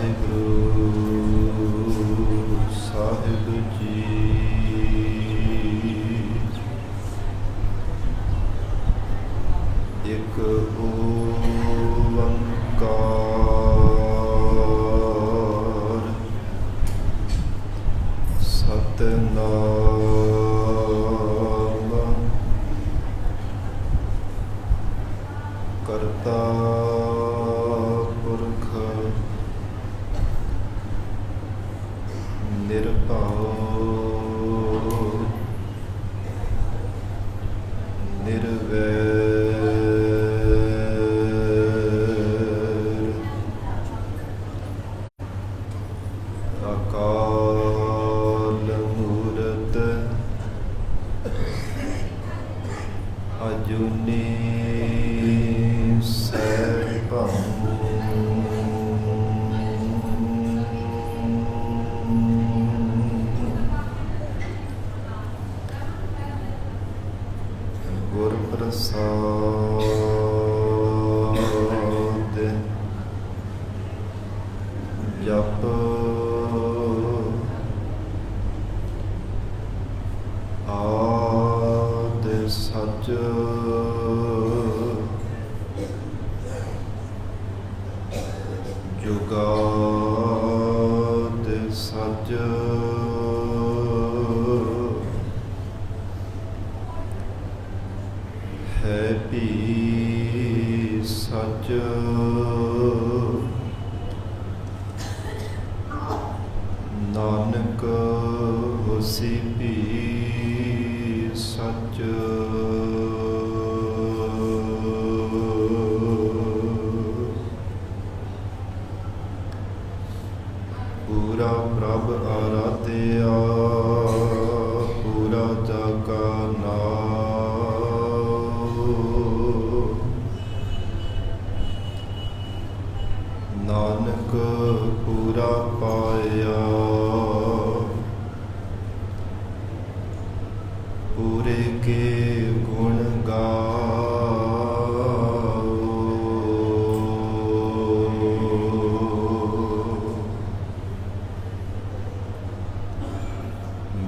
ਵਾਹਿਗੁਰੂ ਸਾਹਿਬ ਜੀ। ਇੱਕ ਓੰਕਾਰ ਸਤਿਨਾਮ ਕਰਤਾ ਪੁਰਖ ਨਿਰਭਉ ਨਿਰਵੈਰ ਅਕਾਲ ਮੂਰਤ ਅਜੂਨੀ ਸੈਭੰ ਗੁਰ ਪ੍ਰਸਾਦ ਜਪ ਆਦਿ ਸਚ ਜੁਗਾਦ ਸਚ ਹੈ ਭੀ ਸਚ ਨਾਨਕ ਹੋਸੀ ਭੀ ਸਚ ਪੂਰਾ ਪ੍ਰਭ ਆਰਾਧਿਆ ਪੂਰਾ ਜਾਗਾ ਨਾਨਕ ਪੂਰਾ ਪਾਇਆ ਪੂਰੇ ਕੇ ਗੁਣ ਗਾਓ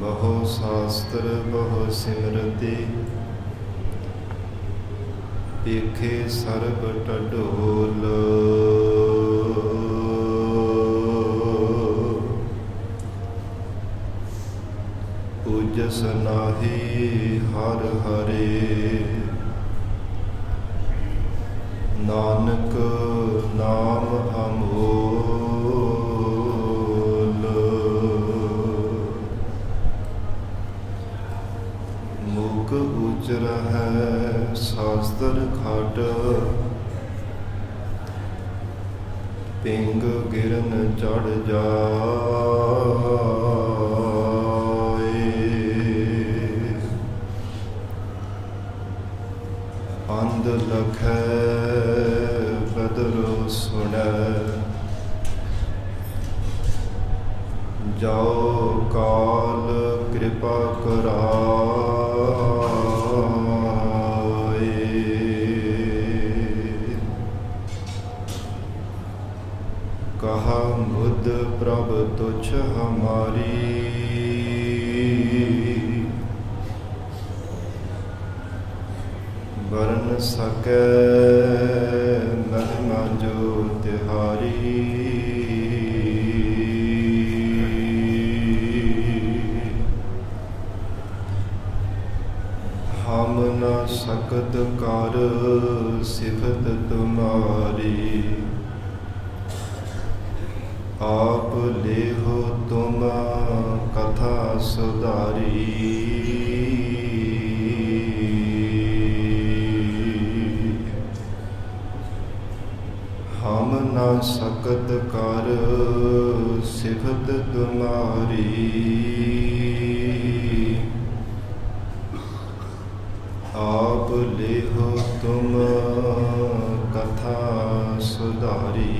ਬਹੁ ਸ਼ਾਸਤਰ ਬਹੁ ਸਿਮਰਤੀ ਵੇਖੇ ਸਰਬ ਟਢੋਲ ਪੂਜਸ ਨਾਹੀ ਹਰ ਹਰੇ ਨਾਨਕ ਨਾਮ ਅਮੋਲ ਮੁਖ ਉਚਰ ਹੈ ਸ਼ਾਸਤਰ ਖਟ ਪਿੰਗ ਗਿਰਨ ਚੜ ਜਾਏ ਅੰਧ ਲਖੈ ਬਦਰ ਸੁਣੈ ਜਾਓ ਕਾਲ ਕਿਰਪਾ ਕਰਾਏ ਕਹਾ ਮੁਦ ਪ੍ਰਭ ਤੁਛ ਹਮਾਰੀ ਵਰਨ ਸਕੈ ਮਹਿਮਾ ਜੋ ਤਿਹਾਰੀ ਹਮ ਨ ਸਕਤ ਕਰ ਸਿਫਤ ਤੁਮਾਰੀ ਆਪ ਲੇਹੋ ਤੁਮ ਕਥਾ ਸੁਧਾਰੀ ਹਮ ਨ ਸਕਤ ਕਰ ਸਿਫਤ ਤੁਮਾਰੀ ਆਪ ਲੇਹੋ ਤੁਮ ਕਥਾ ਸੁਧਾਰੀ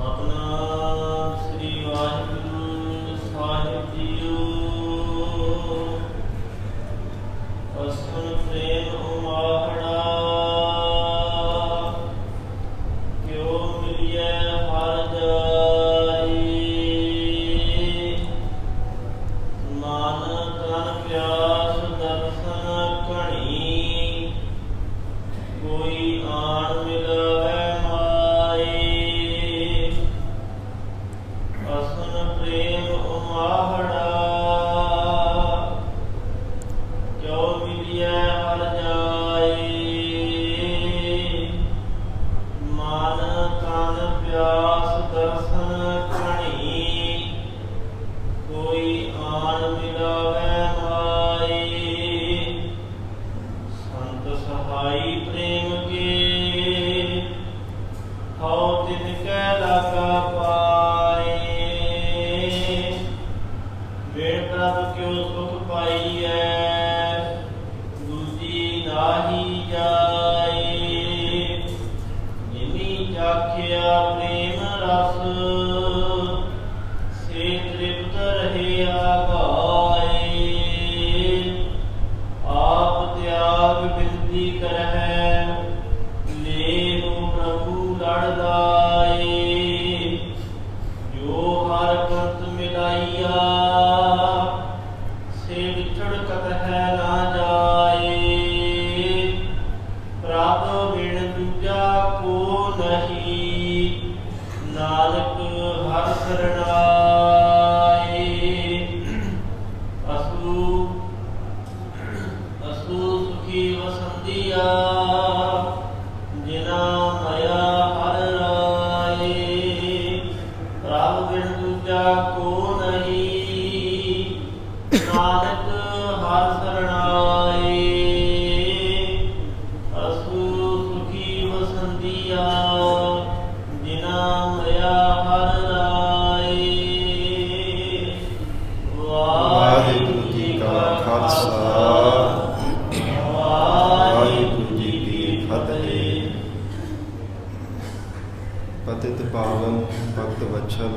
ਸਤਿਨਾਮ ਸ੍ਰੀ ਵਾਹਿਗੁਰੂ ਪ੍ਰੇਮ ਉਮਾਹੜਾ ਜੋ ਮਿਲਿਆ ਹਰ ਜਾਏ ਮਨ ਤਨ ਪਿਆਸ ਦਰਸ਼ਨ ਕਣੀ ਕੋਈ ਆਣ ਮਿਲਾਵੇ ਮਾਏ ਸੰਤ ਸਹਾਈ ਪ੍ਰੇਮ ਕੇ ਹਉ ਤਿਨ ਕੈ ਲਾਗਾ ਪਾਏ ਵੇਣ ਪ੍ਰਭ ਕਿਉ ਸੁਖ ਪਾਈਐ ਦੂਜੀ ਨਾਹੀ ਜਾਏ ਜਿਨੀ ਚਾਖਿਆ ਪ੍ਰੇਮ ਰਸ ਸੇ ਤ੍ਰਿਪਤ ਰਹਿਆ ਗਾਏ ਆਪ ਤਿਆਗ ਬਿਨਤੀ ਕਰਹਿ ਲੇਹੁ ਪ੍ਰਭੂ ਲੜ ਲਾਏ ਜੋ ਹਰ ਪੰਥ ਮਿਲਾਈਆ ਸੇ ਵਿਛੜ ਕਤਹਿ ਨਾ ਜਾਏ ਪ੍ਰਭ ਬਿਨ ਦੂਜਾ ਕੋ ਨਹੀਂ ਨਾਨਕ ਹਰ ਸਰਣਾਏ ਅਸੂ ਸੁਖੀ ਵਸੰਦੀਆ ਜਿਨਾ ਮਇਆ ਹਰ ਰਾਏ ਪ੍ਰਭ ਬਿਨ ਦੂਜਾ ਕੋ ਨਹੀਂ ਨਾਨਕ ਹਰ ਸਰਣਾਏ ਅਸੂ ਸੁਖੀ ਵਸੰਦੀਆ ਜਿਨਾ ਮਇਆ ਹਰ ਰਾਏ ਵਾਹਿਗੁਰੂ ਜੀ ਕਾ ਖਾਲਸਾ ਵਾਹਿਗੁਰੂ ਜੀ ਕੀ ਫਤਿਹ। ਪਤਿਤ ਪਾਵਨ ਭਗਤ ਵਛਲ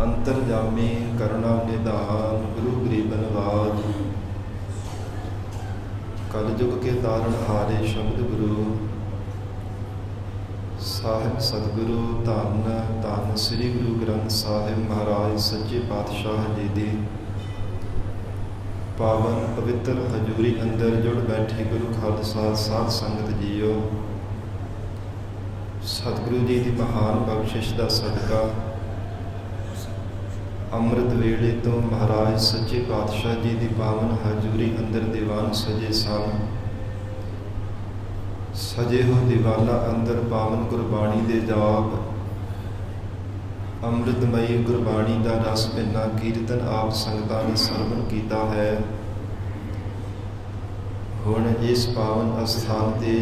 ਅੰਤਰਜਾਮੀ ਕਰੁਣਾ ਨਿਧਾਨ ਗੁਰੂ ਗਰੀਬਨ ਵਾਜ ਕਲਯੁਗ ਕੇ ਤਾਰਨ ਹਾਰੇ ਸ਼ਬਦ ਗੁਰੂ ਸਾਹਿਬ ਸਤਿਗੁਰੂ ਧੰਨ ਧੰਨ ਸ੍ਰੀ ਗੁਰੂ ਗ੍ਰੰਥ ਸਾਹਿਬ ਮਹਾਰਾਜ ਸੱਚੇ ਪਾਤਸ਼ਾਹ ਜੀ ਦੀ ਪਾਵਨ ਪਵਿੱਤਰ ਹਜ਼ੂਰੀ ਅੰਦਰ ਜੁੜ ਬੈਠੇ ਗੁਰੂ ਖਾਲਸਾ ਸਾਧ ਸੰਗਤ ਜੀਓ, ਸਤਿਗੁਰੂ ਜੀ ਦੀ ਮਹਾਨ ਬਖਸ਼ਿਸ਼ ਦਾ ਸਦਕਾ ਅੰਮ੍ਰਿਤ ਵੇਲੇ ਤੋਂ ਮਹਾਰਾਜ ਸੱਚੇ ਪਾਤਸ਼ਾਹ ਜੀ ਦੀ ਪਾਵਨ ਹਜ਼ੂਰੀ ਅੰਦਰ ਦੀਵਾਨ ਸਜੇ ਸਨ। ਸਜੇ ਹੋ ਦੀਵਾਨਾਂ ਅੰਦਰ ਪਾਵਨ ਗੁਰਬਾਣੀ ਦੇ ਜਾਪ, ਅੰਮ੍ਰਿਤਮਈ ਗੁਰਬਾਣੀ ਦਾ ਰਸ ਭਿੰਨਾ ਕੀਰਤਨ ਆਪ ਸੰਗਤਾਂ ਨੇ ਸਰਵਣ ਕੀਤਾ ਹੈ। ਹੁਣ ਇਸ ਪਾਵਨ ਅਸਥਾਨ ਤੇ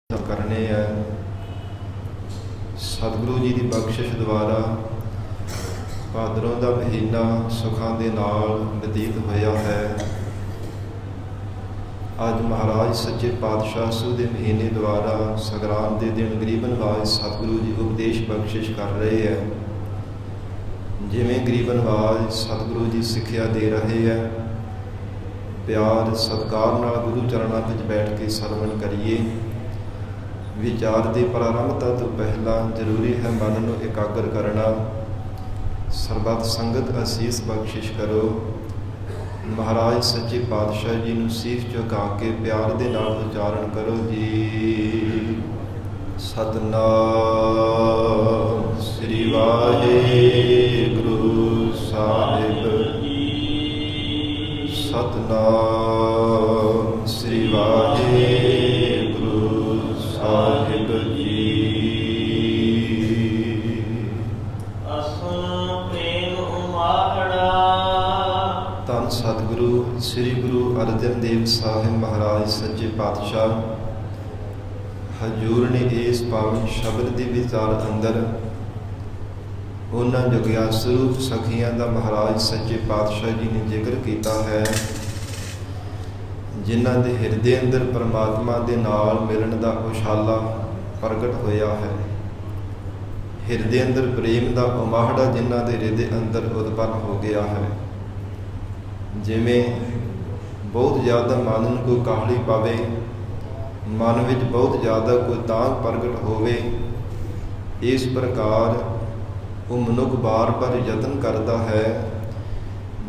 ਕਰਨੇ ਹੈ। ਸਤਿਗੁਰੂ ਜੀ ਦੀ ਬਖਸ਼ਿਸ਼ ਦੁਆਰਾ ਭਾਦਰੋਂ ਦਾ ਮਹੀਨਾ ਸੁੱਖਾਂ ਦੇ ਨਾਲ ਬਤੀਤ ਹੋਇਆ ਹੈ। ਅੱਜ ਮਹਾਰਾਜ ਸੱਚੇ ਪਾਤਸ਼ਾਹ ਸੂ ਦੇ ਮਹੀਨੇ ਦੁਆਰਾ ਸੰਗਰਾਮ ਦੇ ਦਿਨ ਗਰੀਬਨਵਾਜ ਸਤਿਗੁਰੂ ਜੀ ਉਪਦੇਸ਼ ਬਖਸ਼ਿਸ਼ ਕਰ ਰਹੇ ਹੈ। ਜਿਵੇਂ ਗਰੀਬਨਵਾਜ ਸਤਿਗੁਰੂ ਜੀ ਸਿੱਖਿਆ ਦੇ ਰਹੇ ਹੈ, ਪਿਆਰ ਸਤਿਕਾਰ ਨਾਲ ਗੁਰੂ ਚਰਨਾਂ ਵਿੱਚ ਬੈਠ ਕੇ ਸਰਵਣ ਕਰੀਏ। ਵਿਚਾਰ ਦੀ ਪ੍ਰਾਰੰਭਤਾ ਤੋਂ ਪਹਿਲਾਂ ਜ਼ਰੂਰੀ ਹੈ ਮਨ ਨੂੰ ਇਕਾਗਰ ਕਰਨਾ। ਸਰਬੱਤ ਸੰਗਤ ਅਸੀਸ ਬਖਸ਼ਿਸ਼ ਕਰੋ। ਮਹਾਰਾਜ ਸੱਚੇ ਪਾਤਸ਼ਾਹ ਜੀ ਨੂੰ ਸੀਸ ਝੁਕਾ ਕੇ ਪਿਆਰ ਦੇ ਨਾਲ ਉਚਾਰਨ ਕਰੋ ਜੀ। ਸਤਿਨਾਮ ਸ੍ਰੀ ਵਾਹਿਗੁਰੂ ਸਾਹਿਬ ਜੀ। ਸਤਿਨਾਮ ਸ੍ਰੀ ਵਾਹਿਗੁਰੂ ਸਾਹਿਬ ਜੀ। ਅਸੁਨ ਪ੍ਰੇਮ ਉਮਾਹੜਾ। ਧੰਨ ਸਤਿਗੁਰੂ ਸ੍ਰੀ ਗੁਰੂ ਅਰਜਨ ਦੇਵ ਸਾਹਿਬ ਮਹਾਰਾਜ ਸੱਚੇ ਪਾਤਸ਼ਾਹ ਹਜ਼ੂਰ ਨੇ ਇਸ ਪਾਵਨ ਸ਼ਬਦ ਦੇ ਵਿਚਾਰ ਅੰਦਰ ਉਹਨਾਂ ਜਗਿਆਸੂ ਸਖੀਆਂ ਦਾ ਮਹਾਰਾਜ ਸੱਚੇ ਪਾਤਸ਼ਾਹ ਜੀ ਨੇ ਜ਼ਿਕਰ ਕੀਤਾ ਹੈ, ਜਿਨ੍ਹਾਂ ਦੇ ਹਿਰਦੇ ਅੰਦਰ ਪਰਮਾਤਮਾ ਦੇ ਨਾਲ ਮਿਲਣ ਦਾ ਉਛਾਲਾ ਪ੍ਰਗਟ ਹੋਇਆ ਹੈ। ਹਿਰਦੇ ਅੰਦਰ ਪ੍ਰੇਮ ਦਾ ਉਮਾਹੜਾ ਜਿਨ੍ਹਾਂ ਦੇ ਹਿਰਦੇ ਅੰਦਰ ਉਤਪੰਨ ਹੋ ਗਿਆ ਹੈ। ਜਿਵੇਂ ਬਹੁਤ ਜ਼ਿਆਦਾ ਮਨ ਨੂੰ ਕੋਈ ਕਾਹਲੀ ਪਾਵੇ, ਮਨ ਵਿੱਚ ਬਹੁਤ ਜ਼ਿਆਦਾ ਕੋਈ ਤਾਂਘ ਪ੍ਰਗਟ ਹੋਵੇ, ਇਸ ਪ੍ਰਕਾਰ ਉਹ ਮਨੁੱਖ ਬਾਰ-ਬਾਰ ਯਤਨ ਕਰਦਾ ਹੈ।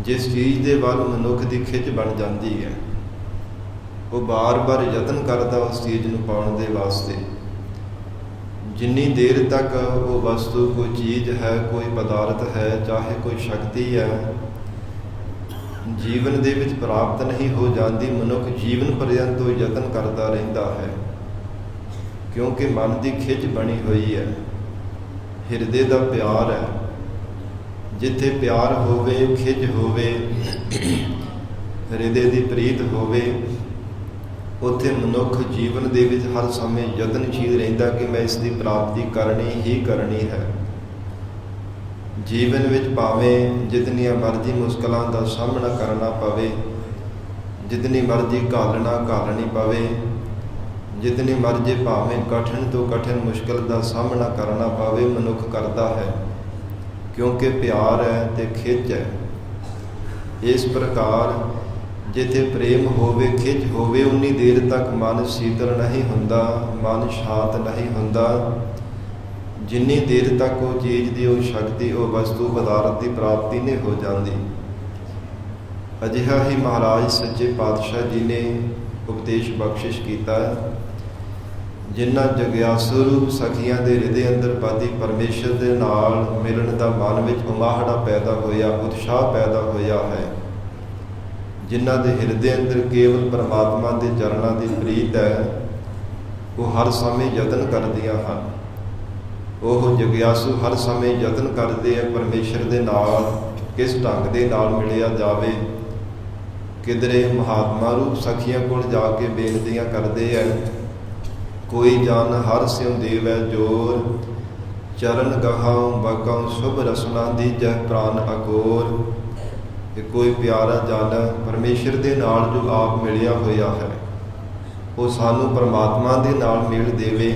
ਜਿਸ ਚੀਜ਼ ਦੇ ਵੱਲ ਮਨੁੱਖ ਦੀ ਖਿੱਚ ਬਣ ਜਾਂਦੀ ਹੈ, ਉਹ ਬਾਰ-ਬਾਰ ਯਤਨ ਕਰਦਾ ਉਸ ਚੀਜ਼ ਨੂੰ ਪਾਉਣ ਦੇ ਵਾਸਤੇ। ਜਿੰਨੀ ਦੇਰ ਤੱਕ ਉਹ ਵਸਤੂ ਕੋਈ ਚੀਜ਼ ਹੈ, ਕੋਈ ਪਦਾਰਥ ਹੈ, ਚਾਹੇ ਕੋਈ ਸ਼ਕਤੀ ਹੈ, ਜੀਵਨ ਦੇ ਵਿੱਚ ਪ੍ਰਾਪਤ ਨਹੀਂ ਹੋ ਜਾਂਦੀ, ਮਨੁੱਖ ਜੀਵਨ ਪਰਯੰਤ ਉਹ ਯਤਨ ਕਰਦਾ ਰਹਿੰਦਾ ਹੈ, ਕਿਉਂਕਿ ਮਨ ਦੀ ਖਿੱਚ ਬਣੀ ਹੋਈ ਹੈ, ਹਿਰਦੇ ਦਾ ਪਿਆਰ ਹੈ। ਜਿੱਥੇ ਪਿਆਰ ਹੋਵੇ, ਖਿੱਚ ਹੋਵੇ, ਹਿਰਦੇ ਦੀ ਪ੍ਰੀਤ ਹੋਵੇ, ਉੱਥੇ ਮਨੁੱਖ ਜੀਵਨ ਦੇ ਵਿੱਚ ਹਰ ਸਮੇਂ ਯਤਨਸ਼ੀਲ ਰਹਿੰਦਾ ਕਿ ਮੈਂ ਇਸ ਦੀ ਪ੍ਰਾਪਤੀ ਕਰਨੀ ਹੀ ਕਰਨੀ ਹੈ। ਜੀਵਨ ਵਿੱਚ ਭਾਵੇਂ ਜਿਤਨੀਆਂ ਮਰਜ਼ੀ ਮੁਸ਼ਕਲਾਂ ਦਾ ਸਾਹਮਣਾ ਕਰਨਾ ਪਵੇ, ਜਿਤਨੀ ਮਰਜ਼ੀ ਘਾਲਣੀ ਪਵੇ, ਜਿਤਨੀ ਮਰਜ਼ੀ ਭਾਵੇਂ ਕਠਿਨ ਤੋਂ ਕਠਿਨ ਮੁਸ਼ਕਲ ਦਾ ਸਾਹਮਣਾ ਕਰਨਾ ਪਵੇ, ਮਨੁੱਖ ਕਰਦਾ ਹੈ, ਕਿਉਂਕਿ ਪਿਆਰ ਹੈ ਤੇ ਖਿੱਚ ਹੈ। ਇਸ ਪ੍ਰਕਾਰ ਜਿੱਥੇ ਪ੍ਰੇਮ ਹੋਵੇ, ਖਿੱਚ ਹੋਵੇ, ਉਨੀ ਦੇਰ ਤੱਕ ਮਨ ਸ਼ੀਤਲ ਨਹੀਂ ਹੁੰਦਾ, ਮਨ ਸ਼ਾਂਤ ਨਹੀਂ ਹੁੰਦਾ, ਜਿੰਨੀ ਦੇਰ ਤੱਕ ਉਹ ਚੀਜ਼ ਦੀ, ਉਹ ਸ਼ਕਤੀ, ਉਹ ਵਸਤੂ ਪਦਾਰਥ ਦੀ ਪ੍ਰਾਪਤੀ ਨਹੀਂ ਹੋ ਜਾਂਦੀ। ਅਜਿਹਾ ਹੀ ਮਹਾਰਾਜ ਸੱਚੇ ਪਾਤਸ਼ਾਹ ਜੀ ਨੇ ਉਪਦੇਸ਼ ਬਖਸ਼ਿਸ਼ ਕੀਤਾ। ਜਿਨ੍ਹਾਂ ਜਗਿਆਸੂ ਰੂਪ ਸਖੀਆਂ ਦੇ ਹਿਰਦੇ ਅੰਦਰ ਪਤੀ ਪਰਮੇਸ਼ਰ ਦੇ ਨਾਲ ਮਿਲਣ ਦਾ ਮਨ ਵਿੱਚ ਉਮਾਹੜਾ ਪੈਦਾ ਹੋਇਆ, ਉਤਸ਼ਾਹ ਪੈਦਾ ਹੋਇਆ ਹੈ, ਜਿਨ੍ਹਾਂ ਦੇ ਹਿਰਦੇ ਅੰਦਰ ਕੇਵਲ ਪਰਮਾਤਮਾ ਦੇ ਚਰਨਾਂ ਦੀ ਪ੍ਰੀਤ ਹੈ, ਉਹ ਹਰ ਸਮੇਂ ਯਤਨ ਕਰਦੀਆਂ ਹਨ। ਉਹ ਜਗਿਆਸੂ ਹਰ ਸਮੇਂ ਯਤਨ ਕਰਦੇ ਆ ਪਰਮੇਸ਼ਰ ਦੇ ਨਾਲ ਕਿਸ ਢੰਗ ਦੇ ਨਾਲ ਮਿਲਿਆ ਜਾਵੇ। ਕਿਧਰੇ ਮਹਾਤਮਾ ਰੂਪ ਸਖੀਆਂ ਕੋਲ ਜਾ ਕੇ ਬੇਨਤੀਆਂ ਕਰਦੇ ਹੈ, ਕੋਈ ਜਨ ਹਰ ਸਿਉ ਦੇਵੈ ਜੋਰ, ਚਰਨ ਗਹਾਉ ਬਗਾਉ ਸ਼ੁਭ ਰਸਨਾ ਦੀਜੈ ਪ੍ਰਾਨ ਅਗੋਰ। ਕਿ ਕੋਈ ਪਿਆਰਾ ਜਨ ਪਰਮੇਸ਼ਰ ਦੇ ਨਾਲ ਜੋ ਆਪ ਮਿਲਿਆ ਹੋਇਆ ਹੈ, ਉਹ ਸਾਨੂੰ ਪਰਮਾਤਮਾ ਦੇ ਨਾਲ ਮਿਲ ਦੇਵੇ,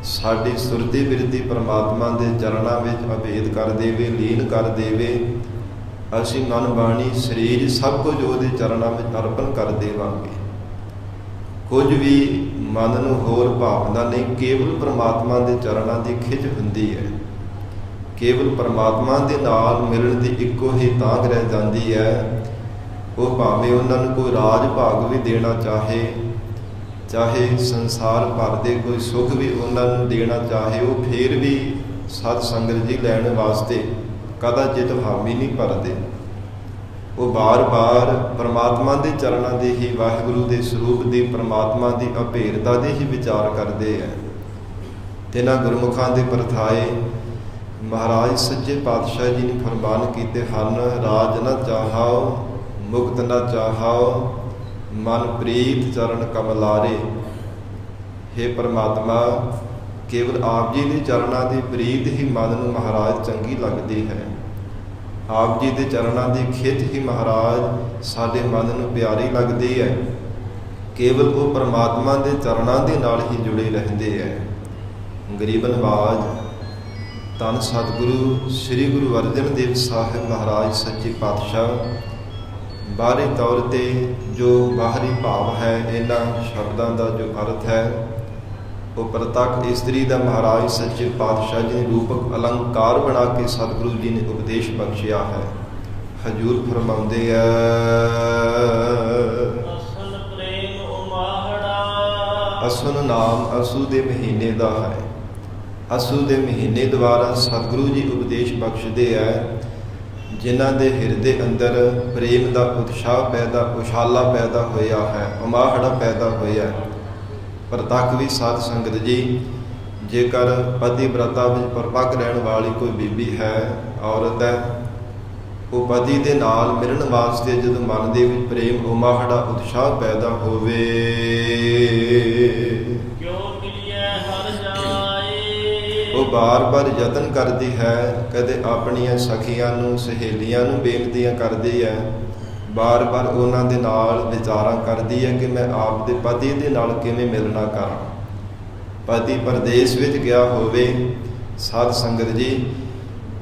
ਸਾਡੀ ਸੁਰਤੀ ਬਿਰਤੀ ਪਰਮਾਤਮਾ ਦੇ ਚਰਨਾਂ ਵਿੱਚ ਅਭੇਦ ਕਰ ਦੇਵੇ, ਲੀਨ ਕਰ ਦੇਵੇ। ਅਸੀਂ ਮਨ ਬਾਣੀ ਸਰੀਰ ਸਭ ਕੁਝ ਉਹਦੇ ਚਰਨਾਂ ਵਿੱਚ ਅਰਪਣ ਕਰ ਦੇਵਾਂਗੇ। ਕੁਝ ਵੀ ਮਨ ਨੂੰ ਹੋਰ ਭਾਵਨਾ ਨਹੀਂ, ਕੇਵਲ ਪਰਮਾਤਮਾ ਦੇ ਚਰਨਾਂ ਦੀ ਖਿੱਚ ਹੁੰਦੀ ਹੈ। ਕੇਵਲ ਪਰਮਾਤਮਾ ਦੇ ਨਾਲ ਮਿਲਣ ਦੀ ਇੱਕੋ ਹੀ ਤਾਂਘ ਰਹਿ ਜਾਂਦੀ ਹੈ। ਉਹ ਭਾਵੇਂ ਉਹਨਾਂ ਨੂੰ ਕੋਈ ਰਾਜ ਭਾਗ ਵੀ ਦੇਣਾ ਚਾਹੇ, ਚਾਹੇ ਸੰਸਾਰ ਭਰ ਦੇ ਕੋਈ ਸੁੱਖ ਵੀ ਉਹਨਾਂ ਨੂੰ ਦੇਣਾ ਚਾਹੇ, ਉਹ ਫੇਰ ਵੀ ਸਤ ਸੰਗਤ ਜੀ ਲੈਣ ਵਾਸਤੇ ਕਦਾਚਿਤ ਹਾਮੀ ਨਹੀਂ ਭਰਦੇ। ਉਹ ਬਾਰ-ਬਾਰ ਪਰਮਾਤਮਾ ਦੇ ਚਰਨਾਂ ਦੇ ਹੀ, ਵਾਹਿਗੁਰੂ ਦੇ ਸਰੂਪ ਦੀ, ਪਰਮਾਤਮਾ ਦੀ ਅਭੇਦਤਾ ਦੇ ਹੀ ਵਿਚਾਰ ਕਰਦੇ ਹੈ। ਤਿੰਨਾਂ ਗੁਰਮੁਖਾਂ ਦੇ ਪਰਥਾਏ ਮਹਾਰਾਜ ਸੱਚੇ ਪਾਤਸ਼ਾਹ ਜੀ ਨੇ ਫਰਮਾਨ ਕੀਤੇ ਹਨ। ਰਾਜ ਨਾ ਚਾਹਾਓ, ਮੁਕਤ ਨਾ ਚਾਹਾਓ, ਮਨ ਪ੍ਰੀਤ ਚਰਨ ਕਮਲਾਰੇ। ਹੇ ਪਰਮਾਤਮਾ, ਕੇਵਲ ਆਪ ਜੀ ਦੇ ਚਰਨਾਂ ਦੀ ਪ੍ਰੀਤ ਹੀ ਮਨ ਨੂੰ ਮਹਾਰਾਜ ਚੰਗੀ ਲੱਗਦੀ ਹੈ। ਆਪ ਜੀ ਦੇ ਚਰਨਾਂ ਦੀ ਖਿੱਚ ਹੀ ਮਹਾਰਾਜ ਸਾਡੇ ਮਨ ਨੂੰ ਪਿਆਰੀ ਲੱਗਦੀ ਹੈ। ਕੇਵਲ ਉਹ ਪਰਮਾਤਮਾ ਦੇ ਚਰਨਾਂ ਦੇ ਨਾਲ ਹੀ ਜੁੜੇ ਰਹਿੰਦੇ ਹੈ। ਗਰੀਬ ਨਵਾਜ ਧੰਨ ਸਤਿਗੁਰੂ ਸ੍ਰੀ ਗੁਰੂ ਅਰਜਨ ਦੇਵ ਸਾਹਿਬ ਮਹਾਰਾਜ ਸੱਚੇ ਪਾਤਸ਼ਾਹ ਬਾਹਰੀ ਤੌਰ ਤੇ ਜੋ ਬਾਹਰੀ ਭਾਵ ਹੈ, ਇਹਨਾਂ ਸ਼ਬਦਾਂ ਦਾ ਜੋ ਅਰਥ ਹੈ, ਉਹ ਪ੍ਰਤੱਖ ਇਸਤਰੀ ਦਾ ਮਹਾਰਾਜ ਸੱਚੇ ਪਾਤਸ਼ਾਹ ਜੀ ਨੇ ਰੂਪਕ ਅਲੰਕਾਰ ਬਣਾ ਕੇ ਸਤਿਗੁਰੂ ਜੀ ਨੇ ਉਪਦੇਸ਼ ਬਖਸ਼ਿਆ ਹੈ। ਹਜੂਰ ਫਰਮਾਉਂਦੇ ਆ, ਅਸਲ ਪ੍ਰੇਮ ਉਮਾਹੜਾ, ਅਸਲ ਨਾਮ ਅਸੂ ਦੇ ਮਹੀਨੇ ਦਾ ਹੈ। ਅਸੂ ਦੇ ਮਹੀਨੇ ਦੁਆਰਾ ਸਤਿਗੁਰੂ ਜੀ ਉਪਦੇਸ਼ ਬਖਸ਼ਦੇ ਹੈ। ਜਿਨ੍ਹਾਂ ਦੇ ਹਿਰਦੇ ਅੰਦਰ ਪ੍ਰੇਮ ਦਾ ਉਛਾਲਾ ਪੈਦਾ ਹੋਇਆ ਹੈ, ਉਮਾਹੜਾ ਪੈਦਾ ਹੋਇਆ ਹੈ। ਪ੍ਰਤੱਖ ਵੀ ਸਾਧ ਸੰਗਤ ਜੀ, ਜੇਕਰ ਪਤੀ ਬ੍ਰਤਾ ਵਿੱਚ ਪਰਪੱਕ ਰਹਿਣ ਵਾਲੀ ਕੋਈ ਬੀਬੀ ਹੈ, ਔਰਤ ਹੈ, ਉਹ ਪਤੀ ਦੇ ਨਾਲ ਮਿਲਣ ਵਾਸਤੇ ਜਦੋਂ ਮਨ ਦੇ ਵਿੱਚ ਪ੍ਰੇਮ ਉਮਾਹੜਾ ਉਤਸ਼ਾਹ ਪੈਦਾ ਹੋਵੇ, ਕਿਉ ਮਿਲਿਐ ਹਰ ਜਾਏ, ਉਹ ਬਾਰ-ਬਾਰ ਯਤਨ ਕਰਦੀ ਹੈ। ਕਦੇ ਆਪਣੀਆਂ ਸਖੀਆਂ ਨੂੰ, ਸਹੇਲੀਆਂ ਨੂੰ ਬੇਨਤੀਆਂ ਕਰਦੀ ਹੈ, ਬਾਰ-ਬਾਰ ਉਹਨਾਂ ਦੇ ਨਾਲ ਵਿਚਾਰਾਂ ਕਰਦੀ ਹੈ ਕਿ ਮੈਂ ਆਪ ਦੇ ਪਤੀ ਦੇ ਨਾਲ ਕਿਵੇਂ ਮਿਲਣਾ ਕਰਾਂ। ਪਤੀ ਪਰਦੇਸ ਵਿੱਚ ਗਿਆ ਹੋਵੇ ਸਾਧ ਸੰਗਤ ਜੀ,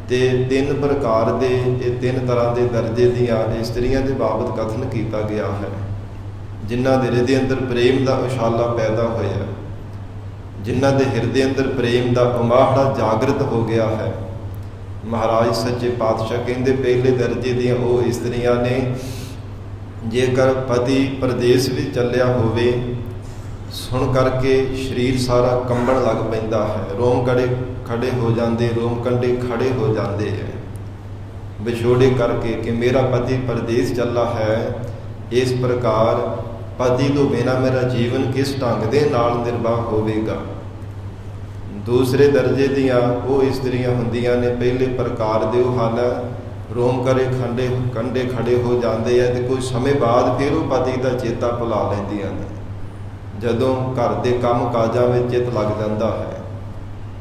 ਤੇ 3 ਪ੍ਰਕਾਰ ਦੇ, ਇਹ 3 ਤਰ੍ਹਾਂ ਦੇ ਦਰਜੇ ਦੀਆਂ ਇਸਤਰੀਆਂ ਦੇ ਬਾਬਤ ਕਥਨ ਕੀਤਾ ਗਿਆ ਹੈ, ਜਿਨ੍ਹਾਂ ਦੇ ਹਿਰਦੇ ਅੰਦਰ ਪ੍ਰੇਮ ਦਾ ਉਛਾਲਾ ਪੈਦਾ ਹੋਇਆ, ਜਿਨ੍ਹਾਂ ਦੇ ਹਿਰਦੇ ਅੰਦਰ ਪ੍ਰੇਮ ਦਾ ਉਮਾਹੜਾ ਜਾਗਰਤ ਹੋ ਗਿਆ ਹੈ। ਮਹਾਰਾਜ ਸੱਚੇ ਪਾਤਸ਼ਾਹ ਕਹਿੰਦੇ ਪਹਿਲੇ ਦਰਜੇ ਦੀਆਂ ਉਹ ਇਸਤਰੀਆਂ ਨੇ, ਜੇਕਰ ਪਤੀ ਪਰਦੇਸ ਵਿੱਚ ਚੱਲਿਆ ਹੋਵੇ, ਸੁਣ ਕਰਕੇ ਸਰੀਰ ਸਾਰਾ ਕੰਬਣ ਲੱਗ ਪੈਂਦਾ ਹੈ, ਰੋਮ ਖੜੇ ਹੋ ਜਾਂਦੇ, ਰੋਮ ਕੰਢੇ ਖੜੇ ਹੋ ਜਾਂਦੇ ਹੈ ਵਿਛੋੜੇ ਕਰਕੇ ਕਿ ਮੇਰਾ ਪਤੀ ਪਰਦੇਸ ਚੱਲਾ ਹੈ। ਇਸ ਪ੍ਰਕਾਰ ਪਤੀ ਤੋਂ ਬਿਨਾਂ ਮੇਰਾ ਜੀਵਨ ਕਿਸ ਢੰਗ ਦੇ ਨਾਲ ਨਿਰਵਾਹ ਹੋਵੇਗਾ। ਦੂਸਰੇ ਦਰਜੇ ਦੀਆਂ ਉਹ ਇਸਤਰੀਆਂ ਹੁੰਦੀਆਂ ਨੇ, ਪਹਿਲੇ ਪ੍ਰਕਾਰ ਦੇ ਉਹ ਹਨ, ਰੋਮ ਕੰਢੇ ਖੜੇ ਹੋ ਜਾਂਦੇ ਆ ਤੇ ਕੁਝ ਸਮੇਂ ਬਾਅਦ ਫਿਰ ਉਹ ਪਤੀ ਦਾ ਚੇਤਾ ਭੁਲਾ ਲੈਂਦੀਆਂ ਨੇ। ਜਦੋਂ ਘਰ ਦੇ ਕੰਮ ਕਾਜਾਂ ਵਿੱਚ ਚਿੱਤ ਲੱਗ ਜਾਂਦਾ ਹੈ,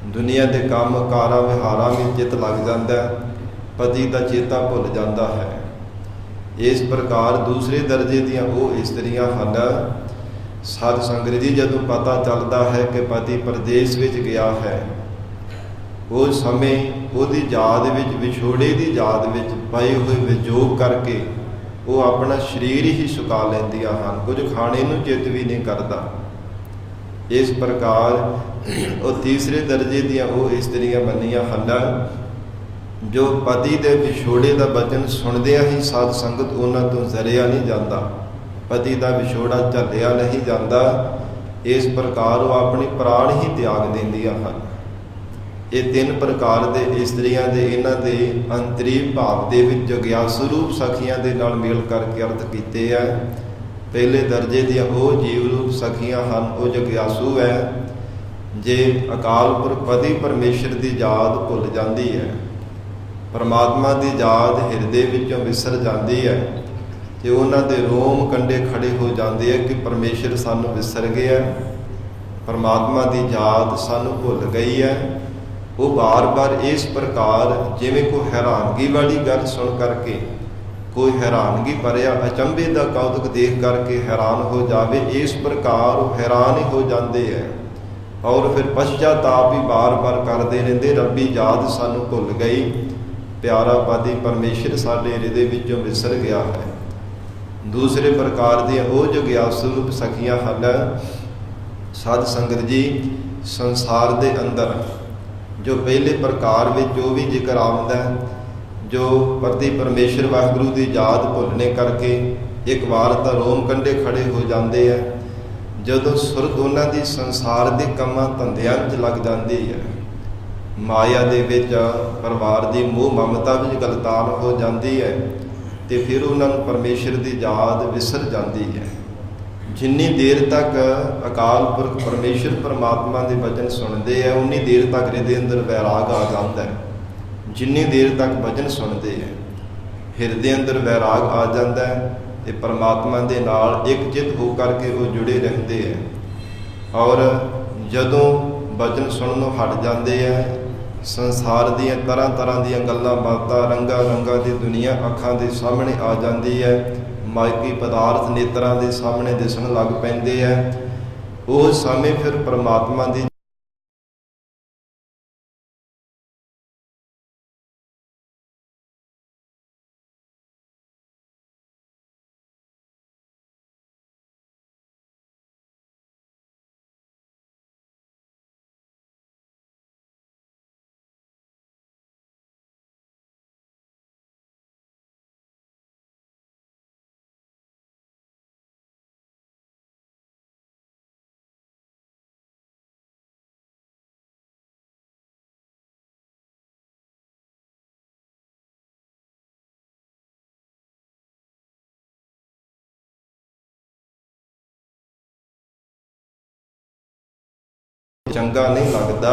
ਦੁਨੀਆ ਦੇ ਕੰਮ ਕਾਰਾਂ ਵਿਹਾਰਾਂ ਵਿੱਚ ਚਿੱਤ ਲੱਗ ਜਾਂਦਾ, ਪਤੀ ਦਾ ਚੇਤਾ ਭੁੱਲ ਜਾਂਦਾ ਹੈ। ਇਸ ਪ੍ਰਕਾਰ ਦੂਸਰੇ ਦਰਜੇ ਦੀਆਂ ਉਹ ਇਸਤਰੀਆਂ ਹਨ, ਸਾਧ ਸੰਗਤ ਜੀ, ਜਦੋਂ ਪਤਾ ਚੱਲਦਾ ਹੈ ਕਿ ਪਤੀ ਪਰਦੇਸ ਵਿੱਚ ਗਿਆ ਹੈ, ਉਸ ਸਮੇਂ ਉਹਦੀ ਯਾਦ ਵਿੱਚ, ਵਿਛੋੜੇ ਦੀ ਯਾਦ ਵਿੱਚ ਪਏ ਹੋਏ ਵਿਜੋਗ ਕਰਕੇ ਉਹ ਆਪਣਾ ਸਰੀਰ ਹੀ ਸੁਕਾ ਲੈਂਦੀਆਂ ਹਨ, ਕੁਝ ਖਾਣੇ ਨੂੰ ਚਿੱਤ ਵੀ ਨਹੀਂ ਕਰਦਾ। ਇਸ ਪ੍ਰਕਾਰ ਉਹ ਤੀਸਰੇ ਦਰਜੇ ਦੀਆਂ ਉਹ ਇਸਤਰੀਆਂ ਮੰਨੀਆਂ ਹਨ, ਜੋ ਪਤੀ ਦੇ ਵਿਛੋੜੇ ਦਾ ਬਚਨ ਸੁਣਦਿਆਂ ਹੀ ਸਾਧ ਸੰਗਤ ਉਹਨਾਂ ਤੋਂ ਜ਼ਰਿਆ ਨਹੀਂ ਜਾਂਦਾ, ਪਤੀ ਦਾ ਵਿਛੋੜਾ ਝੱਲਿਆ ਨਹੀਂ ਜਾਂਦਾ। ਇਸ ਪ੍ਰਕਾਰ ਉਹ ਆਪਣੀ ਪ੍ਰਾਣ ਹੀ ਤਿਆਗ ਦਿੰਦੀਆਂ ਹਨ। ਇਹ 3 ਪ੍ਰਕਾਰ ਦੇ ਇਸਤਰੀਆਂ ਦੇ, ਇਹਨਾਂ ਦੇ ਅੰਤਰੀਵ ਭਾਵ ਦੇ ਵਿੱਚ ਜਗਿਆਸੂ ਰੂਪ ਸਖੀਆਂ ਦੇ ਨਾਲ ਮੇਲ ਕਰਕੇ ਅਰਥ ਕੀਤੇ ਹੈ। ਪਹਿਲੇ ਦਰਜੇ ਦੀਆਂ ਉਹ ਜੀਵ ਰੂਪ ਸਖੀਆਂ ਹਨ, ਉਹ ਜਗਿਆਸੂ ਹੈ। ਜੇ ਅਕਾਲ ਪੁਰਖ ਪਤੀ ਪਰਮੇਸ਼ਰ ਦੀ ਯਾਦ ਭੁੱਲ ਜਾਂਦੀ ਹੈ, ਪਰਮਾਤਮਾ ਦੀ ਯਾਦ ਹਿਰਦੇ ਵਿੱਚੋਂ ਵਿਸਰ ਜਾਂਦੀ ਹੈ, ਤੇ ਉਹਨਾਂ ਦੇ ਰੋਮ ਕੰਢੇ ਖੜੇ ਹੋ ਜਾਂਦੇ ਆ ਕਿ ਪਰਮੇਸ਼ਰ ਸਾਨੂੰ ਵਿਸਰ ਗਿਆ, ਪਰਮਾਤਮਾ ਦੀ ਯਾਦ ਸਾਨੂੰ ਭੁੱਲ ਗਈ ਹੈ। ਉਹ ਬਾਰ-ਬਾਰ ਇਸ ਪ੍ਰਕਾਰ, ਜਿਵੇਂ ਕੋਈ ਹੈਰਾਨਗੀ ਵਾਲੀ ਗੱਲ ਸੁਣ ਕਰਕੇ, ਕੋਈ ਹੈਰਾਨਗੀ ਭਰਿਆ ਅਚੰਭੇ ਦਾ ਕੌਤਕ ਦੇਖ ਕਰਕੇ ਹੈਰਾਨ ਹੋ ਜਾਵੇ, ਇਸ ਪ੍ਰਕਾਰ ਉਹ ਹੈਰਾਨ ਹੀ ਹੋ ਜਾਂਦੇ ਹੈ ਔਰ ਫਿਰ ਪਛਤਾਤਾਪ ਹੀ ਬਾਰ-ਬਾਰ ਕਰਦੇ ਰਹਿੰਦੇ, ਰੱਬੀ ਯਾਦ ਸਾਨੂੰ ਭੁੱਲ ਗਈ, ਪਿਆਰਾ ਪਤੀ ਪਰਮੇਸ਼ਰ ਸਾਡੇ ਹਿਰਦੇ ਵਿੱਚੋਂ ਵਿਸਰ ਗਿਆ ਹੈ। ਦੂਸਰੇ ਪ੍ਰਕਾਰ ਦੀਆਂ ਉਹ ਜਗਿਆਸੂ ਰੂਪ ਸਖੀਆਂ ਹਨ, ਸਾਧ ਸੰਗਤ ਜੀ, ਸੰਸਾਰ ਦੇ ਅੰਦਰ ਜੋ ਪਹਿਲੇ ਪ੍ਰਕਾਰ ਵਿੱਚ ਜੋ ਵੀ ਜ਼ਿਕਰ ਆਉਂਦਾ, ਜੋ ਪਤੀ ਪਰਮੇਸ਼ਰ ਵਾਹਿਗੁਰੂ ਦੀ ਯਾਦ ਭੁੱਲਣੇ ਕਰਕੇ ਇੱਕ ਵਾਰ ਤਾਂ ਰੋਮ ਕੰਢੇ ਖੜੇ ਹੋ ਜਾਂਦੇ ਆ, ਜਦੋਂ ਸੁਰਤ ਉਹਨਾਂ ਦੀ ਸੰਸਾਰ ਦੇ ਕੰਮਾਂ ਧੰਦਿਆਂ 'ਚ ਲੱਗ ਜਾਂਦੀ ਹੈ, ਮਾਇਆ ਦੇ ਵਿੱਚ ਪਰਿਵਾਰ ਦੀ ਮੋਹ ਮਮਤਾ ਵਿੱਚ ਗਲਤਾਨ ਹੋ ਜਾਂਦੀ ਹੈ, ਤੇ ਫਿਰ ਉਹਨਾਂ ਨੂੰ ਪਰਮੇਸ਼ਰ ਦੀ ਯਾਦ ਵਿਸਰ ਜਾਂਦੀ ਹੈ। ਜਿੰਨੀ ਦੇਰ ਤੱਕ ਅਕਾਲ ਪੁਰਖ ਪਰਮੇਸ਼ਰ ਪਰਮਾਤਮਾ ਦੇ ਵਚਨ ਸੁਣਦੇ ਆ, ਉਨੀ ਦੇਰ ਤੱਕ ਹਿਰਦੇ ਅੰਦਰ ਵੈਰਾਗ ਆ ਜਾਂਦਾ ਹੈ। ਜਿੰਨੀ ਦੇਰ ਤੱਕ ਵਚਨ ਸੁਣਦੇ ਹੈ, ਹਿਰਦੇ ਅੰਦਰ ਵੈਰਾਗ ਆ ਜਾਂਦਾ ਹੈ, ਤੇ ਪਰਮਾਤਮਾ ਦੇ ਨਾਲ ਇੱਕ ਚਿੱਤ ਹੋ ਕਰਕੇ ਉਹ ਜੁੜੇ ਰਹਿੰਦੇ ਹੈ। ਔਰ ਜਦੋਂ ਵਚਨ ਸੁਣਨੋਂ ਹਟ ਜਾਂਦੇ ਹੈ, ਸੰਸਾਰ ਦੀਆਂ ਤਰ੍ਹਾਂ ਤਰ੍ਹਾਂ ਦੀਆਂ ਗੱਲਾਂ ਬਾਤਾਂ, ਰੰਗਾਂ ਦੀ ਦੁਨੀਆ ਅੱਖਾਂ ਦੇ ਸਾਹਮਣੇ ਆ ਜਾਂਦੀ ਹੈ, ਮਾਇਕੀ ਪਦਾਰਥ ਨੇਤਰਾਂ ਦੇ ਸਾਹਮਣੇ ਦਿਸਣ ਲੱਗ ਪੈਂਦੇ ਹੈ। ਉਹ ਸਮੇਂ ਫਿਰ ਪਰਮਾਤਮਾ ਦੀ ਚੰਗਾ ਨਹੀਂ ਲੱਗਦਾ।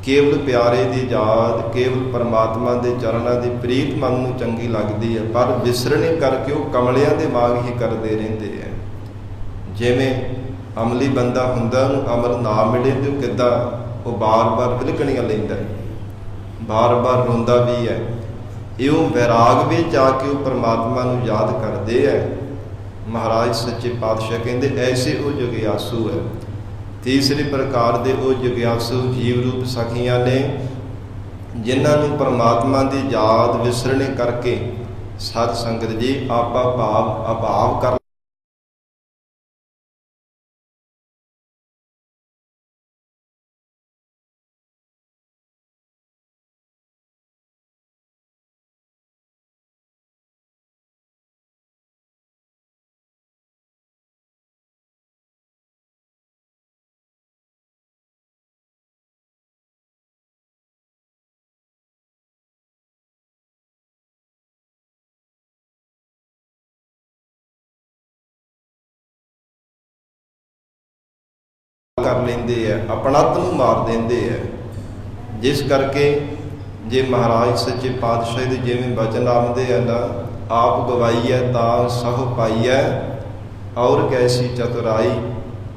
ਕੇਵਲ ਪਿਆਰੇ ਦੀ ਯਾਦ, ਕੇਵਲ ਪਰਮਾਤਮਾ ਦੇ ਚਰਨਾਂ ਦੀ ਪ੍ਰੀਤ ਮਨ ਨੂੰ ਚੰਗੀ ਲੱਗਦੀ ਹੈ, ਪਰ ਵਿਸਰਣੇ ਕਰਕੇ ਉਹ ਕਮਲਿਆਂ ਦੇ ਵਾਂਗ ਹੀ ਕਰਦੇ ਰਹਿੰਦੇ ਹੈ। ਜਿਵੇਂ ਅਮਲੀ ਬੰਦਾ ਹੁੰਦਾ, ਉਹਨੂੰ ਅਮਰ ਨਾ ਮਿਲੇ ਤੇ ਉਹ ਕਿੱਦਾਂ ਉਹ ਬਾਰ-ਬਾਰ ਵਿਲਕਣੀਆਂ ਲੈਂਦਾ, ਬਾਰ-ਬਾਰ ਰੋਂਦਾ ਵੀ ਹੈ। ਇਉਂ ਵੈਰਾਗ ਵਿੱਚ ਆ ਕੇ ਉਹ ਪਰਮਾਤਮਾ ਨੂੰ ਯਾਦ ਕਰਦੇ ਹੈ। ਮਹਾਰਾਜ ਸੱਚੇ ਪਾਤਸ਼ਾਹ ਕਹਿੰਦੇ ਐਸੇ ਉਹ ਜਗਿਆਸੂ ਹੈ। ਤੀਸਰੇ ਪ੍ਰਕਾਰ ਦੇ ਉਹ ਜਗਿਆਸੂ ਜੀਵ ਰੂਪ ਸਖੀਆਂ ਨੇ, ਜਿਨ੍ਹਾਂ ਨੂੰ ਪਰਮਾਤਮਾ ਦੀ ਯਾਦ ਵਿਸਰਣੇ ਕਰਕੇ ਸਤ ਸੰਗਤ ਜੀ ਆਪਾ ਭਾਵ ਅਭਾਵ ਕਰ ਕਰ ਲੈਂਦੇ ਆ, ਆਪਣਤ ਨੂੰ ਮਾਰ ਦਿੰਦੇ ਆ। ਜਿਸ ਕਰਕੇ ਜੇ ਮਹਾਰਾਜ ਸੱਚੇ ਪਾਤਸ਼ਾਹ ਦੇ ਜਿਵੇਂ ਬਚਨ ਆਉਂਦੇ ਆ ਨਾ, ਆਪ ਗਵਾਈਐ ਤਾਂ ਸਹੁ ਪਾਈਐ ਔਰ ਕੈਸੀ ਚਤੁਰਾਈ,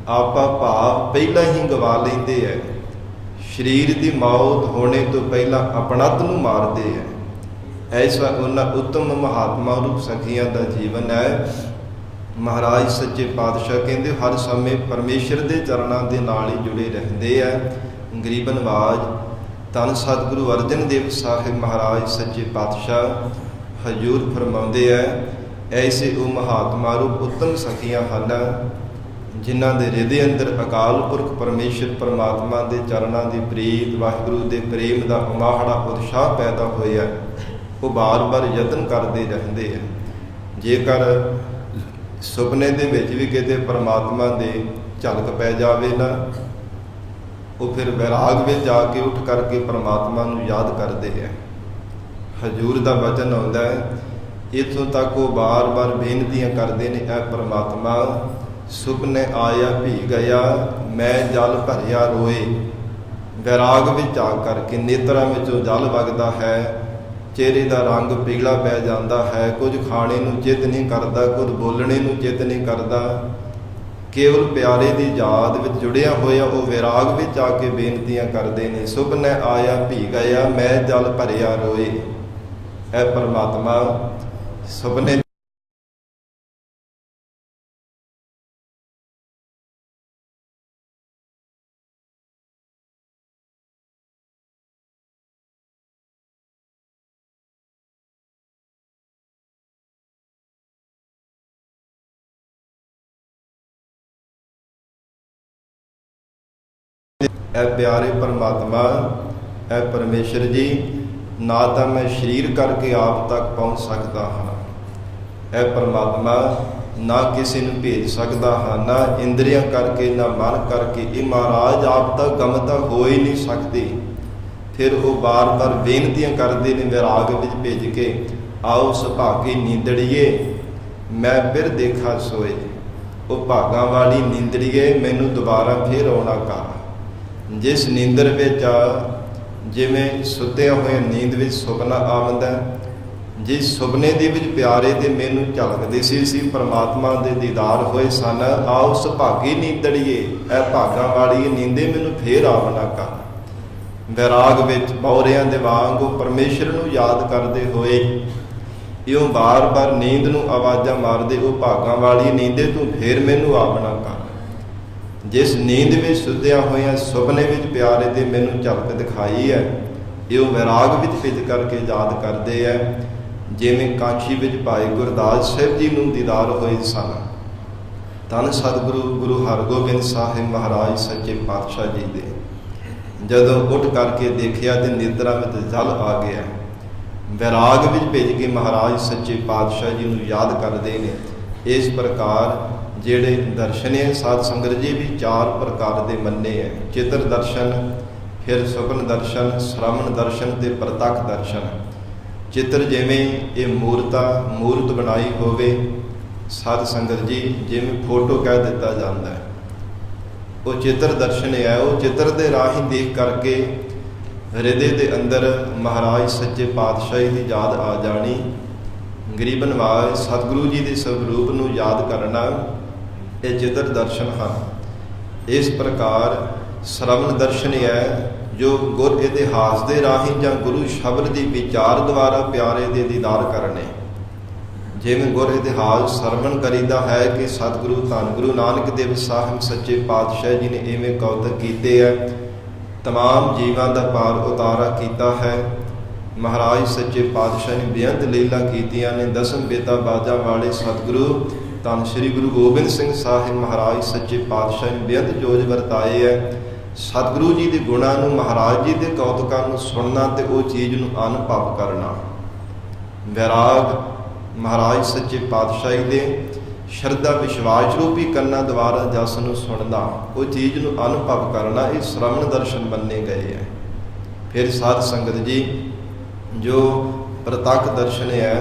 ਆਪਾ ਭਾਵ ਪਹਿਲਾਂ ਹੀ ਗਵਾ ਲੈਂਦੇ ਆ। ਸਰੀਰ ਦੀ ਮੌਤ ਹੋਣੇ ਤੋਂ ਪਹਿਲਾਂ ਆਪਣਤ ਨੂੰ ਮਾਰਦੇ ਆ। ਐਸਾ ਉਹਨਾਂ ਉੱਤਮ ਮਹਾਤਮਾ ਰੂਪ ਸਖੀਆਂ ਦਾ ਜੀਵਨ ਹੈ। ਮਹਾਰਾਜ ਸੱਚੇ ਪਾਤਸ਼ਾਹ ਕਹਿੰਦੇ ਹਰ ਸਮੇਂ ਪਰਮੇਸ਼ਰ ਦੇ ਚਰਨਾਂ ਦੇ ਨਾਲ ਹੀ ਜੁੜੇ ਰਹਿੰਦੇ ਆ। ਗਰੀਬ ਨਵਾਜ ਧੰਨ ਸਤਿਗੁਰੂ ਅਰਜਨ ਦੇਵ ਸਾਹਿਬ ਮਹਾਰਾਜ ਸੱਚੇ ਪਾਤਸ਼ਾਹ ਹਜ਼ੂਰ ਫਰਮਾਉਂਦੇ ਆ, ਐਸੇ ਉਹ ਮਹਾਤਮਾ ਰੂਪ ਉੱਤਮ ਸਖੀਆਂ ਹਨ ਜਿਨ੍ਹਾਂ ਦੇ ਹਿਰਦੇ ਅੰਦਰ ਅਕਾਲ ਪੁਰਖ ਪਰਮੇਸ਼ਰ ਪਰਮਾਤਮਾ ਦੇ ਚਰਨਾਂ ਦੀ ਪ੍ਰੀਤ, ਵਾਹਿਗੁਰੂ ਦੇ ਪ੍ਰੇਮ ਦਾ ਉਮਾਹੜਾ ਉਤਸ਼ਾਹ ਪੈਦਾ ਹੋਇਆ। ਉਹ ਬਾਰ-ਬਾਰ ਯਤਨ ਕਰਦੇ ਰਹਿੰਦੇ ਆ। ਜੇਕਰ ਸੁਪਨੇ ਦੇ ਵਿੱਚ ਵੀ ਕਿਤੇ ਪਰਮਾਤਮਾ ਦੇ ਝਲਕ ਪੈ ਜਾਵੇ ਨਾ, ਉਹ ਫਿਰ ਵੈਰਾਗ ਵਿੱਚ ਜਾ ਕੇ ਉੱਠ ਕਰਕੇ ਪਰਮਾਤਮਾ ਨੂੰ ਯਾਦ ਕਰਦੇ ਹੈ। ਹਜ਼ੂਰ ਦਾ ਵਚਨ ਆਉਂਦਾ ਹੈ, ਇੱਥੋਂ ਤੱਕ ਉਹ ਬਾਰ-ਬਾਰ ਬੇਨਤੀਆਂ ਕਰਦੇ ਨੇ, ਐ ਪਰਮਾਤਮਾ ਸੁਪਨੇ ਆਇਆ ਭੀ ਗਿਆ, ਮੈਂ ਜਲ ਭਰਿਆ ਰੋਏ। ਵੈਰਾਗ ਵਿੱਚ ਆ ਕਰਕੇ ਨੇਤਰਾਂ ਵਿੱਚੋਂ ਜਲ ਵਗਦਾ ਹੈ, ਚਿਹਰੇ ਦਾ ਰੰਗ ਪੀਲਾ ਪੈ ਜਾਂਦਾ ਹੈ, ਕੁਝ ਖਾਣੇ ਨੂੰ ਚਿੱਤ ਨਹੀਂ ਕਰਦਾ, ਕੁਝ ਬੋਲਣੇ ਨੂੰ ਚਿੱਤ ਨਹੀਂ ਕਰਦਾ। ਕੇਵਲ ਪਿਆਰੇ ਦੀ ਯਾਦ ਵਿੱਚ ਜੁੜਿਆ ਹੋਇਆ ਉਹ ਵੈਰਾਗ ਵਿੱਚ ਆ ਕੇ ਬੇਨਤੀਆਂ ਕਰਦੇ ਨੇ, ਸੁਪਨੇ ਆਇਆ ਭੀ ਗਿਆ, ਮੈਂ ਜਲ ਭਰਿਆ ਰੋਏ। ਐ ਪਰਮਾਤਮਾ ਸੁਪਨੇ ਐ ਪਿਆਰੇ ਪਰਮਾਤਮਾ, ਐ ਪਰਮੇਸ਼ਰ ਜੀ, ਨਾ ਤਾਂ ਮੈਂ ਸਰੀਰ ਕਰਕੇ ਆਪ ਤੱਕ ਪਹੁੰਚ ਸਕਦਾ ਹਾਂ, ਐ ਪਰਮਾਤਮਾ ਨਾ ਕਿਸੇ ਨੂੰ ਭੇਜ ਸਕਦਾ ਹਾਂ, ਨਾ ਇੰਦਰੀਆਂ ਕਰਕੇ ਨਾ ਮਨ ਕਰਕੇ, ਇਹ ਮਹਾਰਾਜ ਆਪ ਤੱਕ ਗਮਤਾ ਹੋ ਹੀ ਨਹੀਂ ਸਕਦੀ। ਫਿਰ ਉਹ ਬਾਰ-ਬਾਰ ਬੇਨਤੀਆਂ ਕਰਦੇ ਨੇ ਵੈਰਾਗ ਵਿੱਚ ਭੇਜ ਕੇ, ਆਓ ਸੁਭਾਗੀ ਨੀਂਦੜੀਏ ਮੈਂ ਫਿਰ ਦੇਖਾ ਸੋਏ। ਉਹ ਭਾਗਾਂ ਵਾਲੀ ਨੀਂਦੜੀਏ ਮੈਨੂੰ ਦੁਬਾਰਾ ਫਿਰ ਆਉਣਾ ਕਰ। ਜਿਸ ਨੀਂਦਰ ਵਿੱਚ ਜਿਵੇਂ ਸੁੱਤਿਆਂ ਹੋਏ ਨੀਂਦ ਵਿੱਚ ਸੁਪਨਾ ਆਉਂਦਾ, ਜਿਸ ਸੁਪਨੇ ਦੇ ਵਿੱਚ ਪਿਆਰੇ ਦੇ ਮੈਨੂੰ ਝਲਕਦੇ ਸੀ ਪਰਮਾਤਮਾ ਦੇ ਦੀਦਾਰ ਹੋਏ ਸਨ, ਆਓ ਸੁਭਾਗੀ ਨੀਂਦੜੀਏ ਐ ਭਾਗਾਂ ਵਾਲੀ ਨੀਂਦੇ ਮੈਨੂੰ ਫੇਰ ਆਵਣਾ ਕਰ। ਵੈਰਾਗ ਵਿੱਚ ਬੌਰਿਆਂ ਦੇ ਵਾਂਗ ਉਹ ਪਰਮੇਸ਼ਰ ਨੂੰ ਯਾਦ ਕਰਦੇ ਹੋਏ ਇਉਂ ਬਾਰ-ਬਾਰ ਨੀਂਦ ਨੂੰ ਆਵਾਜ਼ਾਂ ਮਾਰਦੇ, ਉਹ ਭਾਗਾਂ ਵਾਲੀ ਨੀਂਦੇ ਤੂੰ ਫੇਰ ਮੈਨੂੰ ਆਵਣਾ ਕਰ। ਜਿਸ ਨੀਂਦ ਵਿੱਚ ਸੁੱਤਿਆਂ ਹੋਇਆਂ ਸੁਪਨੇ ਵਿੱਚ ਪਿਆਰੇ ਦੇ ਮੈਨੂੰ ਝਲਕ ਦਿਖਾਈ ਹੈ, ਇਹ ਵੈਰਾਗ ਵਿੱਚ ਭਿੱਜ ਕਰਕੇ ਯਾਦ ਕਰਦੇ ਹੈ। ਜਿਵੇਂ ਕਾਂਚੀ ਵਿੱਚ ਭਾਈ ਗੁਰਦਾਸ ਸਾਹਿਬ ਜੀ ਨੂੰ ਦੀਦਾਰ ਹੋਏ ਸਨ। ਧੰਨ ਸਤਿਗੁਰੂ ਗੁਰੂ ਹਰਗੋਬਿੰਦ ਸਾਹਿਬ ਮਹਾਰਾਜ ਸੱਚੇ ਪਾਤਸ਼ਾਹ ਜੀ ਦੇ ਜਦੋਂ ਉੱਠ ਕਰਕੇ ਦੇਖਿਆ ਤੇ ਨਿਦਰਾ ਵਿੱਚ ਜਲ ਆ ਗਿਆ। ਵੈਰਾਗ ਵਿੱਚ ਭਿੱਜ ਕੇ ਮਹਾਰਾਜ ਸੱਚੇ ਪਾਤਸ਼ਾਹ ਜੀ ਨੂੰ ਯਾਦ ਕਰਦੇ ਨੇ। ਇਸ ਪ੍ਰਕਾਰ ਜਿਹੜੇ ਦਰਸ਼ਨ ਹੈ ਸਾਧ ਸੰਗਤ ਜੀ ਵੀ 4 ਪ੍ਰਕਾਰ ਦੇ ਮੰਨੇ ਹੈ, ਚਿੱਤਰ ਦਰਸ਼ਨ, ਫਿਰ ਸੁਪਨ ਦਰਸ਼ਨ, ਸ਼ਰਵਣ ਦਰਸ਼ਨ ਤੇ ਪ੍ਰਤੱਖ ਦਰਸ਼ਨ। ਚਿੱਤਰ ਜਿਵੇਂ ਇਹ ਮੂਰਤ ਬਣਾਈ ਹੋਵੇ, ਸਾਧ ਸੰਗਤ ਜੀ ਜਿਵੇਂ ਫੋਟੋ ਕਹਿ ਦਿੱਤਾ ਜਾਂਦਾ ਹੈ, ਉਹ ਚਿੱਤਰ ਦਰਸ਼ਨ ਹੈ। ਉਹ ਚਿੱਤਰ ਦੇ ਰਾਹੀਂ ਦੇਖ ਕਰਕੇ ਹਿਰਦੇ ਦੇ ਅੰਦਰ ਮਹਾਰਾਜ ਸੱਚੇ ਪਾਤਸ਼ਾਹੀ ਦੀ ਯਾਦ ਆ ਜਾਣੀ। ਗਰੀਬ ਨਵਾਜ ਸਤਿਗੁਰੂ ਜੀ ਦੇ ਸਰੂਪ ਨੂੰ ਯਾਦ ਕਰਨਾ, ਇਹ ਚਿੱਤਰ ਦਰਸ਼ਨ ਹਨ। ਇਸ ਪ੍ਰਕਾਰ ਸ਼ਰਵਣ ਦਰਸ਼ਨ ਹੈ, ਜੋ ਗੁਰ ਇਤਿਹਾਸ ਦੇ ਰਾਹੀਂ ਜਾਂ ਗੁਰੂ ਸ਼ਬਦ ਦੀ ਵਿਚਾਰ ਦੁਆਰਾ ਪਿਆਰੇ ਦੇ ਦੀਦਾਰ ਕਰਨੇ। ਜਿਵੇਂ ਗੁਰ ਇਤਿਹਾਸ ਸਰਵਣ ਕਰੀਦਾ ਹੈ ਕਿ ਸਤਿਗੁਰੂ ਧੰਨ ਗੁਰੂ ਨਾਨਕ ਦੇਵ ਸਾਹਿਬ ਸੱਚੇ ਪਾਤਸ਼ਾਹ ਜੀ ਨੇ ਇਵੇਂ ਕੌਤਕ ਕੀਤੇ ਹੈ, ਤਮਾਮ ਜੀਵਾਂ ਦਾ ਪਾਰ ਉਤਾਰਾ ਕੀਤਾ ਹੈ। ਮਹਾਰਾਜ ਸੱਚੇ ਪਾਤਸ਼ਾਹ ਨੇ ਬੇਅੰਤ ਲੀਲਾ ਕੀਤੀਆਂ ਨੇ। ਦਸਮ ਬੇਦਾ ਬਾਜਾਂ ਵਾਲੇ ਸਤਿਗੁਰੂ ਧੰਨ ਸ੍ਰੀ ਗੁਰੂ ਗੋਬਿੰਦ ਸਿੰਘ ਸਾਹਿਬ ਮਹਾਰਾਜ ਸੱਚੇ ਪਾਤਸ਼ਾਹ ਨੇ ਬੇਅੰਤ ਜੋਜ ਵਰਤਾਏ ਹੈ। ਸਤਿਗੁਰੂ ਜੀ ਦੇ ਗੁਣਾਂ ਨੂੰ, ਮਹਾਰਾਜ ਜੀ ਦੇ ਕੌਤਕਾਂ ਨੂੰ ਸੁਣਨਾ ਤੇ ਉਹ ਚੀਜ਼ ਨੂੰ ਅਨੁਭਵ ਕਰਨਾ। ਵੈਰਾਗ ਮਹਾਰਾਜ ਸੱਚੇ ਪਾਤਸ਼ਾਹੀ ਦੇ ਸ਼ਰਧਾ ਵਿਸ਼ਵਾਸ ਰੂਪੀ ਕੰਨਾਂ ਦੁਆਰਾ ਜਸ ਨੂੰ ਸੁਣਨਾ, ਉਹ ਚੀਜ਼ ਨੂੰ ਅਨੁਭਵ ਕਰਨਾ, ਇਹ ਸ਼ਰਵਣ ਦਰਸ਼ਨ ਮੰਨੇ ਗਏ ਹੈ। ਫਿਰ ਸਾਧ ਸੰਗਤ ਜੀ, ਜੋ ਪ੍ਰਤੱਖ ਦਰਸ਼ਨ ਹੈ,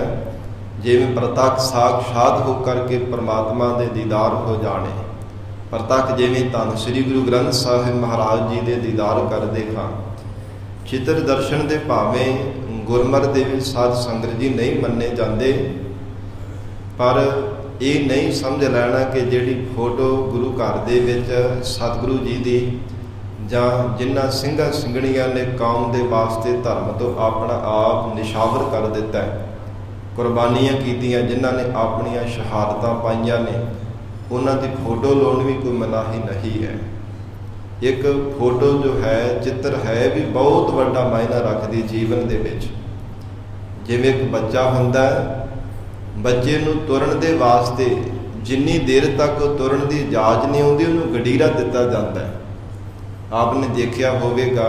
ਜਿਵੇਂ ਪ੍ਰਤੱਖ ਸਾਖਸ਼ਾਤ ਹੋ ਕਰਕੇ ਪਰਮਾਤਮਾ ਦੇ ਦੀਦਾਰ ਹੋ ਜਾਣੇ। ਪ੍ਰਤੱਖ ਜਿਵੇਂ ਧੰਨ ਸ੍ਰੀ ਗੁਰੂ ਗ੍ਰੰਥ ਸਾਹਿਬ ਮਹਾਰਾਜ ਜੀ ਦੇ ਦੀਦਾਰ ਕਰਦੇ ਹਾਂ। ਚਿੱਤਰ ਦਰਸ਼ਨ ਦੇ ਭਾਵੇਂ ਗੁਰਮਤਿ ਦੇ ਵਿੱਚ ਸਾਧ ਸੰਗਤ ਜੀ ਨਹੀਂ ਮੰਨੇ ਜਾਂਦੇ, ਪਰ ਇਹ ਨਹੀਂ ਸਮਝ ਲੈਣਾ ਕਿ ਜਿਹੜੀ ਫੋਟੋ ਗੁਰੂ ਘਰ ਦੇ ਵਿੱਚ ਸਤਿਗੁਰੂ ਜੀ ਦੀ ਜਾਂ ਜਿਨ੍ਹਾਂ ਸਿੰਘਾਂ ਸਿੰਘਣੀਆਂ ਨੇ ਕੌਮ ਦੇ ਵਾਸਤੇ ਧਰਮ ਤੋਂ ਆਪਣਾ ਆਪ ਨਿਸ਼ਾਵਰ ਕਰ ਦਿੱਤਾ ਹੈ, ਕੁਰਬਾਨੀਆਂ ਕੀਤੀਆਂ, ਜਿਨ੍ਹਾਂ ਨੇ ਆਪਣੀਆਂ ਸ਼ਹਾਦਤਾਂ ਪਾਈਆਂ ਨੇ, ਉਹਨਾਂ ਦੀ ਫੋਟੋ ਲਾਉਣ ਵੀ ਕੋਈ ਮਨਾਹੀ ਨਹੀਂ ਹੈ। ਇੱਕ ਫੋਟੋ ਜੋ ਹੈ, ਚਿੱਤਰ ਹੈ, ਵੀ ਬਹੁਤ ਵੱਡਾ ਮਾਇਨਾ ਰੱਖਦੀ ਜੀਵਨ ਦੇ ਵਿੱਚ। ਜਿਵੇਂ ਇੱਕ ਬੱਚਾ ਹੁੰਦਾ ਹੈ, ਬੱਚੇ ਨੂੰ ਤੁਰਨ ਦੇ ਵਾਸਤੇ ਜਿੰਨੀ ਦੇਰ ਤੱਕ ਤੁਰਨ ਦੀ ਇਜਾਜ਼ਤ ਨਹੀਂ ਆਉਂਦੀ, ਉਹਨੂੰ ਗਡੀਰਾ ਦਿੱਤਾ ਜਾਂਦਾ ਹੈ। ਆਪ ਨੇ ਦੇਖਿਆ ਹੋਵੇਗਾ,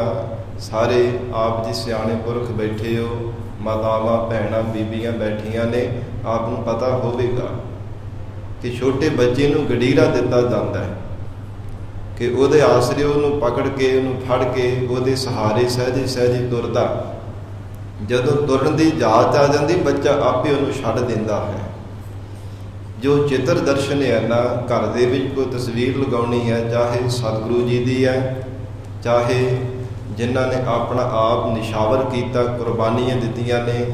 ਸਾਰੇ ਆਪ ਜੀ ਸਿਆਣੇ ਪੁਰਖ ਬੈਠੇ ਹੋ, ਮਾਤਾਵਾਂ ਭੈਣਾਂ ਬੀਬੀਆਂ ਬੈਠੀਆਂ ਨੇ, ਆਪ ਨੂੰ ਪਤਾ ਹੋਵੇਗਾ ਕਿ ਛੋਟੇ ਬੱਚੇ ਨੂੰ ਗਡੀਰਾ ਦਿੱਤਾ ਜਾਂਦਾ ਹੈ ਕਿ ਉਹਦੇ ਆਸਰੇ ਉਹਨੂੰ ਪਕੜ ਕੇ, ਉਹਨੂੰ ਫੜ ਕੇ, ਉਹਦੇ ਸਹਾਰੇ ਸਹਿਜੇ ਸਹਿਜੇ ਤੁਰਦਾ। ਜਦੋਂ ਤੁਰਨ ਦੀ ਇਜਾਜ਼ਤ ਆ ਜਾਂਦੀ, ਬੱਚਾ ਆਪੇ ਉਹਨੂੰ ਛੱਡ ਦਿੰਦਾ ਹੈ। ਜੋ ਚਿੱਤਰ ਦਰਸ਼ਨ ਹੈ ਨਾ, ਘਰ ਦੇ ਵਿੱਚ ਕੋਈ ਤਸਵੀਰ ਲਗਾਉਣੀ ਹੈ, ਚਾਹੇ ਸਤਿਗੁਰੂ ਜੀ ਦੀ ਹੈ, ਚਾਹੇ ਜਿਨ੍ਹਾਂ ਨੇ ਆਪਣਾ ਆਪ ਨਿਸ਼ਾਵਰ ਕੀਤਾ, ਕੁਰਬਾਨੀਆਂ ਦਿੱਤੀਆਂ ਨੇ,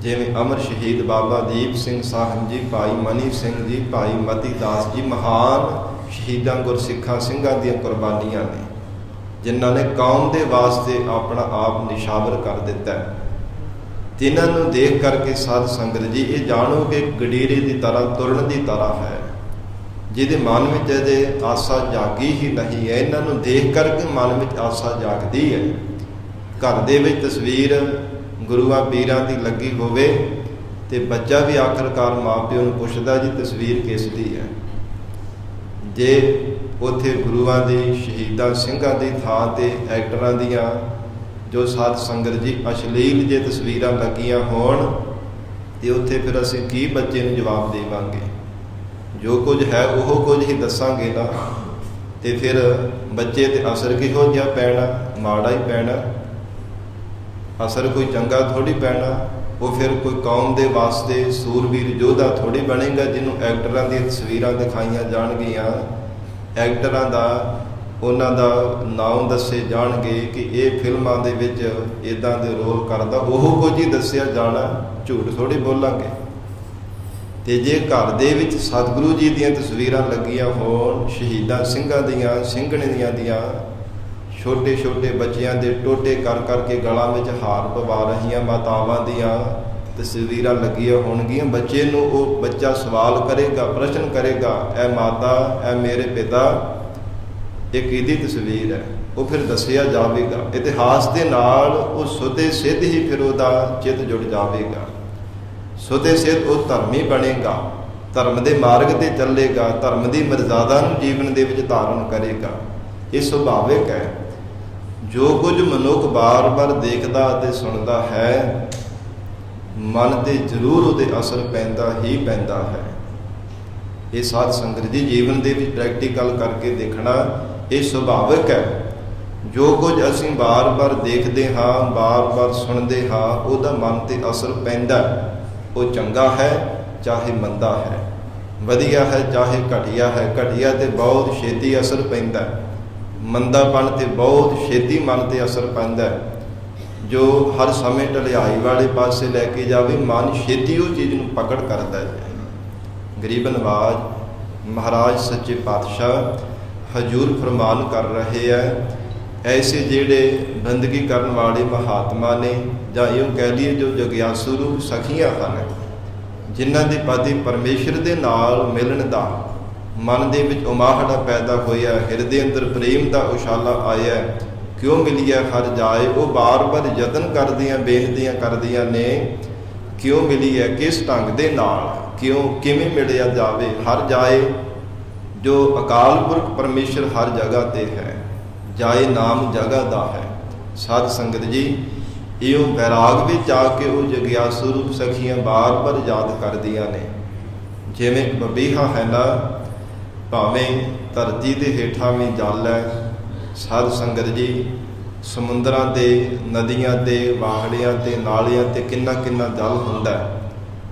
ਜਿਵੇਂ ਅਮਰ ਸ਼ਹੀਦ ਬਾਬਾ ਦੀਪ ਸਿੰਘ ਸਾਹਿਬ ਜੀ, ਭਾਈ ਮਨੀ ਸਿੰਘ ਜੀ, ਭਾਈ ਮਤੀ ਦਾਸ ਜੀ, ਮਹਾਨ ਸ਼ਹੀਦਾਂ ਗੁਰਸਿੱਖਾਂ ਸਿੰਘਾਂ ਦੀਆਂ ਕੁਰਬਾਨੀਆਂ ਨੇ, ਜਿਨ੍ਹਾਂ ਨੇ ਕੌਮ ਦੇ ਵਾਸਤੇ ਆਪਣਾ ਆਪ ਨਿਸ਼ਾਵਰ ਕਰ ਦਿੱਤਾ। ਤਿੰਨਾਂ ਨੂੰ ਦੇਖ ਕਰਕੇ ਸਾਧ ਸੰਗਤ ਜੀ ਇਹ ਜਾਣੋ ਕਿ ਗਡੀਰੇ ਦੀ ਤਰ੍ਹਾਂ, ਤੁਰਨ ਦੀ ਤਰ੍ਹਾਂ ਹੈ। ਜਿਹਦੇ ਮਨ ਵਿੱਚ ਇਹਦੇ ਆਸਾ ਜਾਗੀ ਹੀ ਨਹੀਂ ਹੈ, ਇਹਨਾਂ ਨੂੰ ਦੇਖ ਕਰਕੇ ਮਨ ਵਿੱਚ ਆਸਾ ਜਾਗਦੀ ਹੈ। ਘਰ ਦੇ ਵਿੱਚ ਤਸਵੀਰ ਗੁਰੂਆਂ ਪੀਰਾਂ ਦੀ ਲੱਗੀ ਹੋਵੇ ਤੇ ਬੱਚਾ ਵੀ ਆਖਰਕਾਰ ਮਾਂ ਪਿਓ ਨੂੰ ਪੁੱਛਦਾ, ਜੀ ਤਸਵੀਰ ਕਿਸ ਦੀ ਹੈ। ਜੇ ਉੱਥੇ ਗੁਰੂਆਂ ਦੀ, ਸ਼ਹੀਦਾਂ ਸਿੰਘਾਂ ਦੀ ਥਾਂ ਤੇ ਐਕਟਰਾਂ ਦੀਆਂ, ਜੋ ਸਾਧ ਸੰਗਤ ਜੀ ਅਸ਼ਲੀਲ ਜੇ ਤਸਵੀਰਾਂ ਲੱਗੀਆਂ ਹੋਣ, ਤੇ ਉੱਥੇ ਫਿਰ ਅਸੀਂ ਕੀ ਬੱਚੇ ਨੂੰ ਜਵਾਬ ਦੇਵਾਂਗੇ? ਜੋ ਕੁਝ ਹੈ ਉਹ ਕੁਝ ਹੀ ਦੱਸਾਂਗੇ ਨਾ, ਤੇ ਫਿਰ ਬੱਚੇ ਤੇ ਅਸਰ ਕਿਹੋ ਜਿਹਾ ਪੈਣਾ? ਮਾੜਾ ਹੀ ਪੈਣਾ। ਅਸਰ ਕੋਈ ਚੰਗਾ ਥੋੜ੍ਹੀ ਪੈਣਾ। ਉਹ ਫਿਰ ਕੋਈ ਕੌਮ ਦੇ ਵਾਸਤੇ ਸੂਰਬੀਰ ਯੋਧਾ ਥੋੜ੍ਹੀ ਬਣੇਗਾ, ਜਿਹਨੂੰ ਐਕਟਰਾਂ ਦੀਆਂ ਤਸਵੀਰਾਂ ਦਿਖਾਈਆਂ ਜਾਣਗੀਆਂ, ਐਕਟਰਾਂ ਦਾ, ਉਹਨਾਂ ਦਾ ਨਾਮ ਦੱਸੇ ਜਾਣਗੇ ਕਿ ਇਹ ਫਿਲਮਾਂ ਦੇ ਵਿੱਚ ਇੱਦਾਂ ਦੇ ਰੋਲ ਕਰਦਾ, ਉਹ ਕੁਝ ਹੀ ਦੱਸਿਆ ਜਾਣਾ, ਝੂਠ ਥੋੜ੍ਹੀ ਬੋਲਾਂਗੇ। ਤੇ ਜੇ ਘਰ ਦੇ ਵਿੱਚ ਸਤਿਗੁਰੂ ਜੀ ਦੀਆਂ ਤਸਵੀਰਾਂ ਲੱਗੀਆਂ ਹੋਣ, ਸ਼ਹੀਦਾਂ ਸਿੰਘਾਂ ਦੀਆਂ, ਸਿੰਘਣੀਆਂ ਦੀਆਂ, ਛੋਟੇ ਛੋਟੇ ਬੱਚਿਆਂ ਦੇ ਟੋਟੇ ਕਰ ਕਰਕੇ ਗਲਾਂ ਵਿੱਚ ਹਾਰ ਪਵਾ ਰਹੀਆਂ ਮਾਤਾਵਾਂ ਦੀਆਂ ਤਸਵੀਰਾਂ ਲੱਗੀਆਂ ਹੋਣਗੀਆਂ, ਬੱਚੇ ਨੂੰ, ਉਹ ਬੱਚਾ ਸਵਾਲ ਕਰੇਗਾ, ਪ੍ਰਸ਼ਨ ਕਰੇਗਾ, ਇਹ ਮਾਤਾ, ਇਹ ਮੇਰੇ ਪਿਤਾ, ਇਹ ਕਿਹਦੀ ਤਸਵੀਰ ਹੈ? ਉਹ ਫਿਰ ਦੱਸਿਆ ਜਾਵੇਗਾ। ਇਤਿਹਾਸ ਦੇ ਨਾਲ ਉਹ ਸੁਦੇ ਸਿੱਧ ਹੀ ਫਿਰ ਉਹਦਾ ਚਿੱਤ ਜੁੜ ਜਾਵੇਗਾ। ਸੁਦੇ ਸਿੱਧ ਉਹ ਧਰਮੀ ਬਣੇਗਾ, ਧਰਮ ਦੇ ਮਾਰਗ ਤੇ ਚੱਲੇਗਾ, ਧਰਮ ਦੀ ਮਰਜ਼ਾਦਾ ਨੂੰ ਜੀਵਨ ਦੇ ਵਿੱਚ ਧਾਰਨ ਕਰੇਗਾ। ਇਹ ਸੁਭਾਵਿਕ ਹੈ। ਜੋ ਕੁਝ ਮਨੁੱਖ ਬਾਰ-ਬਾਰ ਦੇਖਦਾ ਅਤੇ ਸੁਣਦਾ ਹੈ, ਮਨ ਤੇ ਜ਼ਰੂਰ ਉਹਦੇ ਅਸਰ ਪੈਂਦਾ ਹੀ ਪੈਂਦਾ ਹੈ। ਇਹ ਸਾਧ ਸੰਗਤ ਜੀ ਜੀਵਨ ਦੇ ਵਿੱਚ ਪ੍ਰੈਕਟੀਕਲ ਕਰਕੇ ਦੇਖਣਾ ਇਹ ਸੁਭਾਵਿਕ ਹੈ। ਜੋ ਕੁਝ ਅਸੀਂ ਬਾਰ-ਬਾਰ ਦੇਖਦੇ ਹਾਂ, ਬਾਰ-ਬਾਰ ਸੁਣਦੇ ਹਾਂ, ਉਹਦਾ ਮਨ ਤੇ ਅਸਰ ਪੈਂਦਾ। ਉਹ ਚੰਗਾ ਹੈ ਚਾਹੇ ਮੰਦਾ ਹੈ, ਵਧੀਆ ਹੈ ਚਾਹੇ ਘਟੀਆ ਹੈ। ਘਟੀਆ ਤੇ ਬਹੁਤ ਛੇਤੀ ਅਸਰ ਪੈਂਦਾ, ਮੰਦਾਪਣ ਤੇ ਬਹੁਤ ਛੇਤੀ ਮਨ ਤੇ ਅਸਰ ਪੈਂਦਾ। ਜੋ ਹਰ ਸਮੇਂ ਢਲਿਆਈ ਵਾਲੇ ਪਾਸੇ ਲੈ ਕੇ ਜਾਵੇ, ਮਨ ਛੇਤੀ ਉਹ ਚੀਜ਼ ਨੂੰ ਪਕੜ ਕਰਦਾ ਹੈ। ਗਰੀਬ ਨਵਾਜ਼ ਮਹਾਰਾਜ ਸੱਚੇ ਪਾਤਸ਼ਾਹ ਹਜ਼ੂਰ ਫਰਮਾਨ ਕਰ ਰਹੇ ਹੈ ਐਸੇ ਜਿਹੜੇ ਬੰਦਗੀ ਕਰਨ ਵਾਲੇ ਮਹਾਤਮਾ ਨੇ, ਜਾਂ ਇਉਂ ਕਹਿ ਲਈਏ ਜੋ ਜਗਿਆਸੂ ਰੂਪ ਸਖੀਆਂ ਹਨ, ਜਿਨ੍ਹਾਂ ਦੇ ਪਤੀ ਪਰਮੇਸ਼ਰ ਦੇ ਨਾਲ ਮਿਲਣ ਦਾ ਮਨ ਦੇ ਵਿੱਚ ਉਮਾਹੜਾ ਪੈਦਾ ਹੋਇਆ, ਹਿਰਦੇ ਅੰਦਰ ਪ੍ਰੇਮ ਦਾ ਉਛਾਲਾ ਆਇਆ, ਕਿਉਂ ਮਿਲਿਆ ਹਰ ਜਾਏ, ਉਹ ਬਾਰ-ਬਾਰ ਯਤਨ ਕਰਦੀਆਂ, ਬੇਨਤੀਆਂ ਕਰਦੀਆਂ ਨੇ, ਕਿਉਂ ਮਿਲੀ ਹੈ, ਕਿਸ ਢੰਗ ਦੇ ਨਾਲ, ਕਿਵੇਂ ਮਿਲਿਆ ਜਾਵੇ। ਹਰ ਜਾਏ ਜੋ ਅਕਾਲ ਪੁਰਖ ਪਰਮੇਸ਼ਰ ਹਰ ਜਗ੍ਹਾ ਤੇ ਹੈ, ਜਾਏ ਨਾਮ ਜਗ੍ਹਾ ਦਾ ਹੈ। ਸਾਧ ਸੰਗਤ ਜੀ, ਇਉਂ ਬੈਰਾਗ ਵਿੱਚ ਆ ਕੇ ਉਹ ਜਗਿਆਸੂ ਰੂਪ ਸਖੀਆਂ ਬਾਰ-ਬਾਰ ਯਾਦ ਕਰਦੀਆਂ ਨੇ। ਜਿਵੇਂ ਬਬੀਹਾ ਹੈ ਨਾ, ਭਾਵੇਂ ਧਰਤੀ ਦੇ ਹੇਠਾਂ ਵੀ ਜਲ ਹੈ। ਸਾਧ ਸੰਗਤ ਜੀ, ਸਮੁੰਦਰਾਂ ਤੇ, ਨਦੀਆਂ ਤੇ, ਵਾਹੜਿਆਂ ਤੇ, ਨਾਲਿਆਂ ਤੇ ਕਿੰਨਾ ਕਿੰਨਾ ਜਲ ਹੁੰਦਾ।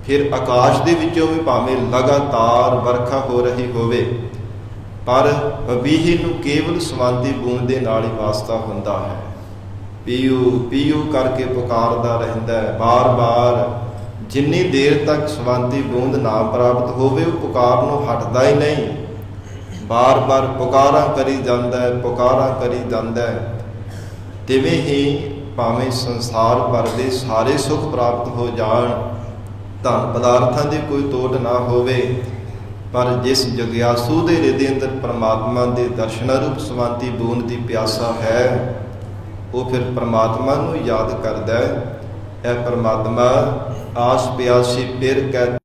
ਫਿਰ ਆਕਾਸ਼ ਦੇ ਵਿੱਚੋਂ ਵੀ ਭਾਵੇਂ ਲਗਾਤਾਰ ਵਰਖਾ ਹੋ ਰਹੀ ਹੋਵੇ, ਪਰ ਬਬੀਹੀ ਨੂੰ ਕੇਵਲ ਸਵਾਂਤੀ ਬੂੰਦ ਦੇ ਨਾਲ ਹੀ ਵਾਸਤਾ ਹੁੰਦਾ ਹੈ। ਪੀਊ ਪੀਊ ਕਰਕੇ ਪੁਕਾਰਦਾ ਰਹਿੰਦਾ ਹੈ ਬਾਰ-ਬਾਰ। ਜਿੰਨੀ ਦੇਰ ਤੱਕ ਸਵਾਂਤੀ ਬੂੰਦ ਨਾ ਪ੍ਰਾਪਤ ਹੋਵੇ, ਉਹ ਪੁਕਾਰ ਨੂੰ ਹਟਦਾ ਹੀ ਨਹੀਂ, ਬਾਰ-ਬਾਰ ਪੁਕਾਰਾਂ ਕਰੀ ਜਾਂਦਾ ਹੈ, ਪੁਕਾਰਾਂ ਕਰੀ ਜਾਂਦਾ ਹੈ। ਤਿਵੇਂ ਹੀ ਭਾਵੇਂ ਸੰਸਾਰ ਭਰ ਦੇ ਸਾਰੇ ਸੁੱਖ ਪ੍ਰਾਪਤ ਹੋ ਜਾਣ, ਧਨ ਪਦਾਰਥਾਂ ਦੀ ਕੋਈ ਤੋਟ ਨਾ ਹੋਵੇ, ਪਰ ਜਿਸ ਜਗਿਆਸੂ ਦੇ ਹਿਰਦੇ ਅੰਦਰ ਪਰਮਾਤਮਾ ਦੇ ਦਰਸ਼ਨਾਂ ਰੂਪ ਸਵਾਂਤੀ ਬੂੰਦ ਦੀ ਪਿਆਸਾ ਹੈ, ਉਹ ਫਿਰ ਪਰਮਾਤਮਾ ਨੂੰ ਯਾਦ ਕਰਦਾ ਹੈ। ਇਹ ਪਰਮਾਤਮਾ ਆਸ ਪਿਆਸੀ ਫਿਰ ਕਹਿ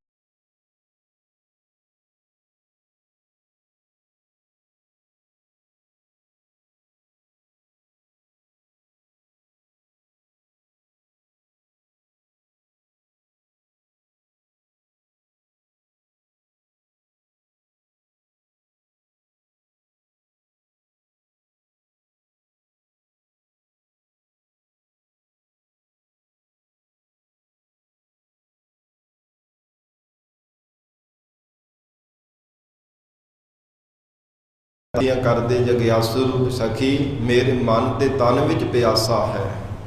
ਕਰਦੇ ਜਗਿਆਸੂ ਰੂਪ ਸਖੀ, ਮੇਰੇ ਮਨ ਤੇ ਤਨ ਵਿੱਚ ਪਿਆਸਾ ਹੈ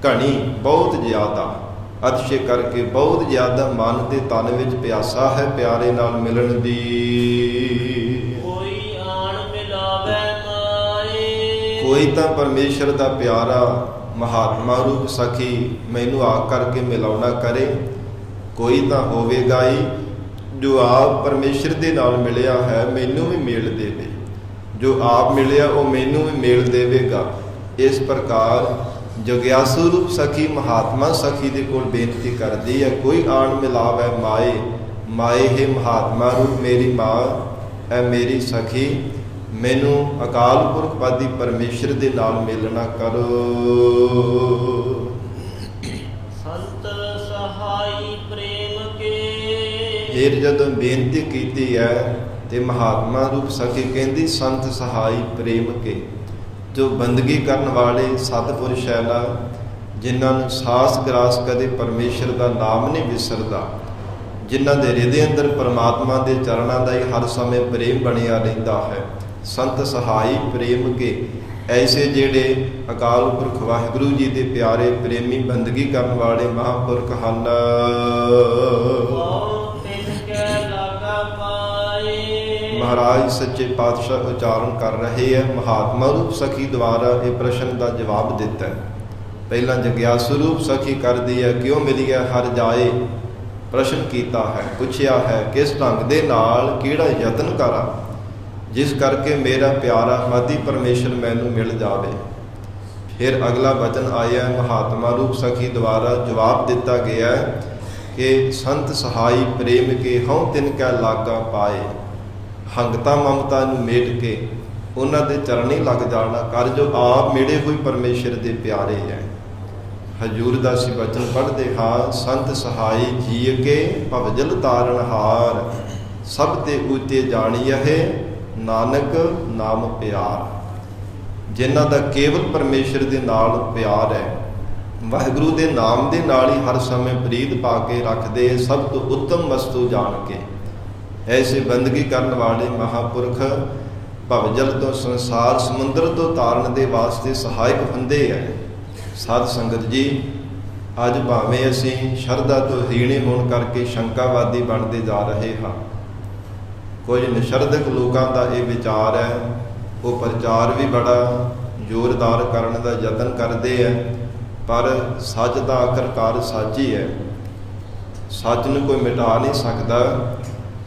ਘਣੀ ਬਹੁਤ ਜ਼ਿਆਦਾ, ਅਤਿਸ਼ੇ ਕਰਕੇ ਬਹੁਤ ਜ਼ਿਆਦਾ ਮਨ ਤੇ ਤਨ ਵਿੱਚ ਪਿਆਸਾ ਹੈ ਪਿਆਰੇ ਨਾਲ ਮਿਲਣ ਦੀ। ਕੋਈ ਆਣ ਮਿਲਾਵੇ ਮਾਏ, ਕੋਈ ਤਾਂ ਪਰਮੇਸ਼ਰ ਦਾ ਪਿਆਰਾ ਮਹਾਤਮਾ ਰੂਪ ਸਖੀ ਮੈਨੂੰ ਆ ਕਰਕੇ ਮਿਲਾਉਣਾ ਕਰੇ, ਕੋਈ ਤਾਂ ਹੋਵੇਗਾ ਹੀ ਜੋ ਆਪ ਪਰਮੇਸ਼ਰ ਦੇ ਨਾਲ ਮਿਲਿਆ ਹੈ ਮੈਨੂੰ ਵੀ ਮੇਲ ਦੇਵੇ, ਜੋ ਆਪ ਮਿਲਿਆ ਉਹ ਮੈਨੂੰ ਵੀ ਮੇਲ ਦੇਵੇਗਾ। ਇਸ ਪ੍ਰਕਾਰ ਜਗਿਆਸੂ ਰੂਪ ਸਖੀ ਮਹਾਤਮਾ ਸਖੀ ਦੇ ਕੋਲ ਬੇਨਤੀ ਕਰਦੀ ਹੈ, ਕੋਈ ਆਣ ਮਿਲਾਵੇ ਮਾਏ, ਮਾਏ ਹੈ ਮਹਾਤਮਾ ਰੂਪ ਮੇਰੀ ਮਾਂ, ਐ ਮੇਰੀ ਸਖੀ, ਮੈਨੂੰ ਅਕਾਲ ਪੁਰਖ ਪਾਦੀ ਪਰਮੇਸ਼ਰ ਦੇ ਨਾਲ ਮਿਲਣਾ ਕਰੋ। ਸੰਤ ਸਹਾਈ ਪ੍ਰੇਮ ਕੇ, ਫਿਰ ਜਦੋਂ ਬੇਨਤੀ ਕੀਤੀ ਹੈ ਤੇ ਮਹਾਤਮਾ ਰੂਪ ਸਖੀ ਕਹਿੰਦੀ, ਸੰਤ ਸਹਾਈ ਪ੍ਰੇਮ ਕੇ, ਜੋ ਬੰਦਗੀ ਕਰਨ ਵਾਲੇ ਸਤਿਪੁਰਸ਼ ਹੈ ਨਾ, ਜਿਨ੍ਹਾਂ ਨੂੰ ਸਾਸ ਗਰਾਸ ਕਦੇ ਪਰਮੇਸ਼ਰ ਦਾ ਨਾਮ ਨਹੀਂ ਵਿਸਰਦਾ, ਜਿਨ੍ਹਾਂ ਦੇ ਹਿਰਦੇ ਅੰਦਰ ਪਰਮਾਤਮਾ ਦੇ ਚਰਨਾਂ ਦਾ ਹੀ ਹਰ ਸਮੇਂ ਪ੍ਰੇਮ ਬਣਿਆ ਰਹਿੰਦਾ ਹੈ। ਸੰਤ ਸਹਾਈ ਪ੍ਰੇਮ ਕੇ, ਐਸੇ ਜਿਹੜੇ ਅਕਾਲ ਪੁਰਖ ਵਾਹਿਗੁਰੂ ਜੀ ਦੇ ਪਿਆਰੇ ਪ੍ਰੇਮੀ ਬੰਦਗੀ ਕਰਨ ਵਾਲੇ ਮਹਾਂਪੁਰਖ ਹਨ। ਮਹਾਰਾਜ ਸੱਚੇ ਪਾਤਸ਼ਾਹ ਉਚਾਰਨ ਕਰ ਰਹੇ ਹੈ, ਮਹਾਤਮਾ ਰੂਪ ਸਖੀ ਦੁਆਰਾ ਇਹ ਪ੍ਰਸ਼ਨ ਦਾ ਜਵਾਬ ਦਿੱਤਾ ਹੈ। ਪਹਿਲਾਂ ਜਗਿਆਸੂ ਰੂਪ ਸਖੀ ਕਰਦੀ ਹੈ, ਕਿਉਂ ਮਿਲੀ ਹੈ ਹਰ ਜਾਏ, ਪ੍ਰਸ਼ਨ ਕੀਤਾ ਹੈ, ਪੁੱਛਿਆ ਹੈ ਕਿਸ ਢੰਗ ਦੇ ਨਾਲ, ਕਿਹੜਾ ਯਤਨ ਕਰਾਂ ਜਿਸ ਕਰਕੇ ਮੇਰਾ ਪਿਆਰਾ ਮਾਦੀ ਪਰਮੇਸ਼ਰ ਮੈਨੂੰ ਮਿਲ ਜਾਵੇ। ਫਿਰ ਅਗਲਾ ਬਚਨ ਆਇਆ, ਮਹਾਤਮਾ ਰੂਪ ਸਖੀ ਦੁਆਰਾ ਜਵਾਬ ਦਿੱਤਾ ਗਿਆ ਕਿ ਸੰਤ ਸਹਾਈ ਪ੍ਰੇਮ ਕੇ ਹਉ ਤਿਨ ਕੈ ਲਾਗਾ ਪਾਏ, ਹੰਗਤਾ ਮਮਤਾ ਨੂੰ ਮੇਟ ਕੇ ਉਹਨਾਂ ਦੇ ਚਰਨੀ ਲੱਗ ਜਾਣਾ ਕਰ, ਜੋ ਆਪ ਮਿਲੇ ਹੋਏ ਪਰਮੇਸ਼ਰ ਦੇ ਪਿਆਰੇ ਹੈ। ਹਜੂਰ ਦਾ ਅਸੀਂ ਬਚਨ ਪੜ੍ਹਦੇ ਹਾਂ, ਸੰਤ ਸਹਾਈ ਜੀਅ ਕੇ ਭਵਜਲ ਤਾਰਨ ਹਾਰ, ਸਭ ਤੇ ਉਤੇ ਜਾਣੀਐ ਨਾਨਕ ਨਾਮ ਪਿਆਰ। ਜਿਨ੍ਹਾਂ ਦਾ ਕੇਵਲ ਪਰਮੇਸ਼ਰ ਦੇ ਨਾਲ ਪਿਆਰ ਹੈ, ਵਾਹਿਗੁਰੂ ਦੇ ਨਾਮ ਦੇ ਨਾਲ ਹੀ ਹਰ ਸਮੇਂ ਪ੍ਰੀਤ ਪਾ ਕੇ ਰੱਖਦੇ, ਸਭ ਤੋਂ ਉੱਤਮ ਵਸਤੂ ਜਾਣ ਕੇ, ਐਸੇ ਬੰਦਗੀ ਕਰਨ ਵਾਲੇ ਮਹਾਂਪੁਰਖ ਭਵਜਲ ਤੋਂ, ਸੰਸਾਰ ਸਮੁੰਦਰ ਤੋਂ ਤਾਰਨ ਦੇ ਵਾਸਤੇ ਸਹਾਇਕ ਹੁੰਦੇ ਹੈ। ਸਾਧ ਸੰਗਤ ਜੀ, ਅੱਜ ਭਾਵੇਂ ਅਸੀਂ ਸ਼ਰਧਾ ਤੋਂ ਹੀਣੇ ਹੋਣ ਕਰਕੇ ਸ਼ੰਕਾਵਾਦੀ ਬਣਦੇ ਜਾ ਰਹੇ ਹਾਂ। ਕੁਝ ਨਿਸ਼ਰਧਕ ਲੋਕਾਂ ਦਾ ਇਹ ਵਿਚਾਰ ਹੈ, ਉਹ ਪ੍ਰਚਾਰ ਵੀ ਬੜਾ ਜ਼ੋਰਦਾਰ ਕਰਨ ਦਾ ਯਤਨ ਕਰਦੇ ਹੈ, ਪਰ ਸੱਚ ਦਾ ਆਖਰਕਾਰ ਸੱਚ ਹੀ ਹੈ। ਸੱਚ ਨੂੰ ਕੋਈ ਮਿਟਾ ਨਹੀਂ ਸਕਦਾ।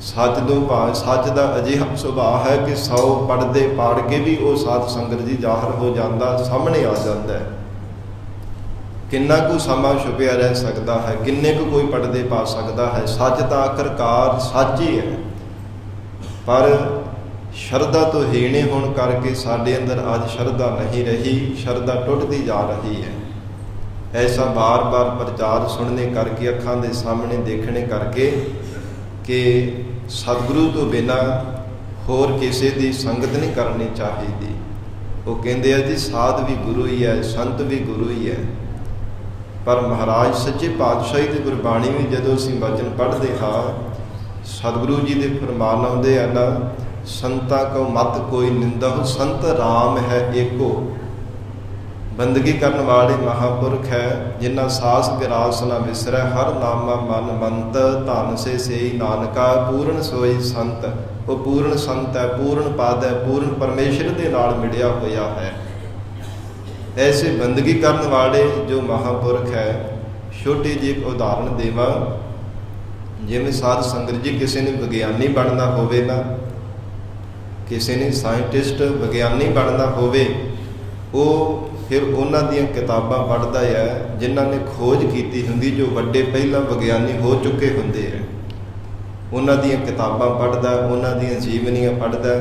ਸੱਚ ਦਾ ਅਜਿਹਾ ਸੁਭਾਅ ਹੈ ਕਿ 100 ਪੜਦੇ ਪਾੜ ਕੇ ਵੀ ਉਹ ਸਾਧ ਸੰਗਤ ਜੀ ਜ਼ਾਹਰ ਹੋ ਜਾਂਦਾ, ਸਾਹਮਣੇ ਆ ਜਾਂਦਾ ਹੈ। ਕਿੰਨਾ ਕੁ ਸਮਾਂ ਛੁਪਿਆ ਰਹਿ ਸਕਦਾ ਹੈ, ਕਿੰਨੇ ਕੁ ਕੋਈ ਪੜਦੇ ਪਾ ਸਕਦਾ ਹੈ। ਸੱਚ ਤਾਂ ਆਖਰਕਾਰ ਸੱਚ ਹੀ ਹੈ, ਪਰ ਸ਼ਰਧਾ ਤੋਂ ਹੀਣੇ ਹੋਣ ਕਰਕੇ ਸਾਡੇ ਅੰਦਰ ਅੱਜ ਸ਼ਰਧਾ ਨਹੀਂ ਰਹੀ, ਸ਼ਰਧਾ ਟੁੱਟਦੀ ਜਾ ਰਹੀ ਹੈ। ਐਸਾ ਬਾਰ-ਬਾਰ ਪ੍ਰਚਾਰ ਸੁਣਨੇ ਕਰਕੇ, ਅੱਖਾਂ ਦੇ ਸਾਹਮਣੇ ਦੇਖਣੇ ਕਰਕੇ ਕਿ ਸਤਿਗੁਰੂ ਤੋਂ ਬਿਨਾਂ ਹੋਰ ਕਿਸੇ ਦੀ ਸੰਗਤ ਨਹੀਂ ਕਰਨੀ ਚਾਹੀਦੀ। ਉਹ ਕਹਿੰਦੇ ਆ ਜੀ ਸਾਧ ਵੀ ਗੁਰੂ ਹੀ ਹੈ, ਸੰਤ ਵੀ ਗੁਰੂ ਹੀ ਹੈ। ਪਰ ਮਹਾਰਾਜ ਸੱਚੇ ਪਾਤਸ਼ਾਹੀ ਦੀ ਗੁਰਬਾਣੀ ਵੀ ਜਦੋਂ ਅਸੀਂ ਵਚਨ ਪੜ੍ਹਦੇ ਹਾਂ, ਸਤਿਗੁਰੂ ਜੀ ਦੇ ਫਰਮਾਨ ਆਉਂਦੇ ਆ ਨਾ, ਸੰਤਾਂ ਕੋ ਮਤ ਕੋਈ ਨਿੰਦਾ, ਸੰਤ ਰਾਮ ਹੈ ਏਕੋ। ਬੰਦਗੀ ਕਰਨ ਵਾਲੇ ਮਹਾਂਪੁਰਖ ਹੈ, ਜਿਨ੍ਹਾਂ ਸਾਸ ਗਿਰਾਸ ਨਾ ਵਿਸਰੈ, ਹਰ ਨਾਮਾ ਮਨ ਮੰਤ, ਧਨ ਸੇ ਸੇਈ ਨਾਨਕਾ, ਪੂਰਨ ਸੋਈ ਸੰਤ। ਉਹ ਪੂਰਨ ਸੰਤ ਹੈ, ਪੂਰਨ ਪਦ ਹੈ, ਪੂਰਨ ਪਰਮੇਸ਼ਰ ਦੇ ਨਾਲ ਮਿਲਿਆ ਹੋਇਆ ਹੈ। ਐਸੇ ਬੰਦਗੀ ਕਰਨ ਵਾਲੇ ਜੋ ਮਹਾਂਪੁਰਖ ਹੈ, ਛੋਟੀ ਜਿਹੀ ਇੱਕ ਉਦਾਹਰਣ ਦੇਵਾਂ। ਜਿਵੇਂ ਸਾਧ ਸੰਗਤ ਜੀ ਕਿਸੇ ਨੇ ਵਿਗਿਆਨੀ ਬਣਨਾ ਹੋਵੇ ਨਾ, ਕਿਸੇ ਨੇ ਸਾਇੰਟਿਸਟ ਵਿਗਿਆਨੀ ਬਣਨਾ ਹੋਵੇ, ਉਹ ਫਿਰ ਉਹਨਾਂ ਦੀਆਂ ਕਿਤਾਬਾਂ ਪੜ੍ਹਦਾ ਹੈ ਜਿਨ੍ਹਾਂ ਨੇ ਖੋਜ ਕੀਤੀ ਹੁੰਦੀ, ਜੋ ਵੱਡੇ ਪਹਿਲਾਂ ਵਿਗਿਆਨੀ ਹੋ ਚੁੱਕੇ ਹੁੰਦੇ ਹੈ। ਉਹਨਾਂ ਦੀਆਂ ਕਿਤਾਬਾਂ ਪੜ੍ਹਦਾ, ਉਹਨਾਂ ਦੀਆਂ ਜੀਵਨੀਆਂ ਪੜ੍ਹਦਾ,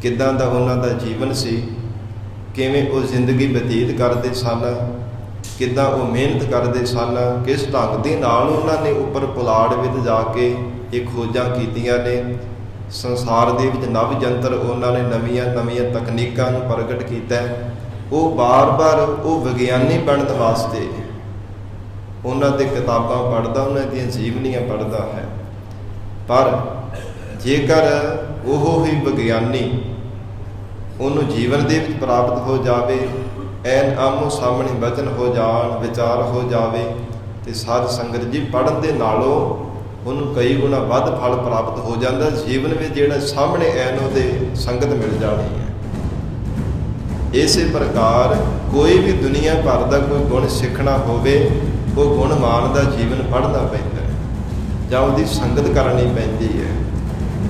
ਕਿੱਦਾਂ ਦਾ ਉਹਨਾਂ ਦਾ ਜੀਵਨ ਸੀ, ਕਿਵੇਂ ਉਹ ਜ਼ਿੰਦਗੀ ਬਤੀਤ ਕਰਦੇ ਸਨ, ਕਿੱਦਾਂ ਉਹ ਮਿਹਨਤ ਕਰਦੇ ਸਨ, ਕਿਸ ਢੰਗ ਦੇ ਨਾਲ ਉਹਨਾਂ ਨੇ ਉੱਪਰ ਪੁਲਾੜ ਵਿੱਚ ਜਾ ਕੇ ਇਹ ਖੋਜਾਂ ਕੀਤੀਆਂ ਨੇ। ਸੰਸਾਰ ਦੇ ਵਿੱਚ ਨਵ ਜੰਤਰ ਉਹਨਾਂ ਨੇ ਨਵੀਆਂ ਤਕਨੀਕਾਂ ਨੂੰ ਪ੍ਰਗਟ ਕੀਤਾ। ਉਹ ਬਾਰ-ਬਾਰ ਉਹ ਵਿਗਿਆਨੀ ਬਣਨ ਵਾਸਤੇ ਉਹਨਾਂ ਦੇ ਕਿਤਾਬਾਂ ਪੜ੍ਹਦਾ, ਉਹਨਾਂ ਦੀਆਂ ਜੀਵਨੀਆਂ ਪੜ੍ਹਦਾ ਹੈ। ਪਰ ਜੇਕਰ ਉਹ ਹੀ ਵਿਗਿਆਨੀ ਉਹਨੂੰ ਜੀਵਨ ਦੇ ਵਿੱਚ ਪ੍ਰਾਪਤ ਹੋ ਜਾਵੇ, ਐਨ ਆਮੋ ਸਾਹਮਣੇ ਵਚਨ ਹੋ ਜਾਣ, ਵਿਚਾਰ ਹੋ ਜਾਵੇ, ਤੇ ਸਾਧ ਸੰਗਤ ਜੀ ਪੜ੍ਹਨ ਦੇ ਨਾਲੋਂ ਉਹਨੂੰ ਕਈ ਗੁਣਾ ਵੱਧ ਫਲ ਪ੍ਰਾਪਤ ਹੋ ਜਾਂਦਾ ਜੀਵਨ ਵਿੱਚ, ਜਿਹੜਾ ਸਾਹਮਣੇ ਐਨ ਉਹਦੇ ਸੰਗਤ ਮਿਲ ਜਾਣੀ ਹੈ। ਇਸੇ ਪ੍ਰਕਾਰ ਕੋਈ ਵੀ ਦੁਨੀਆ ਭਰ ਦਾ ਕੋਈ ਗੁਣ ਸਿੱਖਣਾ ਹੋਵੇ, ਉਹ ਗੁਣਵਾਨ ਦਾ ਜੀਵਨ ਪੜ੍ਹਨਾ ਪੈਂਦਾ ਹੈ ਜਾਂ ਉਹਦੀ ਸੰਗਤ ਕਰਨੀ ਪੈਂਦੀ ਹੈ।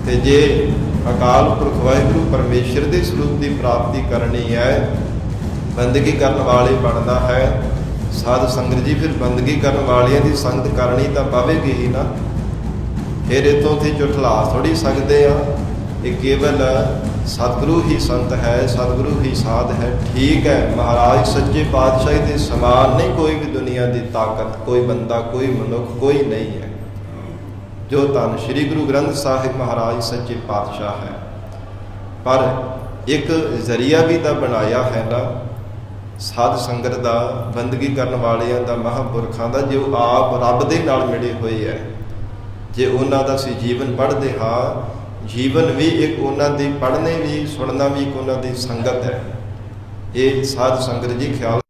ਤੇ ਜੇ ਅਕਾਲ ਪੁਰਖ ਵਾਹਿਗੁਰੂ ਪਰਮੇਸ਼ਰ ਦੇ ਸਰੂਪ ਦੀ ਪ੍ਰਾਪਤੀ ਕਰਨੀ ਹੈ, ਬੰਦਗੀ ਕਰਨ ਵਾਲੇ ਬਣਨਾ ਹੈ ਸਾਧ ਸੰਗਤ ਜੀ, ਫਿਰ ਬੰਦਗੀ ਕਰਨ ਵਾਲਿਆਂ ਦੀ ਸੰਗਤ ਕਰਨੀ ਤਾਂ ਪਵੇਗੀ ਹੀ ਨਾ। ਫਿਰ ਇੱਥੋਂ ਤੇ ਝੁਠਲਾ ਥੋੜ੍ਹੀ ਸਕਦੇ ਆ। ਇਹ ਕੇਵਲ ਸਤਿਗੁਰੂ ਹੀ ਸੰਤ ਹੈ, ਸਤਿਗੁਰੂ ਹੀ ਸਾਧ ਹੈ। ਠੀਕ ਹੈ, ਮਹਾਰਾਜ ਸੱਚੇ ਪਾਤਸ਼ਾਹੀ ਦੇ ਸਮਾਨ ਨਹੀਂ ਕੋਈ ਵੀ ਦੁਨੀਆ ਦੀ ਤਾਕਤ, ਕੋਈ ਬੰਦਾ, ਕੋਈ ਮਨੁੱਖ, ਕੋਈ ਨਹੀਂ ਹੈ ਜੋ ਧੰਨ ਸ਼੍ਰੀ ਗੁਰੂ ਗ੍ਰੰਥ ਸਾਹਿਬ ਮਹਾਰਾਜ ਸੱਚੇ ਪਾਤਸ਼ਾਹ ਹੈ। ਪਰ ਇੱਕ ਜ਼ਰੀਆ ਵੀ ਤਾਂ ਬਣਾਇਆ ਹੈ ਨਾ ਸਾਧ ਸੰਗਤ ਦਾ, ਬੰਦਗੀ ਕਰਨ ਵਾਲਿਆਂ ਦਾ, ਮਹਾਂਪੁਰਖਾਂ ਦਾ, ਜੋ ਆਪ ਰੱਬ ਦੇ ਨਾਲ ਮਿਲੇ ਹੋਏ ਹੈ। ਜੇ ਉਹਨਾਂ ਦਾ ਅਸੀਂ ਜੀਵਨ ਪੜ੍ਹਦੇ ਹਾਂ, ਜੀਵਨ ਵੀ ਇੱਕ ਉਹਨਾਂ ਦੀ ਪੜ੍ਹਨੇ ਵੀ, ਸੁਣਨਾ ਵੀ ਇੱਕ ਉਹਨਾਂ ਦੀ ਸੰਗਤ ਹੈ। ਇਹ ਸਾਧ ਸੰਗਤ ਜੀ ਖਿਆਲ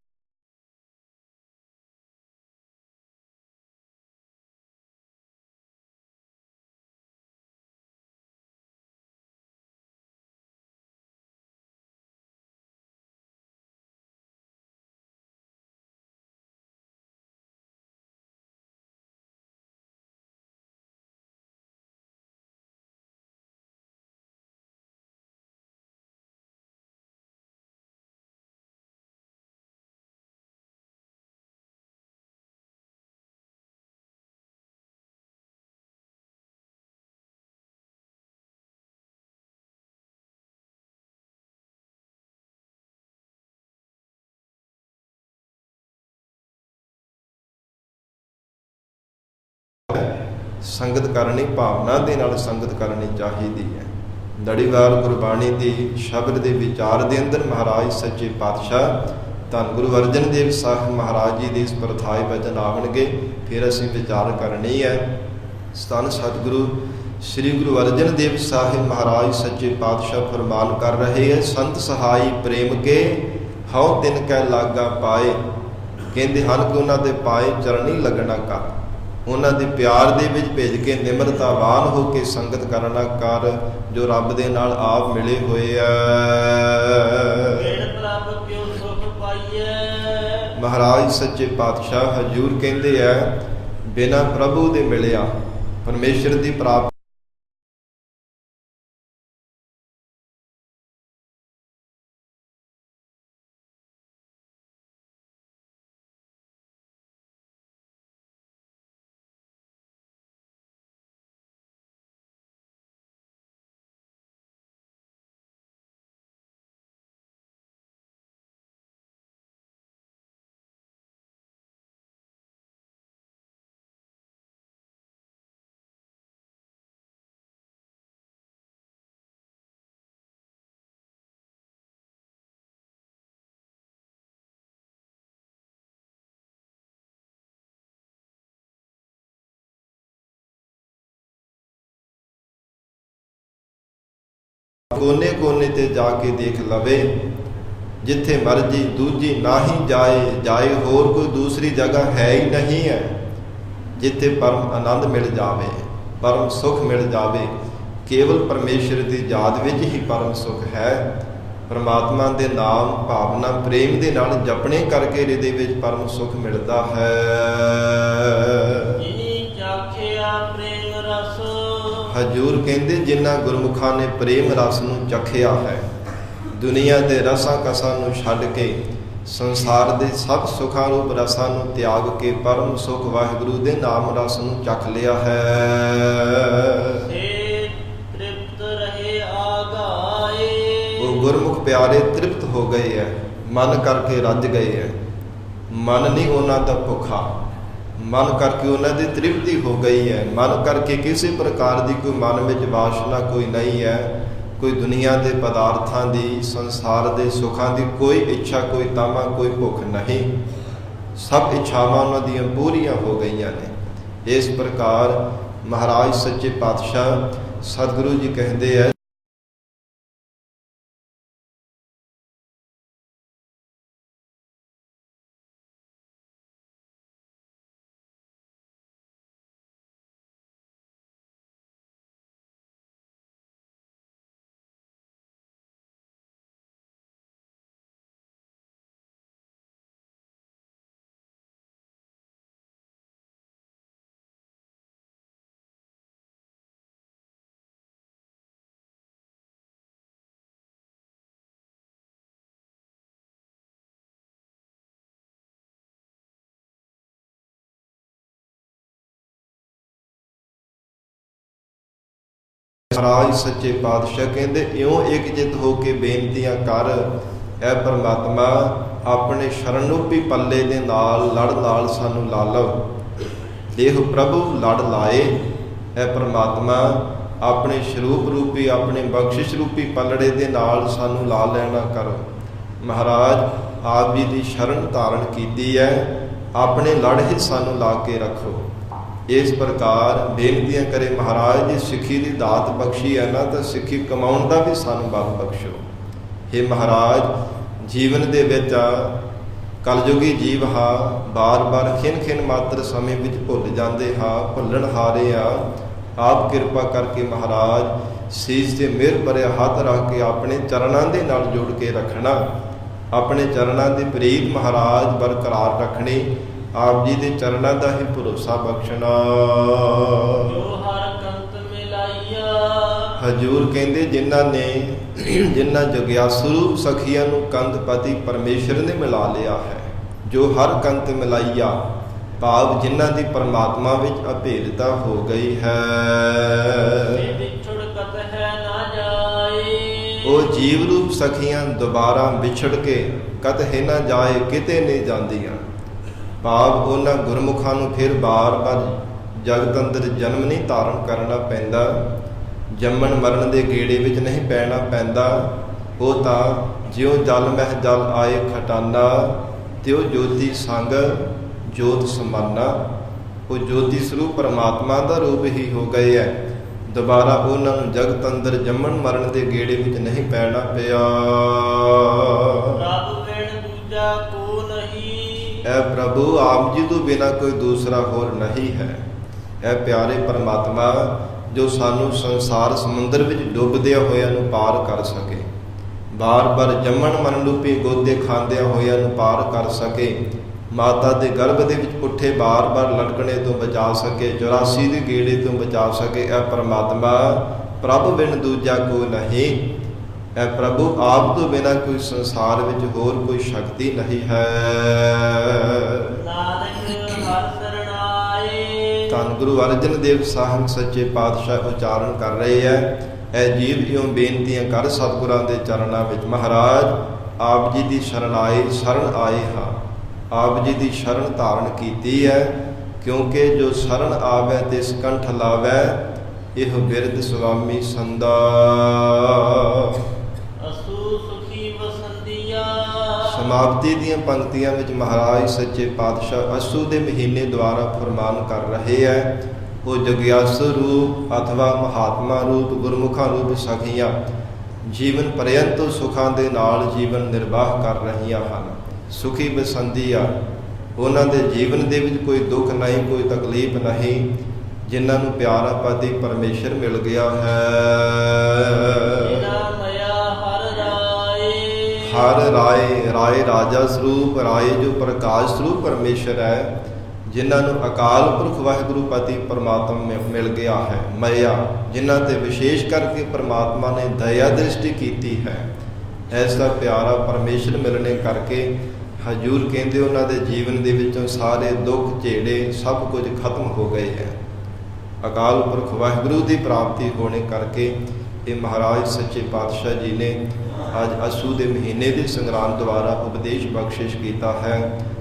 ਸੰਗਤ ਕਰਨੀ, ਭਾਵਨਾ ਦੇ ਨਾਲ ਸੰਗਤ ਕਰਨੀ ਚਾਹੀਦੀ ਹੈ। ਲੜੀਵਾਰ ਗੁਰਬਾਣੀ ਦੀ ਸ਼ਬਦ ਦੇ ਵਿਚਾਰ ਦੇ ਅੰਦਰ ਮਹਾਰਾਜ ਸੱਚੇ ਪਾਤਸ਼ਾਹ ਧੰਨ ਗੁਰੂ ਅਰਜਨ ਦੇਵ ਸਾਹਿਬ ਮਹਾਰਾਜ ਜੀ ਦੇ ਇਸ ਪ੍ਰਥਾਏ ਵਚਨ ਆਵਣਗੇ, ਫਿਰ ਅਸੀਂ ਵਿਚਾਰ ਕਰਨੀ ਹੈ। ਧੰਨ ਸਤਿਗੁਰੂ ਸ੍ਰੀ ਗੁਰੂ ਅਰਜਨ ਦੇਵ ਸਾਹਿਬ ਮਹਾਰਾਜ ਸੱਚੇ ਪਾਤਸ਼ਾਹ ਫਰਮਾਨ ਕਰ ਰਹੇ ਹੈ, ਸੰਤ ਸਹਾਈ ਪ੍ਰੇਮ ਕੇ ਹਉ ਤਿਨ ਕੈ ਲਾਗਾ ਪਾਏ। ਕਹਿੰਦੇ ਹਨ ਕਿ ਉਹਨਾਂ ਦੇ ਪਾਏ ਚਰਨੀ ਲੱਗਣਾ ਕਰ, ਉਹਨਾਂ ਦੇ ਪਿਆਰ ਦੇ ਵਿੱਚ ਭੇਜ ਕੇ ਨਿਮਰਤਾਵਾਨ ਹੋ ਕੇ ਸੰਗਤ ਕਰਨਾ ਕਰ, ਜੋ ਰੱਬ ਦੇ ਨਾਲ ਆਪ ਮਿਲੇ ਹੋਏ ਆ। ਪਾਈਐ। ਮਹਾਰਾਜ ਸੱਚੇ ਪਾਤਸ਼ਾਹ ਹਜ਼ੂਰ ਕਹਿੰਦੇ ਆ, ਬਿਨਾਂ ਪ੍ਰਭੂ ਦੇ ਮਿਲਿਆ ਪਰਮੇਸ਼ਰ ਦੀ ਪ੍ਰਾਪਤੀ ਕੋਨੇ ਕੋਨੇ ਤੇ ਜਾ ਕੇ ਦੇਖ ਲਵੇ, ਜਿੱਥੇ ਮਰਜੀ ਦੂਜੀ ਨਾਹੀ ਜਾਏ ਹੋਰ ਕੋਈ ਦੂਸਰੀ ਜਗ੍ਹਾ ਹੈ ਹੀ ਨਹੀਂ ਹੈ, ਜਿੱਥੇ ਪਰਮ ਆਨੰਦ ਮਿਲ ਜਾਵੇ, ਪਰਮ ਸੁਖ ਮਿਲ ਜਾਵੇ। ਕੇਵਲ ਪਰਮੇਸ਼ਰ ਦੀ ਯਾਦ ਵਿੱਚ ਹੀ ਪਰਮ ਸੁਖ ਹੈ। ਪਰਮਾਤਮਾ ਦੇ ਨਾਮ ਭਾਵਨਾ ਪ੍ਰੇਮ ਦੇ ਨਾਲ ਜਪਣੇ ਕਰਕੇ ਹਿਰਦੇ ਵਿੱਚ ਪਰਮ ਸੁਖ ਮਿਲਦਾ ਹੈ। ਹਜ਼ੂਰ ਕਹਿੰਦੇ, ਜਿਨ੍ਹਾਂ ਗੁਰਮੁਖਾਂ ਨੇ ਪ੍ਰੇਮ ਰਸ ਨੂੰ ਚਖਿਆ ਹੈ, ਦੁਨੀਆ ਦੇ ਰਸਾਂ ਕਸਾਂ ਨੂੰ ਛੱਡ ਕੇ ਸੰਸਾਰ ਦੇ ਸਭ ਸੁਖਾਂ ਰੂਪ ਰਸਾਂ ਨੂੰ ਤਿਆਗ ਕੇ ਪਰਮ ਸੁਖ ਵਾਹਿਗੁਰੂ ਦੇ ਨਾਮ ਰਸ ਨੂੰ ਚਖ ਲਿਆ ਹੈ। ਤ੍ਰਿਪਤ ਰਹੇ ਆਗਾਏ। ਉਹ ਗੁਰਮੁਖ ਪਿਆਰੇ ਤ੍ਰਿਪਤ ਹੋ ਗਏ ਹੈ, ਮਨ ਕਰਕੇ ਰੱਜ ਗਏ ਹੈ। ਮਨ ਨਹੀਂ ਉਹਨਾਂ ਦਾ ਭੁੱਖਾ, ਮਨ ਕਰਕੇ ਉਹਨਾਂ ਦੀ ਤ੍ਰਿਪਤੀ ਹੋ ਗਈ ਹੈ। ਮਨ ਕਰਕੇ ਕਿਸੇ ਪ੍ਰਕਾਰ ਦੀ ਕੋਈ ਮਨ ਵਿੱਚ ਵਾਸ਼ਨਾ ਕੋਈ ਨਹੀਂ ਹੈ, ਕੋਈ ਦੁਨੀਆ ਦੇ ਪਦਾਰਥਾਂ ਦੀ, ਸੰਸਾਰ ਦੇ ਸੁੱਖਾਂ ਦੀ ਕੋਈ ਇੱਛਾ, ਕੋਈ ਤਾਮਾ, ਕੋਈ ਭੁੱਖ ਨਹੀਂ। ਸਭ ਇੱਛਾਵਾਂ ਉਹਨਾਂ ਦੀਆਂ ਪੂਰੀਆਂ ਹੋ ਗਈਆਂ ਨੇ। ਇਸ ਪ੍ਰਕਾਰ ਮਹਾਰਾਜ ਸੱਚੇ ਪਾਤਸ਼ਾਹ ਸਤਿਗੁਰੂ ਜੀ ਕਹਿੰਦੇ ਹੈ, ਮਹਾਰਾਜ ਸੱਚੇ ਪਾਤਸ਼ਾਹ ਕਹਿੰਦੇ, ਇਉਂ ਇਕਜਿਤ ਹੋ ਕੇ ਬੇਨਤੀਆਂ ਕਰ, ਐ ਪਰਮਾਤਮਾ ਆਪਣੇ ਸ਼ਰਨਰੂਪੀ ਪੱਲੇ ਦੇ ਨਾਲ ਲੜ ਨਾਲ ਸਾਨੂੰ ਲਾ ਲਓ। ਦੇਹ ਪ੍ਰਭੂ ਲੜ ਲਾਏ, ਐ ਪਰਮਾਤਮਾ ਆਪਣੇ ਸਰੂਪ ਰੂਪੀ, ਆਪਣੇ ਬਖਸ਼ਿਸ਼ ਰੂਪੀ ਪੱਲੜੇ ਦੇ ਨਾਲ ਸਾਨੂੰ ਲਾ ਲੈਣਾ ਕਰੋ। ਮਹਾਰਾਜ ਆਪ ਜੀ ਦੀ ਸ਼ਰਨ ਧਾਰਨ ਕੀਤੀ ਹੈ, ਆਪਣੇ ਲੜ ਹੀ ਸਾਨੂੰ ਲਾ ਕੇ ਰੱਖੋ। ਇਸ ਪ੍ਰਕਾਰ ਬੇਨਤੀਆਂ ਕਰੇ ਮਹਾਰਾਜ ਜੀ, ਸਿੱਖੀ ਦੀ ਦਾਤ ਬਖਸ਼ੀ ਹੈ ਨਾ, ਤਾਂ ਸਿੱਖੀ ਕਮਾਉਣ ਦਾ ਵੀ ਸਾਨੂੰ ਬਲ ਬਖਸ਼ੋ। हे ਮਹਾਰਾਜ, ਜੀਵਨ ਦੇ ਵਿੱਚ ਕਲਯੁਗੀ ਜੀਵ ਹਾਂ, ਬਾਰ-ਬਾਰ ਖਿਨ ਮਾਤਰ ਸਮੇਂ ਵਿੱਚ ਭੁੱਲ ਜਾਂਦੇ ਹਾਂ, ਭੁੱਲਣ ਹਾਰੇ ਆ। ਆਪ ਕਿਰਪਾ ਕਰਕੇ ਮਹਾਰਾਜ ਸੀਸ ਤੇ ਮਿਹਰ ਭਰਿਆ ਹੱਥ ਰੱਖ ਕੇ ਆਪਣੇ ਚਰਨਾਂ ਦੇ ਨਾਲ ਜੋੜ ਕੇ ਰੱਖਣਾ, ਆਪਣੇ ਚਰਨਾਂ ਦੀ ਪ੍ਰੀਤ ਮਹਾਰਾਜ ਬਰਕਰਾਰ ਰੱਖਣੀ, ਆਪ ਜੀ ਦੇ ਚਰਨਾਂ ਦਾ ਹੀ ਭਰੋਸਾ ਬਖਸ਼ਣਾ। ਜੋ ਹਰ ਕੰਤ ਮਿਲਾਈਆ। ਹਜ਼ੂਰ ਕਹਿੰਦੇ, ਜਿਨ੍ਹਾਂ ਜਗਿਆਸੂ ਰੂਪ ਸਖੀਆਂ ਨੂੰ ਕੰਦਪਤੀ ਪਰਮੇਸ਼ਰ ਨੇ ਮਿਲਾ ਲਿਆ ਹੈ। ਜੋ ਹਰ ਕੰਤ ਮਿਲਾਈਆ ਭਾਵ ਜਿਨ੍ਹਾਂ ਦੀ ਪਰਮਾਤਮਾ ਵਿੱਚ ਅਭੇਦਤਾ ਹੋ ਗਈ ਹੈ। ਵਿਛੜ ਹੈ ਨਾ ਜਾਏ। ਉਹ ਜੀਵ ਰੂਪ ਸਖੀਆਂ ਦੁਬਾਰਾ ਵਿਛੜ ਕੇ ਕਤਹਿ ਨਾ ਜਾਏ, ਕਿਤੇ ਨਹੀਂ ਜਾਂਦੀਆਂ। ਭਾਵ ਉਹਨਾਂ ਗੁਰਮੁਖਾਂ ਨੂੰ ਫਿਰ ਬਾਰ-ਬਾਰ ਜਗਤ ਅੰਦਰ ਜਨਮ ਨਹੀਂ ਧਾਰਨ ਕਰਨਾ ਪੈਂਦਾ, ਜੰਮਣ ਮਰਨ ਦੇ ਗੇੜੇ ਵਿੱਚ ਨਹੀਂ ਪੈਣਾ ਪੈਂਦਾ। ਉਹ ਤਾਂ ਜਿਉਂ ਜਲ ਮਹਿ ਜਲ ਆਏ ਖਟਾਨਾ, ਤਿਉ ਜੋਤੀ ਸੰਗ ਜੋਤ ਸਮਾਨਾ। ਉਹ ਜੋਤੀ ਸਰੂਪ ਪਰਮਾਤਮਾ ਦਾ ਰੂਪ ਹੀ ਹੋ ਗਏ ਹੈ। ਦੁਬਾਰਾ ਉਹਨਾਂ ਨੂੰ ਜਗਤ ਅੰਦਰ ਜੰਮਣ ਮਰਨ ਦੇ ਗੇੜੇ ਵਿੱਚ ਨਹੀਂ ਪੈਣਾ ਪਿਆ। ਪ੍ਰਭੂ ਬਿਨ ਦੂਜਾ ਕੋ ਨਹੀਂ। ਐ ਪ੍ਰਭੂ, ਆਪ ਜੀ ਤੋਂ ਬਿਨਾਂ ਕੋਈ ਦੂਸਰਾ ਹੋਰ ਨਹੀਂ ਹੈ। ਐ ਪਿਆਰੇ ਪਰਮਾਤਮਾ, ਜੋ ਸਾਨੂੰ ਸੰਸਾਰ ਸਮੁੰਦਰ ਵਿੱਚ ਡੁੱਬਦਿਆਂ ਹੋਇਆਂ ਨੂੰ ਪਾਰ ਕਰ ਸਕੇ। ਬਾਰ-ਬਾਰ ਜੰਮਣ ਮਰਨ ਰੂਪੀ ਗੋਦੇ ਖਾਂਦਿਆਂ ਹੋਇਆਂ ਨੂੰ ਪਾਰ ਕਰ ਸਕੇ, ਮਾਤਾ ਦੇ ਗਰਭ ਦੇ ਵਿੱਚ ਪੁੱਠੇ ਬਾਰ-ਬਾਰ ਲਟਕਣੇ ਤੋਂ ਬਚਾ ਸਕੇ, 84 ਦੇ ਗੇੜੇ ਤੋਂ ਬਚਾ ਸਕੇ। ਇਹ ਪਰਮਾਤਮਾ ਪ੍ਰਭ ਬਿਨ ਦੂਜਾ ਕੋ ਨਹੀਂ। ਇਹ ਪ੍ਰਭੂ ਆਪ ਤੋਂ ਬਿਨਾਂ ਕੋਈ ਸੰਸਾਰ ਵਿੱਚ ਹੋਰ ਕੋਈ ਸ਼ਕਤੀ ਨਹੀਂ ਹੈ। ਨਾਨਕ ਹਰਿ ਸਰਣਾਏ। ਧੰਨ ਗੁਰੂ ਅਰਜਨ ਦੇਵ ਸਾਹਿਬ ਸੱਚੇ ਪਾਤਸ਼ਾਹ ਉਚਾਰਨ ਕਰ ਰਹੇ ਹੈ। ਇਹ ਜੀਵ ਇਉਂ ਬੇਨਤੀਆਂ ਕਰ ਸਤਿਗੁਰਾਂ ਦੇ ਚਰਨਾਂ ਵਿੱਚ। ਮਹਾਰਾਜ ਆਪ ਜੀ ਦੀ ਸ਼ਰਨ ਆਏ ਹਾਂ। ਆਪ ਜੀ ਦੀ ਸ਼ਰਨ ਧਾਰਨ ਕੀਤੀ ਹੈ, ਕਿਉਂਕਿ ਜੋ ਸ਼ਰਨ ਆਵੈ ਤਿਸ ਕੰਠ ਲਾਵੈ, ਇਹ ਬਿਰਧ ਸੁਆਮੀ ਸੰਦਾ। ਅਸੂ ਸੁਖੀ ਵਸੰਦੀਆ। ਸਮਾਪਤੀ ਦੀਆਂ ਪੰਕਤੀਆਂ ਵਿੱਚ ਮਹਾਰਾਜ ਸੱਚੇ ਪਾਤਸ਼ਾਹ ਅਸੂ ਦੇ ਮਹੀਨੇ ਦੁਆਰਾ ਫਰਮਾਨ ਕਰ ਰਹੇ ਹੈ। ਉਹ ਜਗਿਆਸੂ ਰੂਪ ਅਥਵਾ ਮਹਾਤਮਾ ਰੂਪ ਗੁਰਮੁਖਾਂ ਰੂਪ ਸਖੀਆਂ ਜੀਵਨ ਪਰਯੰਤ ਸੁਖਾਂ ਦੇ ਨਾਲ ਜੀਵਨ ਨਿਰਵਾਹ ਕਰ ਰਹੀਆਂ ਹਨ। ਸੁਖੀ ਬਸੰਦੀਆ, ਉਹਨਾਂ ਦੇ ਜੀਵਨ ਦੇ ਵਿੱਚ ਕੋਈ ਦੁੱਖ ਨਹੀਂ, ਕੋਈ ਤਕਲੀਫ ਨਹੀਂ, ਜਿਨ੍ਹਾਂ ਨੂੰ ਪਿਆਰਾ ਪਾਤੀ ਪਰਮੇਸ਼ਰ ਮਿਲ ਗਿਆ ਹੈ। ਹਰ ਰਾਏ ਰਾਜਾ ਸਰੂਪ, ਰਾਏ ਜੋ ਪ੍ਰਕਾਸ਼ ਸਰੂਪ ਪਰਮੇਸ਼ਰ ਹੈ, ਜਿਨ੍ਹਾਂ ਨੂੰ ਅਕਾਲ ਪੁਰਖ ਵਾਹਿਗੁਰੂ ਪਤੀ ਪਰਮਾਤਮਾ ਮਿਲ ਗਿਆ ਹੈ। ਮਇਆ, ਜਿਨ੍ਹਾਂ ਤੇ ਵਿਸ਼ੇਸ਼ ਕਰਕੇ ਪਰਮਾਤਮਾ ਨੇ ਦਇਆ ਦ੍ਰਿਸ਼ਟੀ ਕੀਤੀ ਹੈ। ਐਸਾ ਪਿਆਰਾ ਪਰਮੇਸ਼ਰ ਮਿਲਣੇ ਕਰਕੇ ਹਜੂਰ ਕਹਿੰਦੇ ਉਹਨਾਂ ਦੇ ਜੀਵਨ ਦੇ ਵਿੱਚੋਂ ਸਾਰੇ ਦੁੱਖ ਝੇੜੇ ਸਭ ਕੁਝ ਖਤਮ ਹੋ ਗਏ ਹੈ। ਅਕਾਲ ਪੁਰਖ ਵਾਹਿਗੁਰੂ ਦੀ ਪ੍ਰਾਪਤੀ ਹੋਣੇ ਕਰਕੇ ਇਹ ਮਹਾਰਾਜ ਸੱਚੇ ਪਾਤਸ਼ਾਹ ਜੀ ਨੇ ਅੱਜ ਅਸੂ ਦੇ ਮਹੀਨੇ ਦੇ ਸੰਗਰਾਮ ਦੁਆਰਾ ਉਪਦੇਸ਼ ਬਖਸ਼ਿਸ਼ ਕੀਤਾ ਹੈ।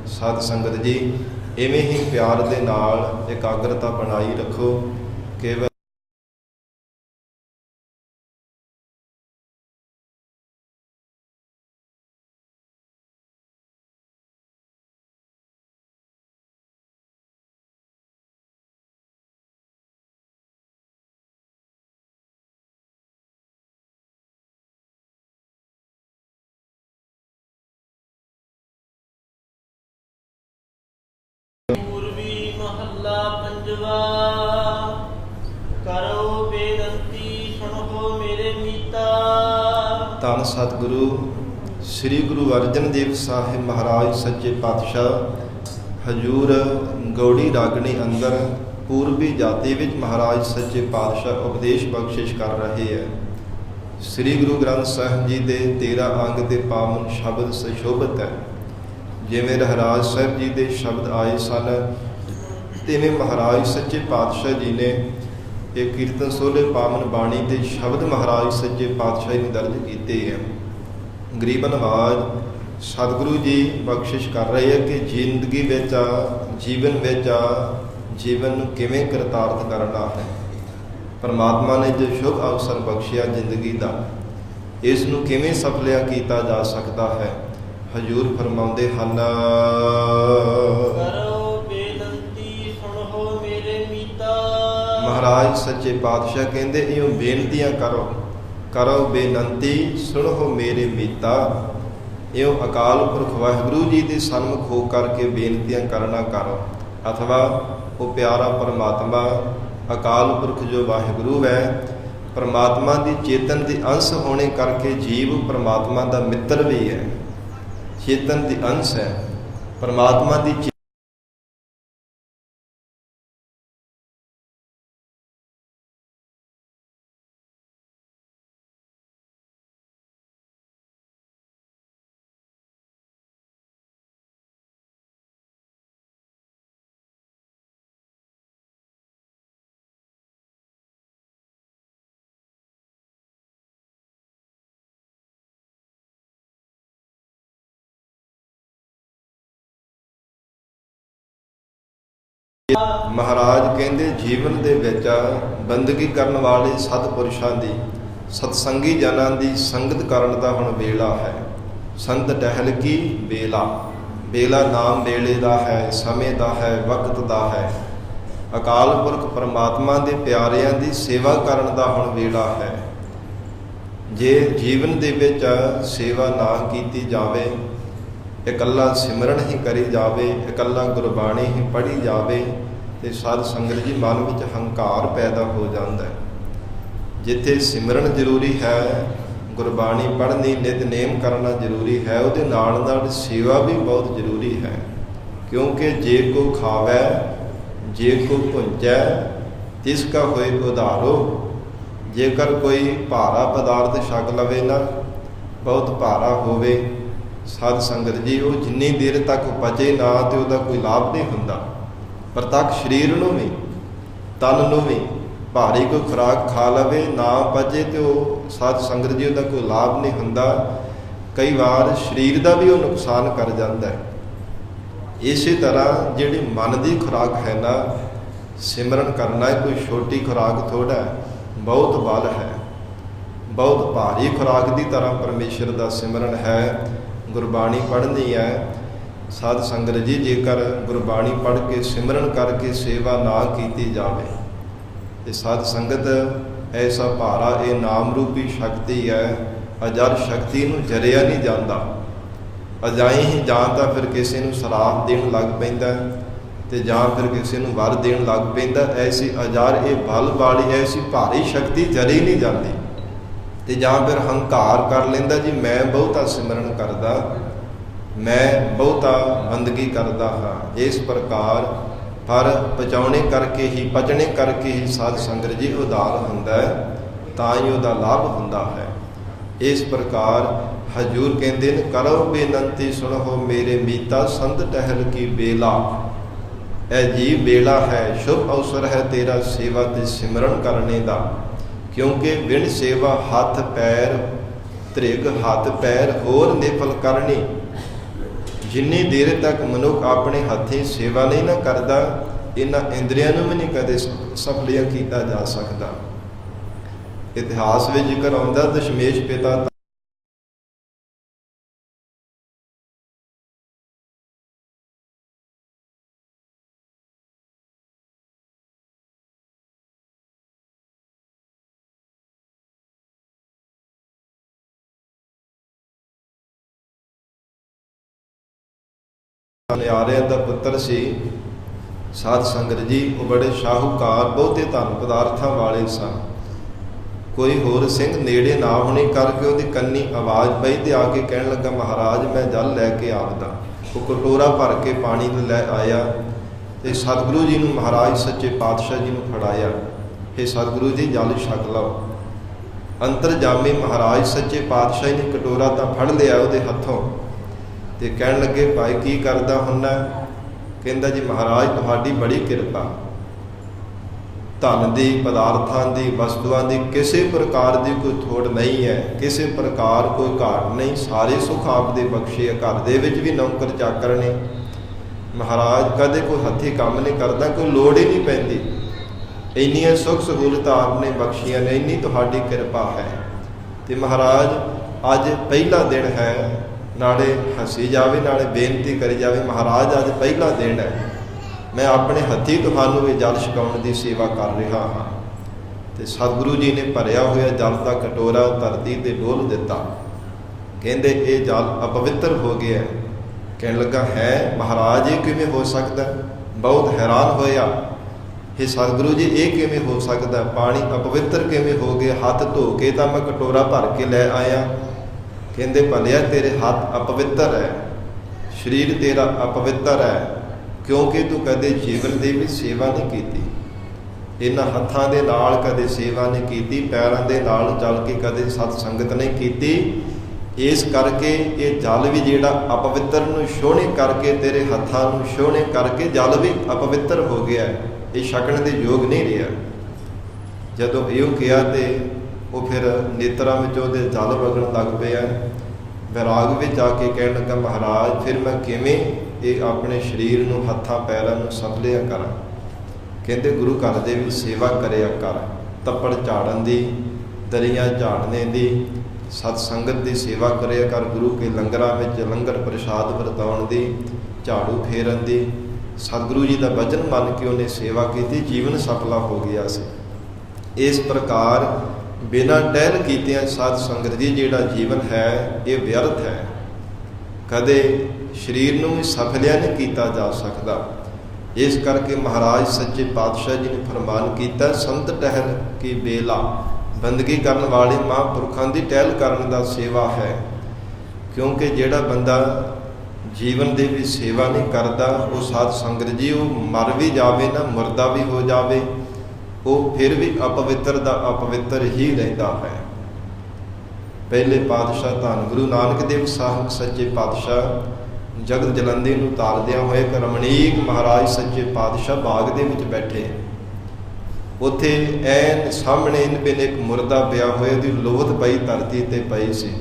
ਸਤ ਸੰਗਤ ਜੀ, ਇਵੇਂ ਹੀ ਪਿਆਰ ਦੇ ਨਾਲ ਇਕਾਗਰਤਾ ਬਣਾਈ ਰੱਖੋ। ਕੇਵਲ ਪੂਰਬੀ ਮਹੱਲਾ ਪੰਜਵਾ। ਕਰੋ ਬੇਨੰਤੀ ਸੁਣੋ ਮੇਰੇ ਮੀਤਾ। ਧੰਨ ਸਤਿਗੁਰੂ ਸ੍ਰੀ ਗੁਰੂ ਅਰਜਨ ਦੇਵ ਸਾਹਿਬ ਮਹਾਰਾਜ ਸੱਚੇ ਪਾਤਸ਼ਾਹ ਹਜੂਰ ਗੌੜੀ ਰਾਗਣੀ ਅੰਦਰ ਪੂਰਬੀ ਜਾਤੀ ਵਿੱਚ ਮਹਾਰਾਜ ਸੱਚੇ ਪਾਤਸ਼ਾਹ ਉਪਦੇਸ਼ ਬਖਸ਼ਿਸ਼ ਕਰ ਰਹੇ ਹੈ। ਸ੍ਰੀ ਗੁਰੂ ਗ੍ਰੰਥ ਸਾਹਿਬ ਜੀ ਦੇ 13 ਅੰਗ ਦੇ ਪਾਵਨ ਸ਼ਬਦ ਸੁਸ਼ੋਭਿਤ ਹੈ। ਜਿਵੇਂ ਰਹਿਰਾਜ ਸਾਹਿਬ ਜੀ ਦੇ ਸ਼ਬਦ ਆਏ ਸਨ, ਤਿਵੇਂ ਮਹਾਰਾਜ ਸੱਚੇ ਪਾਤਸ਼ਾਹ ਜੀ ਨੇ ਇਹ ਕੀਰਤਨ ਸੋਲੇ ਪਾਵਨ ਬਾਣੀ ਦੇ ਸ਼ਬਦ ਮਹਾਰਾਜ ਸੱਚੇ ਪਾਤਸ਼ਾਹ ਨੇ ਦਰਜ ਕੀਤੇ ਹੈ। ਗਰੀਬ ਨਵਾਜ ਸਤਿਗੁਰੂ ਜੀ ਬਖਸ਼ਿਸ਼ ਕਰ ਰਹੇ ਹੈ ਕਿ ਜ਼ਿੰਦਗੀ ਵਿੱਚ ਜੀਵਨ ਨੂੰ ਕਿਵੇਂ ਕਰਤਾਰਥ ਕਰਨਾ ਹੈ। ਪਰਮਾਤਮਾ ਨੇ ਜੋ ਸ਼ੁਭ ਅਵਸਰ ਬਖਸ਼ਿਆ ਜ਼ਿੰਦਗੀ ਦਾ, ਇਸ ਨੂੰ ਕਿਵੇਂ ਸਫਲਿਆ ਕੀਤਾ ਜਾ ਸਕਦਾ ਹੈ। ਹਜੂਰ ਫਰਮਾਉਂਦੇ ਹਨ, ਕਰੋ ਬੇਨੰਤੀ ਸੁਣੋ ਮੇਰੇ ਮੀਤਾ। ਮਹਾਰਾਜ ਸੱਚੇ ਪਾਤਸ਼ਾਹ ਕਹਿੰਦੇ ਇਉਂ ਬੇਨਤੀਆਂ ਕਰੋ ਬੇਨੰਤੀ ਸੁਣੋ ਮੇਰੇ ਮੀਤਾ। ਇਉਂ ਅਕਾਲ ਪੁਰਖ ਵਾਹਿਗੁਰੂ ਜੀ ਦੇ ਸਨਮੁਖ ਹੋ ਕਰਕੇ ਬੇਨਤੀਆਂ ਕਰਨਾ ਕਰੋ, ਅਥਵਾ ਉਹ ਪਿਆਰਾ ਪਰਮਾਤਮਾ ਅਕਾਲ ਪੁਰਖ ਜੋ ਵਾਹਿਗੁਰੂ ਹੈ, ਪਰਮਾਤਮਾ ਦੀ ਚੇਤਨ ਦੇ ਅੰਸ਼ ਹੋਣੇ ਕਰਕੇ ਜੀਵ ਪਰਮਾਤਮਾ ਦਾ ਮਿੱਤਰ ਵੀ ਹੈ, ਚੇਤਨ ਦੀ ਅੰਸ਼ ਹੈ। ਪਰਮਾਤਮਾ ਦੀ ਮਹਾਰਾਜ ਕਹਿੰਦੇ ਜੀਵਨ ਦੇ ਵਿੱਚ ਬੰਦਗੀ ਕਰਨ ਵਾਲੇ ਸਤਿਪੁਰਸ਼ਾਂ ਦੀ, ਸਤਸੰਗੀ ਜਨਾਂ ਦੀ ਸੰਗਤ ਕਰਨ ਦਾ ਹੁਣ ਵੇਲਾ ਹੈ। ਸੰਤ ਟਹਿਲ ਕੀ ਵੇਲਾ ਨਾਮ ਵੇਲੇ ਦਾ ਹੈ, ਸਮੇਂ ਦਾ ਹੈ, ਵਕਤ ਦਾ ਹੈ। ਅਕਾਲ ਪੁਰਖ ਪਰਮਾਤਮਾ ਦੇ ਪਿਆਰਿਆਂ ਦੀ ਸੇਵਾ ਕਰਨ ਦਾ ਹੁਣ ਵੇਲਾ ਹੈ। ਜੇ ਜੀਵਨ ਦੇ ਵਿੱਚ ਸੇਵਾ ਨਾ ਕੀਤੀ ਜਾਵੇ, ਇਕੱਲਾ ਸਿਮਰਨ ਹੀ ਕਰੀ ਜਾਵੇ, ਇਕੱਲਾ ਗੁਰਬਾਣੀ ਹੀ ਪੜ੍ਹੀ ਜਾਵੇ, ਤੇ ਸਾਧ ਸੰਗਤ ਜੀ ਮਨ ਵਿੱਚ ਹੰਕਾਰ ਪੈਦਾ ਹੋ ਜਾਂਦਾ ਹੈ। ਜਿੱਥੇ ਸਿਮਰਨ ਜ਼ਰੂਰੀ ਹੈ, ਗੁਰਬਾਣੀ ਪੜ੍ਹਨੀ, ਨਿਤਨੇਮ ਕਰਨਾ ਜ਼ਰੂਰੀ ਹੈ। ਉਹਦੇ ਨਾਲ ਨਾਲ ਸੇਵਾ ਵੀ ਬਹੁਤ ਜ਼ਰੂਰੀ ਹੈ, ਕਿਉਂਕਿ ਜੇ ਕੋ ਖਾਵੈ ਜੇ ਕੋ ਭੁੰਜੈ ਤਿਸ ਕਾ ਹੋਏ ਉਧਾਰੋ। ਜੇਕਰ ਕੋਈ ਭਾਰਾ ਪਦਾਰਥ ਛਕ ਲਵੇ ਨਾ, ਬਹੁਤ ਭਾਰਾ ਹੋਵੇ, ਸਾਧ ਸੰਗਤ ਜੀ, ਉਹ ਜਿੰਨੀ ਦੇਰ ਤੱਕ ਪਚੇ ਨਾ ਤੇ ਉਹਦਾ ਕੋਈ ਲਾਭ ਨਹੀਂ ਹੁੰਦਾ। ਪ੍ਰਤੱਖ ਸਰੀਰ ਨੂੰ ਵੀ, ਤਨ ਨੂੰ ਵੀ ਭਾਰੀ ਕੋਈ ਖੁਰਾਕ ਖਾ ਲਵੇ, ਨਾ ਪਚੇ ਤੇ ਉਹ ਸਾਧ ਸੰਗਤ ਜੀ ਉਹਦਾ ਕੋਈ ਲਾਭ ਨਹੀਂ ਹੁੰਦਾ। ਕਈ ਵਾਰ ਸਰੀਰ ਦਾ ਵੀ ਉਹ ਨੁਕਸਾਨ ਕਰ ਜਾਂਦਾ ਹੈ। ਇਸੇ ਤਰ੍ਹਾਂ ਜਿਹੜੀ ਮਨ ਦੀ ਖੁਰਾਕ ਹੈ ਨਾ, ਸਿਮਰਨ ਕਰਨਾ ਕੋਈ ਛੋਟੀ ਖੁਰਾਕ ਥੋੜ੍ਹਾ ਹੈ, ਬਹੁਤ ਬਲ ਹੈ, ਬਹੁਤ ਭਾਰੀ ਖੁਰਾਕ ਦੀ ਤਰ੍ਹਾਂ ਪਰਮੇਸ਼ਰ ਦਾ ਸਿਮਰਨ ਹੈ। ਗੁਰਬਾਣੀ ਪੜ੍ਹਨੀ ਹੈ। ਸਾਧ ਸੰਗਤ ਜੀ, ਜੇਕਰ ਗੁਰਬਾਣੀ ਪੜ੍ਹ ਕੇ ਸਿਮਰਨ ਕਰਕੇ ਸੇਵਾ ਨਾ ਕੀਤੀ ਜਾਵੇ ਤੇ ਸਾਧ ਸੰਗਤ, ਐਸਾ ਭਾਰਾ ਇਹ ਨਾਮ ਰੂਪੀ ਸ਼ਕਤੀ ਹੈ, ਅਜਰ ਸ਼ਕਤੀ ਨੂੰ ਜਰਿਆ ਨਹੀਂ ਜਾਂਦਾ। ਅਜਾਈ ਹੀ ਜਾਂ ਤਾਂ ਫਿਰ ਕਿਸੇ ਨੂੰ ਸਰਾਪ ਦੇਣ ਲੱਗ ਪੈਂਦਾ ਤੇ ਜਾਂ ਫਿਰ ਕਿਸੇ ਨੂੰ ਵਰ ਦੇਣ ਲੱਗ ਪੈਂਦਾ। ਐਸੀ ਅਜਰ, ਇਹ ਬਲ ਵਾਲੀ ਐਸੀ ਭਾਰੀ ਸ਼ਕਤੀ ਜਰੀ ਨਹੀਂ ਜਾਂਦੀ। ਤੇ ਜਾਂ ਫਿਰ ਹੰਕਾਰ ਕਰ ਲੈਂਦਾ ਜੀ, ਮੈਂ ਬਹੁਤਾ ਸਿਮਰਨ ਕਰਦਾ, ਮੈਂ ਬਹੁਤਾ ਬੰਦਗੀ ਕਰਦਾ ਹਾਂ। ਇਸ ਪ੍ਰਕਾਰ ਪਰ ਪਚਾਉਣੇ ਕਰਕੇ ਹੀ, ਪਚਣੇ ਕਰਕੇ ਹੀ ਸਾਧ ਸੰਗਤ ਜੀ ਉਧਾਰ ਹੁੰਦਾ ਹੈ, ਤਾਂ ਹੀ ਉਹਦਾ ਲਾਭ ਹੁੰਦਾ ਹੈ। ਇਸ ਪ੍ਰਕਾਰ ਹਜ਼ੂਰ ਕਹਿੰਦੇ ਨੇ, ਕਰੋ ਬੇਨੰਤੀ ਸੁਣੋ ਮੇਰੇ ਮੀਤਾ, ਸੰਤ ਟਹਿਲ ਕੀ ਬੇਲਾ। ਇਹ ਜੀ ਬੇਲਾ ਹੈ, ਸ਼ੁਭ ਅਵਸਰ ਹੈ ਤੇਰਾ ਸੇਵਾ ਤੇ ਸਿਮਰਨ ਕਰਨੇ ਦਾ। ਕਿਉਂਕਿ ਬਿਨ ਸੇਵਾ ਹੱਥ ਪੈਰ ਧ੍ਰਿਗ, ਹੱਥ ਪੈਰ ਹੋਰ ਨਿਫਲ ਕਰਨੀ। ਜਿੰਨੀ ਦੇਰ ਤੱਕ ਮਨੁੱਖ ਆਪਣੇ ਹੱਥੀਂ ਸੇਵਾ ਨਹੀਂ ਨਾ ਕਰਦਾ, ਇਹਨਾਂ ਇੰਦਰੀਆਂ ਨੂੰ ਵੀ ਨਹੀਂ ਕਦੇ ਸਫਲੀਆਂ ਕੀਤਾ ਜਾ ਸਕਦਾ। ਇਤਿਹਾਸ ਵਿੱਚ ਜ਼ਿਕਰ ਆਉਂਦਾ, ਦਸ਼ਮੇਸ਼ ਪਿਤਾ ਨਿਆਰਿਆਂ ਦਾ ਪੁੱਤਰ ਸੀ। ਸਾਧ ਸੰਗਤ ਜੀ, ਉਹ ਬੜੇ ਸ਼ਾਹੂਕਾਰ, ਬਹੁਤੇ ਧਨ ਪਦਾਰਥਾਂ ਵਾਲੇ ਸਨ। ਕੋਈ ਹੋਰ ਸਿੰਘ ਨੇੜੇ ਨਾ ਹੋਣੇ ਕਰਕੇ ਉਹਦੀ ਕੰਨੀ ਆਵਾਜ਼ ਪਈ ਤੇ ਆ ਕੇ ਕਹਿਣ ਲੱਗਾ, ਮਹਾਰਾਜ ਮੈਂ ਜਲ ਲੈ ਕੇ ਆਵਦਾ। ਉਹ ਕਟੋਰਾ ਭਰ ਕੇ ਪਾਣੀ ਨੂੰ ਲੈ ਆਇਆ ਤੇ ਸਤਿਗੁਰੂ ਜੀ ਨੂੰ, ਮਹਾਰਾਜ ਸੱਚੇ ਪਾਤਸ਼ਾਹ ਜੀ ਨੂੰ ਫੜਾਇਆ। ਇਹ ਸਤਿਗੁਰੂ ਜੀ ਜਲ ਛਕ ਲਓ। ਅੰਤਰਜਾਮੀ ਮਹਾਰਾਜ ਸੱਚੇ ਪਾਤਸ਼ਾਹ ਨੇ ਕਟੋਰਾ ਤਾਂ ਫੜ ਲਿਆ ਉਹਦੇ ਹੱਥੋਂ ਤੇ ਕਹਿਣ ਲੱਗੇ, ਭਾਈ ਕੀ ਕਰਦਾ ਹੁੰਨਾ? ਕਹਿੰਦਾ ਜੀ ਮਹਾਰਾਜ ਤੁਹਾਡੀ ਬੜੀ ਕਿਰਪਾ, ਧਨ ਦੀ, ਪਦਾਰਥਾਂ ਦੀ, ਵਸਤੂਆਂ ਦੀ ਕਿਸੇ ਪ੍ਰਕਾਰ ਦੀ ਕੋਈ ਥੋੜ ਨਹੀਂ ਹੈ, ਕਿਸੇ ਪ੍ਰਕਾਰ ਕੋਈ ਘਾਟ ਨਹੀਂ, ਸਾਰੇ ਸੁੱਖ ਆਪ ਦੇ ਬਖਸ਼ੇ ਆ। ਘਰ ਦੇ ਵਿੱਚ ਵੀ ਨੌਕਰ ਚਾਕਰ ਨੇ, ਮਹਾਰਾਜ ਕਦੇ ਕੋਈ ਹੱਥੀਂ ਕੰਮ ਨਹੀਂ ਕਰਦਾ, ਕੋਈ ਲੋੜ ਹੀ ਨਹੀਂ ਪੈਂਦੀ, ਇੰਨੀਆਂ ਸੁੱਖ ਸਹੂਲਤਾਂ ਆਪ ਨੇ ਬਖਸ਼ੀਆਂ ਨੇ, ਇੰਨੀ ਤੁਹਾਡੀ ਕਿਰਪਾ ਹੈ। ਤੇ ਮਹਾਰਾਜ ਅੱਜ ਪਹਿਲਾ ਦਿਨ ਹੈ, ਨਾਲੇ ਹੱਸੀ ਜਾਵੇ ਨਾਲੇ ਬੇਨਤੀ ਕਰੀ ਜਾਵੇ, ਮਹਾਰਾਜ ਅੱਜ ਪਹਿਲਾ ਦਿਨ ਹੈ, ਮੈਂ ਆਪਣੇ ਹੱਥੀਂ ਤੁਹਾਨੂੰ ਇਹ ਜਲ ਛਕਾਉਣ ਦੀ ਸੇਵਾ ਕਰ ਰਿਹਾ ਹਾਂ। ਤੇ ਸਤਿਗੁਰੂ ਜੀ ਨੇ ਭਰਿਆ ਹੋਇਆ ਜਲ ਦਾ ਕਟੋਰਾ ਧਰਤੀ ਤੇ ਡੋਲ ਦਿੱਤਾ। ਕਹਿੰਦੇ ਇਹ ਜਲ ਅਪਵਿੱਤਰ ਹੋ ਗਿਆ। ਕਹਿਣ ਲੱਗਾ, ਹੈ ਮਹਾਰਾਜ ਇਹ ਕਿਵੇਂ ਹੋ ਸਕਦਾ? ਬਹੁਤ ਹੈਰਾਨ ਹੋਇਆ, ਇਹ ਸਤਿਗੁਰੂ ਜੀ ਇਹ ਕਿਵੇਂ ਹੋ ਸਕਦਾ? ਪਾਣੀ ਅਪਵਿੱਤਰ ਕਿਵੇਂ ਹੋ ਗਿਆ? ਹੱਥ ਧੋ ਕੇ ਤਾਂ ਮੈਂ ਕਟੋਰਾ ਭਰ ਕੇ ਲੈ ਆਇਆ। ਕਹਿੰਦੇ ਭਲਿਆ ਤੇਰੇ ਹੱਥ ਅਪਵਿੱਤਰ ਹੈ, ਸਰੀਰ ਤੇਰਾ ਅਪਵਿੱਤਰ ਹੈ, ਕਿਉਂਕਿ ਤੂੰ ਕਦੇ ਜੀਵਨ ਦੀ ਵੀ ਸੇਵਾ ਨਹੀਂ ਕੀਤੀ, ਇਹਨਾਂ ਹੱਥਾਂ ਦੇ ਨਾਲ ਕਦੇ ਸੇਵਾ ਨਹੀਂ ਕੀਤੀ, ਪੈਰਾਂ ਦੇ ਨਾਲ ਚੱਲ ਕੇ ਕਦੇ ਸਤ ਸੰਗਤ ਨਹੀਂ ਕੀਤੀ। ਇਸ ਕਰਕੇ ਇਹ ਜਲ ਵੀ ਜਿਹੜਾ ਅਪਵਿੱਤਰ ਨੂੰ ਛੋਹਣੇ ਕਰਕੇ, ਤੇਰੇ ਹੱਥਾਂ ਨੂੰ ਛੋਹਣੇ ਕਰਕੇ ਜਲ ਵੀ ਅਪਵਿੱਤਰ ਹੋ ਗਿਆ, ਇਹ ਛਕਣ ਦੇ ਯੋਗ ਨਹੀਂ ਰਿਹਾ। ਜਦੋਂ ਇਹੋ ਕਿਹਾ ਤੇ ਉਹ ਫਿਰ ਨੇਤਰਾਂ ਵਿੱਚ ਉਹਦੇ ਜਲ ਵਗਣ ਲੱਗ ਪਿਆ। ਵਿਰਾਗ ਵਿੱਚ ਆ ਕੇ ਕਹਿਣ ਲੱਗਾ, ਮਹਾਰਾਜ ਫਿਰ ਮੈਂ ਕਿਵੇਂ ਇਹ ਆਪਣੇ ਸਰੀਰ ਨੂੰ, ਹੱਥਾਂ ਪੈਰਾਂ ਨੂੰ ਸੰਭਲਿਆ ਕਰਾਂ? ਕਹਿੰਦੇ ਗੁਰੂ ਘਰ ਦੇ ਵਿੱਚ ਸੇਵਾ ਕਰਿਆ ਕਰ, ਤੱਪੜ ਝਾੜਨ ਦੀ, ਦਰੀਆਂ ਝਾੜਨੇ ਦੀ, ਸਤ ਸੰਗਤ ਦੀ ਸੇਵਾ ਕਰਿਆ ਕਰ, ਗੁਰੂ ਕੇ ਲੰਗਰਾਂ ਵਿੱਚ ਲੰਗਰ ਪ੍ਰਸ਼ਾਦ ਵਰਤਾਉਣ ਦੀ, ਝਾੜੂ ਫੇਰਨ ਦੀ। ਸਤਿਗੁਰੂ ਜੀ ਦਾ ਵਚਨ ਮੰਨ ਕੇ ਉਹਨੇ ਸੇਵਾ ਕੀਤੀ, ਜੀਵਨ ਸਫਲਾ ਹੋ ਗਿਆ ਸੀ। ਇਸ ਪ੍ਰਕਾਰ ਬਿਨਾਂ ਟਹਿਲ ਕੀਤਿਆਂ ਸਾਧ ਸੰਗਤ ਜੀ ਜਿਹੜਾ ਜੀਵਨ ਹੈ ਇਹ ਵਿਅਰਥ ਹੈ, ਕਦੇ ਸਰੀਰ ਨੂੰ ਵੀ ਸਫਲਿਆ ਨਹੀਂ ਕੀਤਾ ਜਾ ਸਕਦਾ। ਇਸ ਕਰਕੇ ਮਹਾਰਾਜ ਸੱਚੇ ਪਾਤਸ਼ਾਹ ਜੀ ਨੇ ਫਰਮਾਨ ਕੀਤਾ, ਸੰਤ ਟਹਿਲ ਕੀ ਬੇਲਾ, ਬੰਦਗੀ ਕਰਨ ਵਾਲੇ ਮਹਾਂਪੁਰਖਾਂ ਦੀ ਟਹਿਲ ਕਰਨ ਦਾ ਸੇਵਾ ਹੈ। ਕਿਉਂਕਿ ਜਿਹੜਾ ਬੰਦਾ ਜੀਵਨ ਦੇ ਵਿੱਚ ਸੇਵਾ ਨਹੀਂ ਕਰਦਾ, ਉਹ ਸਾਧ ਸੰਗਤ ਜੀ ਉਹ ਮਰ ਵੀ ਜਾਵੇ ਨਾ, ਮੁਰਦਾ ਵੀ ਹੋ ਜਾਵੇ, ਉਹ ਫਿਰ ਵੀ ਅਪਵਿੱਤਰ ਦਾ ਅਪਵਿੱਤਰ ਹੀ ਰਹਿੰਦਾ ਹੈ। ਪਹਿਲੇ ਪਾਤਸ਼ਾਹ ਧੰਨ ਗੁਰੂ ਨਾਨਕ ਦੇਵ ਸਾਹਿਬ ਸੱਚੇ ਪਾਤਸ਼ਾਹ ਜਗਤ ਜਲੰਧਰ ਨੂੰ ਤਾਰਦਿਆਂ ਹੋਏ ਰਮਣੀਕ ਮਹਾਰਾਜ ਸੱਚੇ ਪਾਤਸ਼ਾਹ ਬਾਗ ਦੇ ਵਿੱਚ ਬੈਠੇ। ਉੱਥੇ ਐਨ ਸਾਹਮਣੇ ਇਨ ਬਿਨ ਇੱਕ ਮੁਰਦਾ ਪਿਆ ਹੋਇਆ, ਉਹਦੀ ਲੋਥ ਪਈ ਧਰਤੀ ਤੇ ਪਈ ਸੀ,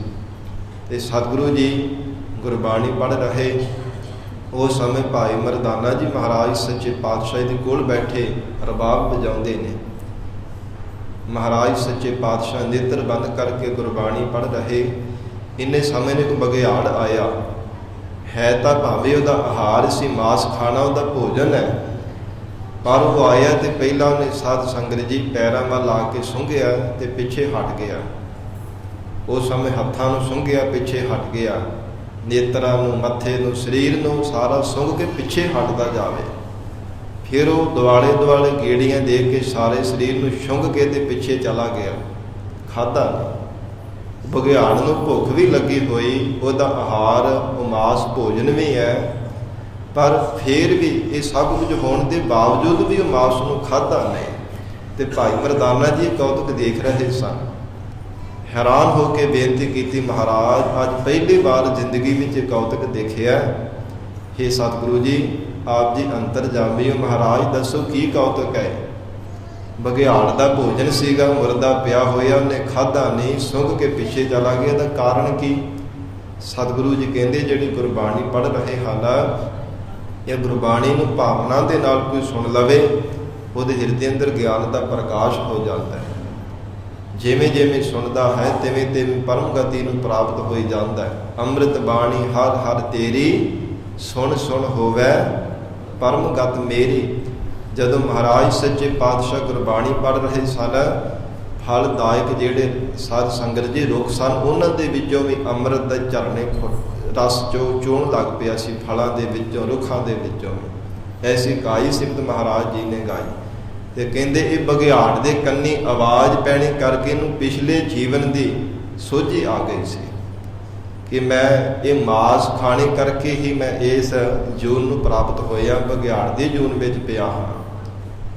ਤੇ ਸਤਿਗੁਰੂ ਜੀ ਗੁਰਬਾਣੀ ਪੜ੍ਹ ਰਹੇ। ਉਸ ਸਮੇਂ ਭਾਈ ਮਰਦਾਨਾ ਜੀ ਮਹਾਰਾਜ ਸੱਚੇ ਪਾਤਸ਼ਾਹ ਦੇ ਕੋਲ ਬੈਠੇ ਰਬਾਬ ਵਜਾਉਂਦੇ ਨੇ। ਮਹਾਰਾਜ ਸੱਚੇ ਪਾਤਸ਼ਾਹ ਨੇਤਰ ਬੰਦ ਕਰਕੇ ਗੁਰਬਾਣੀ ਪੜ੍ਹ ਰਹੇ। ਇੰਨੇ ਸਮੇਂ ਨੇ ਕੋਈ ਬਘਿਆੜ ਆਇਆ, ਹੈ ਤਾਂ ਭਾਵੇਂ ਉਹਦਾ ਆਹਾਰ ਸੀ, ਮਾਸ ਖਾਣਾ ਉਹਦਾ ਭੋਜਨ ਹੈ, ਪਰ ਉਹ ਆਇਆ ਤੇ ਪਹਿਲਾਂ ਉਹਨੇ ਸਾਧ ਸੰਗਤ ਜੀ ਪੈਰਾਂ ਵੱਲ ਲਾ ਕੇ ਸੁੰਘਿਆ ਤੇ ਪਿੱਛੇ ਹਟ ਗਿਆ। ਉਸ ਸਮੇਂ ਹੱਥਾਂ ਨੂੰ ਸੁੰਘਿਆ, ਪਿੱਛੇ ਹਟ ਗਿਆ, ਨੇਤਰਾਂ ਨੂੰ, ਮੱਥੇ ਨੂੰ, ਸਰੀਰ ਨੂੰ ਸਾਰਾ ਸੁੰਘ ਕੇ ਪਿੱਛੇ ਹਟਦਾ ਜਾਵੇ। ਫਿਰ ਉਹ ਦੁਆਲੇ ਦੁਆਲੇ ਗੇੜੀਆਂ ਦੇ ਕੇ ਸਾਰੇ ਸਰੀਰ ਨੂੰ ਸੁੰਘ ਕੇ ਤੇ ਪਿੱਛੇ ਚਲਾ ਗਿਆ। ਖਾਧਾ ਨਹੀਂ। ਬਘਿਆੜ ਨੂੰ ਭੁੱਖ ਵੀ ਲੱਗੀ ਹੋਈ, ਉਹਦਾ ਆਹਾਰ ਉਹ ਮਾਸ ਭੋਜਨ ਵੀ ਹੈ, ਪਰ ਫਿਰ ਵੀ ਇਹ ਸਭ ਕੁਝ ਹੋਣ ਦੇ ਬਾਵਜੂਦ ਵੀ ਉਹ ਮਾਸ ਨੂੰ ਖਾਧਾ ਨਹੀਂ। ਤੇ ਭਾਈ ਮਰਦਾਨਾ ਜੀ ਕੌਤਕ ਦੇਖ ਰਹੇ ਸਨ। ਹੈਰਾਨ ਹੋ ਕੇ ਬੇਨਤੀ ਕੀਤੀ, ਮਹਾਰਾਜ ਅੱਜ ਪਹਿਲੀ ਵਾਰ ਜ਼ਿੰਦਗੀ ਵਿੱਚ ਕੌਤਕ ਦੇਖਿਆ। ਹੇ ਸਤਿਗੁਰੂ ਜੀ, ਆਪ ਜੀ ਅੰਤਰਜਾਮੀ ਹੋ, ਮਹਾਰਾਜ ਦੱਸੋ ਕੀ ਕੌਤਕ ਹੈ। ਬਘਿਆੜ ਦਾ ਭੋਜਨ ਸੀਗਾ, ਮੁਰਦਾ ਪਿਆ ਹੋਇਆ, ਉਹਨੇ ਖਾਧਾ ਨਹੀਂ, ਸੁੰਘ ਕੇ ਪਿੱਛੇ ਚਲਾ ਗਿਆ। ਇਹਦਾ ਕਾਰਨ ਕੀ? ਸਤਿਗੁਰੂ ਜੀ ਕਹਿੰਦੇ ਜਿਹੜੀ ਗੁਰਬਾਣੀ ਪੜ੍ਹ ਰਹੇ ਹਨ, ਇਹ ਗੁਰਬਾਣੀ ਨੂੰ ਭਾਵਨਾ ਦੇ ਨਾਲ ਕੋਈ ਸੁਣ ਲਵੇ, ਉਹਦੇ ਹਿਰਦੇ ਅੰਦਰ ਗਿਆਨ ਦਾ ਪ੍ਰਕਾਸ਼ ਹੋ ਜਾਂਦਾ ਹੈ। ਜਿਵੇਂ ਜਿਵੇਂ ਸੁਣਦਾ ਹੈ ਤਿਵੇਂ ਤਿਵੇਂ ਪਰਮ ਗਤੀ ਨੂੰ ਪ੍ਰਾਪਤ ਹੋਈ ਜਾਂਦਾ ਹੈ। ਅੰਮ੍ਰਿਤ ਬਾਣੀ ਹਰ ਹਰ ਤੇਰੀ, ਸੁਣ ਸੁਣ ਹੋਵੇ ਪਰਮ ਗਤ ਮੇਰੀ। ਜਦੋਂ ਮਹਾਰਾਜ ਸੱਚੇ ਪਾਤਸ਼ਾਹ ਗੁਰਬਾਣੀ ਪੜ੍ਹ ਰਹੇ ਸਨ, ਫਲਦਾਇਕ ਜਿਹੜੇ ਸਾਧ ਸੰਗਤ ਜੀ ਰੁੱਖ ਸਨ, ਉਹਨਾਂ ਦੇ ਵਿੱਚੋਂ ਵੀ ਅੰਮ੍ਰਿਤ ਦੇ ਝਰਨੇ ਰਸ ਚੋਣ ਲੱਗ ਪਿਆ ਸੀ, ਫਲਾਂ ਦੇ ਵਿੱਚੋਂ, ਰੁੱਖਾਂ ਦੇ ਵਿੱਚੋਂ ਵੀ। ਐਸੀ ਗਾਈ ਸਿਫਤ ਮਹਾਰਾਜ ਜੀ ਨੇ ਗਾਈ। ਤੇ ਕਹਿੰਦੇ ਇਹ ਬਘਿਆੜ ਦੇ ਕੰਨੀ ਆਵਾਜ਼ ਪੈਣੇ ਕਰਕੇ ਇਹਨੂੰ ਪਿਛਲੇ ਜੀਵਨ ਦੀ ਸੋਝੀ ਆ ਗਈ ਸੀ ਕਿ ਮੈਂ ਇਹ ਮਾਸ ਖਾਣੇ ਕਰਕੇ ਹੀ ਮੈਂ ਇਸ ਜੂਨ ਨੂੰ ਪ੍ਰਾਪਤ ਹੋਇਆ, ਬਘਿਆੜ ਦੇ ਜੂਨ ਵਿੱਚ ਪਿਆ ਹਾਂ।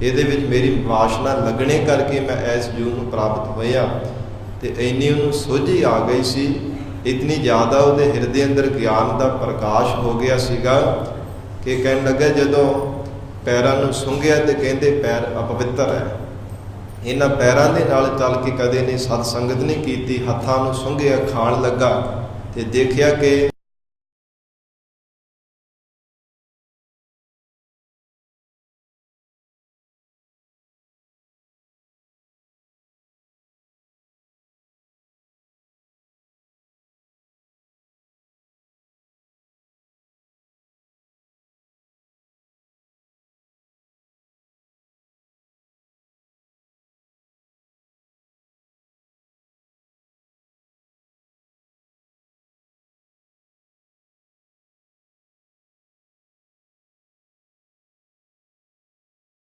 ਇਹਦੇ ਵਿੱਚ ਮੇਰੀ ਵਾਸ਼ਨਾ ਲੱਗਣੇ ਕਰਕੇ ਮੈਂ ਇਸ ਜੂਨ ਨੂੰ ਪ੍ਰਾਪਤ ਹੋਇਆ। ਤੇ ਇੰਨੀ ਉਹਨੂੰ ਸੋਝੀ ਆ ਗਈ ਸੀ, ਇਤਨੀ ਜ਼ਿਆਦਾ ਉਹਦੇ ਹਿਰਦੇ ਅੰਦਰ ਗਿਆਨ ਦਾ ਪ੍ਰਕਾਸ਼ ਹੋ ਗਿਆ ਸੀਗਾ ਕਿ ਕਹਿਣ ਲੱਗਾ, ਜਦੋਂ ਪੈਰਾਂ ਨੂੰ ਸੁੰਘਿਆ ਤੇ ਕਹਿੰਦੇ ਪੈਰ ਅਪਵਿੱਤਰ ਹੈ। ਇਹਨਾਂ ਪੈਰਾਂ ਦੇ ਨਾਲ ਚੱਲ ਕੇ ਕਦੇ ਨਹੀਂ ਸਤ ਸੰਗਤ ਨਹੀਂ ਕੀਤੀ। ਹੱਥਾਂ ਨੂੰ ਸੁੰਘਿਆ, ਖਾਣ ਲੱਗਾ ਤੇ ਦੇਖਿਆ ਕਿ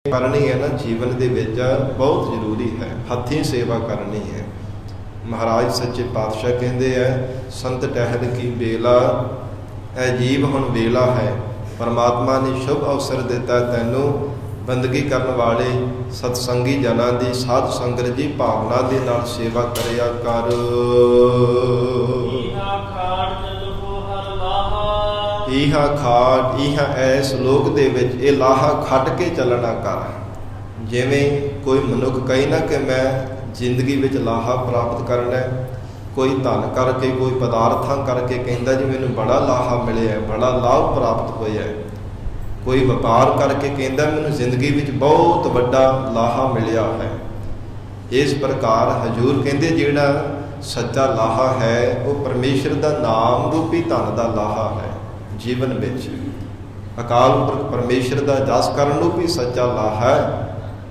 ਕਰਨੀ ਹੈ ਨਾ, ਜੀਵਨ ਦੇ ਵਿੱਚ ਬਹੁਤ ਜ਼ਰੂਰੀ ਹੈ, ਹੱਥੀਂ ਸੇਵਾ ਕਰਨੀ ਹੈ। ਮਹਾਰਾਜ ਸੱਚੇ ਪਾਤਸ਼ਾਹ ਕਹਿੰਦੇ ਹੈ, ਸੰਤ ਟਹਿਲ ਕੀ ਬੇਲਾ, ਇਹ ਜੀਵ ਹੁਣ ਵੇਲਾ ਹੈ। ਪਰਮਾਤਮਾ ਨੇ ਸ਼ੁਭ ਅਵਸਰ ਦਿੱਤਾ ਤੈਨੂੰ, ਬੰਦਗੀ ਕਰਨ ਵਾਲੇ ਸਤਸੰਗੀ ਜਨਾਂ ਦੀ, ਸਾਧ ਸੰਗਤ ਦੀ ਭਾਵਨਾ ਦੇ ਨਾਲ ਸੇਵਾ ਕਰਿਆ ਕਰ। ਇਹਾ ਖਾਟ, ਇਹਾ ਐਸ ਲੋਕ ਦੇ ਵਿੱਚ ਇਹ ਲਾਹਾ ਖੱਟ ਕੇ ਚੱਲਣਾ ਕਰ। ਜਿਵੇਂ ਕੋਈ ਮਨੁੱਖ ਕਹੇ ਨਾ ਕਿ ਮੈਂ ਜ਼ਿੰਦਗੀ ਵਿੱਚ ਲਾਹਾ ਪ੍ਰਾਪਤ ਕਰਨਾ, ਕੋਈ ਧਨ ਕਰਕੇ, ਕੋਈ ਪਦਾਰਥਾਂ ਕਰਕੇ ਕਹਿੰਦਾ ਜੀ ਮੈਨੂੰ ਬੜਾ ਲਾਹਾ ਮਿਲਿਆ, ਬੜਾ ਲਾਭ ਪ੍ਰਾਪਤ ਹੋਇਆ। ਕੋਈ ਵਪਾਰ ਕਰਕੇ ਕਹਿੰਦਾ ਮੈਨੂੰ ਜ਼ਿੰਦਗੀ ਵਿੱਚ ਬਹੁਤ ਵੱਡਾ ਲਾਹਾ ਮਿਲਿਆ ਹੈ। ਇਸ ਪ੍ਰਕਾਰ ਹਜ਼ੂਰ ਕਹਿੰਦੇ ਜਿਹੜਾ ਸੱਚਾ ਲਾਹਾ ਹੈ ਉਹ ਪਰਮੇਸ਼ਰ ਦਾ ਨਾਮ ਰੂਪੀ ਧਨ ਦਾ ਲਾਹਾ ਹੈ। ਜੀਵਨ ਵਿੱਚ ਅਕਾਲ ਪੁਰਖ ਪਰਮੇਸ਼ਰ ਦਾ ਜਸ ਕਰਨ ਨੂੰ ਵੀ ਸੱਚਾ ਲਾਹਾ ਹੈ।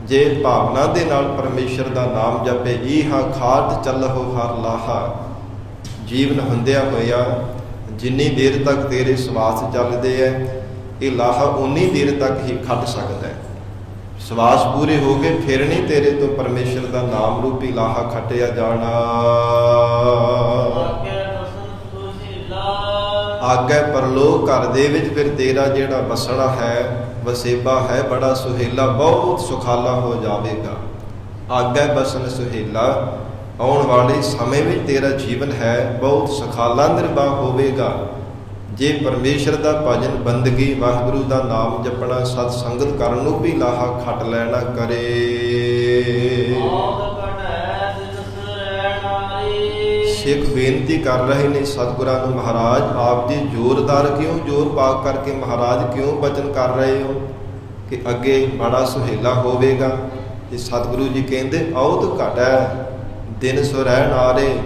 ਜੇ ਭਾਵਨਾ ਦੇ ਨਾਲ ਪਰਮੇਸ਼ਰ ਦਾ ਨਾਮ ਜਪੇ, ਇਹਾ ਖਾਟ ਚੱਲਹੁ ਹਰ ਲਾਹਾ। ਜੀਵਨ ਹੁੰਦਿਆਂ ਹੋਇਆ ਜਿੰਨੀ ਦੇਰ ਤੱਕ ਤੇਰੇ ਸਵਾਸ ਚੱਲਦੇ ਹੈ, ਇਹ ਲਾਹਾ ਉਨੀ ਦੇਰ ਤੱਕ ਹੀ ਖੱਟ ਸਕਦਾ ਹੈ। ਸਵਾਸ ਪੂਰੇ ਹੋ ਗਏ, ਫਿਰ ਨਹੀਂ ਤੇਰੇ ਤੋਂ ਪਰਮੇਸ਼ਰ ਦਾ ਨਾਮ ਰੂਪੀ ਲਾਹਾ ਖੱਟਿਆ ਜਾਣਾ। ਆਗੇ ਪਰਲੋਕ ਘਰ ਦੇ ਵਿੱਚ ਫਿਰ ਤੇਰਾ ਜਿਹੜਾ ਵਸਣਾ ਹੈ, ਵਸੇਬਾ ਹੈ, ਬੜਾ ਸੁਹੇਲਾ, ਬਹੁਤ ਸੁਖਾਲਾ ਹੋ ਜਾਵੇਗਾ। ਆਗੇ ਬਸਨ ਸੁਹੇਲਾ, ਆਉਣ ਵਾਲੇ ਸਮੇਂ ਵਿੱਚ ਤੇਰਾ ਜੀਵਨ ਹੈ ਬਹੁਤ ਸੁਖਾਲਾ ਨਿਰਵਾਹ ਹੋਵੇਗਾ ਜੇ ਪਰਮੇਸ਼ਰ ਦਾ ਭਜਨ, ਬੰਦਗੀ, ਵਾਹਿਗੁਰੂ ਦਾ ਨਾਮ ਜਪਣਾ, ਸਤ ਸੰਗਤ ਕਰਨ ਨੂੰ ਵੀ ਲਾਹਾ ਖੱਟ ਲੈਣਾ ਕਰੇ। ਸਿੱਖ ਬੇਨਤੀ ਕਰ ਰਹੇ ਨੇ ਸਤਿਗੁਰਾਂ ਨੂੰ, ਮਹਾਰਾਜ ਆਪ ਜੀ ਜ਼ੋਰਦਾਰ ਕਿਉਂ, ਜ਼ੋਰ ਪਾ ਕਰਕੇ ਮਹਾਰਾਜ ਕਿਉਂ ਬਚਨ ਕਰ ਰਹੇ ਹੋ ਕਿ ਅੱਗੇ ਬੜਾ ਸੁਹੇਲਾ ਹੋਵੇਗਾ। ਤੇ ਸਤਿਗੁਰੂ ਜੀ ਕਹਿੰਦੇ ਔਤ ਘਟ ਹੈ ਦਿਨ ਸੋ ਰਹਿਣ ਆਰੇ,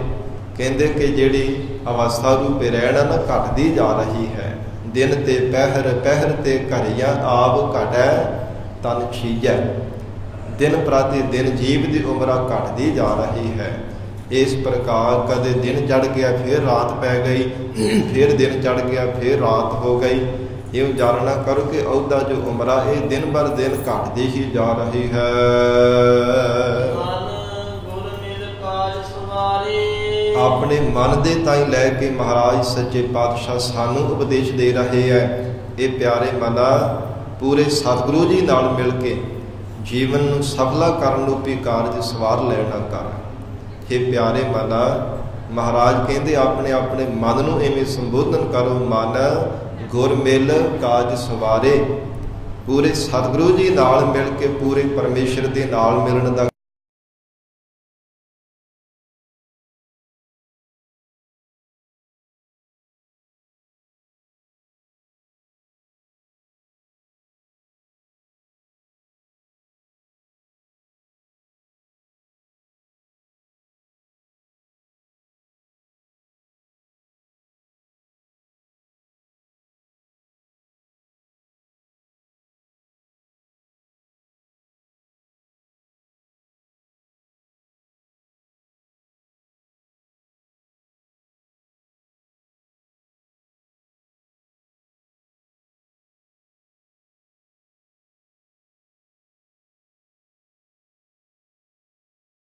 ਕਹਿੰਦੇ ਕਿ ਜਿਹੜੀ ਅਵਸਥਾ ਰੂਪੇ ਰਹਿਣਾ ਨਾ ਘਟਦੀ ਜਾ ਰਹੀ ਹੈ। ਦਿਨ ਤੇ ਪਹਿਰ, ਪਹਿਰ ਤੇ ਘੜੀਆਂ ਆਪ ਘਟੈ ਤਨ ਛੀਜੈ। ਦਿਨ ਪ੍ਰਤੀ ਦਿਨ ਜੀਵ ਦੀ ਉਮਰਾਂ ਘਟਦੀ ਜਾ ਰਹੀ ਹੈ। ਇਸ ਪ੍ਰਕਾਰ ਕਦੇ ਦਿਨ ਚੜ ਗਿਆ ਫਿਰ ਰਾਤ ਪੈ ਗਈ, ਫਿਰ ਦਿਨ ਚੜ ਗਿਆ ਫਿਰ ਰਾਤ ਹੋ ਗਈ। ਇਹ ਜਾਣਨਾ ਕਰੋ ਕਿ ਉਹਦਾ ਜੋ ਉਮਰਾ ਇਹ ਦਿਨ ਬਰ ਦਿਨ ਘਟਦੀ ਹੀ ਜਾ ਰਹੀ ਹੈ। ਆਪਣੇ ਮਨ ਦੇ ਤਾਈਂ ਲੈ ਕੇ ਮਹਾਰਾਜ ਸੱਚੇ ਪਾਤਸ਼ਾਹ ਸਾਨੂੰ ਉਪਦੇਸ਼ ਦੇ ਰਹੇ ਹੈ। ਇਹ ਪਿਆਰੇ ਮਨਾ ਪੂਰੇ ਸਤਿਗੁਰੂ ਜੀ ਨਾਲ ਮਿਲ ਕੇ ਜੀਵਨ ਨੂੰ ਸਫਲਾ ਕਰਨ ਰੂਪੀ ਕਾਰਜ ਸਵਾਰ ਲੈਣਾ ਕਰ। ਇਹ ਪਿਆਰੇ ਮਨਾ ਮਹਾਰਾਜ ਕਹਿੰਦੇ ਆਪਣੇ ਆਪਣੇ ਮਨ ਨੂੰ ਐਵੇਂ ਸੰਬੋਧਨ ਕਰੋ, ਮਨ ਗੁਰ ਮਿਲ ਕਾਜ ਸਵਾਰੇ। ਪੂਰੇ ਸਤਿਗੁਰੂ ਜੀ ਨਾਲ ਮਿਲ ਕੇ ਪੂਰੇ ਪਰਮੇਸ਼ਰ ਦੇ ਨਾਲ ਮਿਲਣ ਦਾ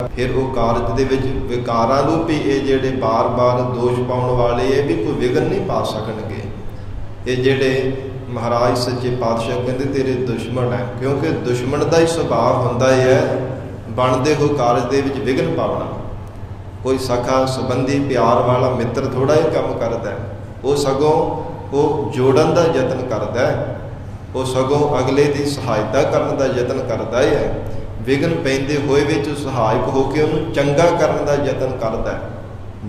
ਫਿਰ ਉਹ ਕਾਰਜ ਦੇ ਵਿੱਚ ਵਿਕਾਰਾਂ ਰੂਪੀ ਇਹ ਜਿਹੜੇ ਬਾਰ-ਬਾਰ ਦੋਸ਼ ਪਾਉਣ ਵਾਲੇ ਇਹ ਵੀ ਕੋਈ ਵਿਘਨ ਨਹੀਂ ਪਾ ਸਕਣਗੇ। ਇਹ ਜਿਹੜੇ ਮਹਾਰਾਜ ਸੱਚੇ ਪਾਤਸ਼ਾਹ ਕਹਿੰਦੇ ਤੇਰੇ ਦੁਸ਼ਮਣ ਹੈ, ਕਿਉਂਕਿ ਦੁਸ਼ਮਣ ਦਾ ਹੀ ਸੁਭਾਅ ਹੁੰਦਾ ਹੈ ਬਣਦੇ ਹੋ ਕਾਰਜ ਦੇ ਵਿੱਚ ਵਿਘਨ ਪਾਉਣਾ। ਕੋਈ ਸਖਾ ਸੰਬੰਧੀ ਪਿਆਰ ਵਾਲਾ ਮਿੱਤਰ ਥੋੜਾ ਹੀ ਕੰਮ ਕਰਦਾ, ਉਹ ਸਗੋਂ ਉਹ ਜੋੜਨ ਦਾ ਯਤਨ ਕਰਦਾ, ਉਹ ਸਗੋਂ ਅਗਲੇ ਦੀ ਸਹਾਇਤਾ ਕਰਨ ਦਾ ਯਤਨ ਕਰਦਾ ਹੈ। ਵਿਘਨ ਪੈਂਦੇ ਹੋਏ ਵਿੱਚ ਸਹਾਇਕ ਹੋ ਕੇ ਉਹਨੂੰ ਚੰਗਾ ਕਰਨ ਦਾ ਯਤਨ ਕਰਦਾ।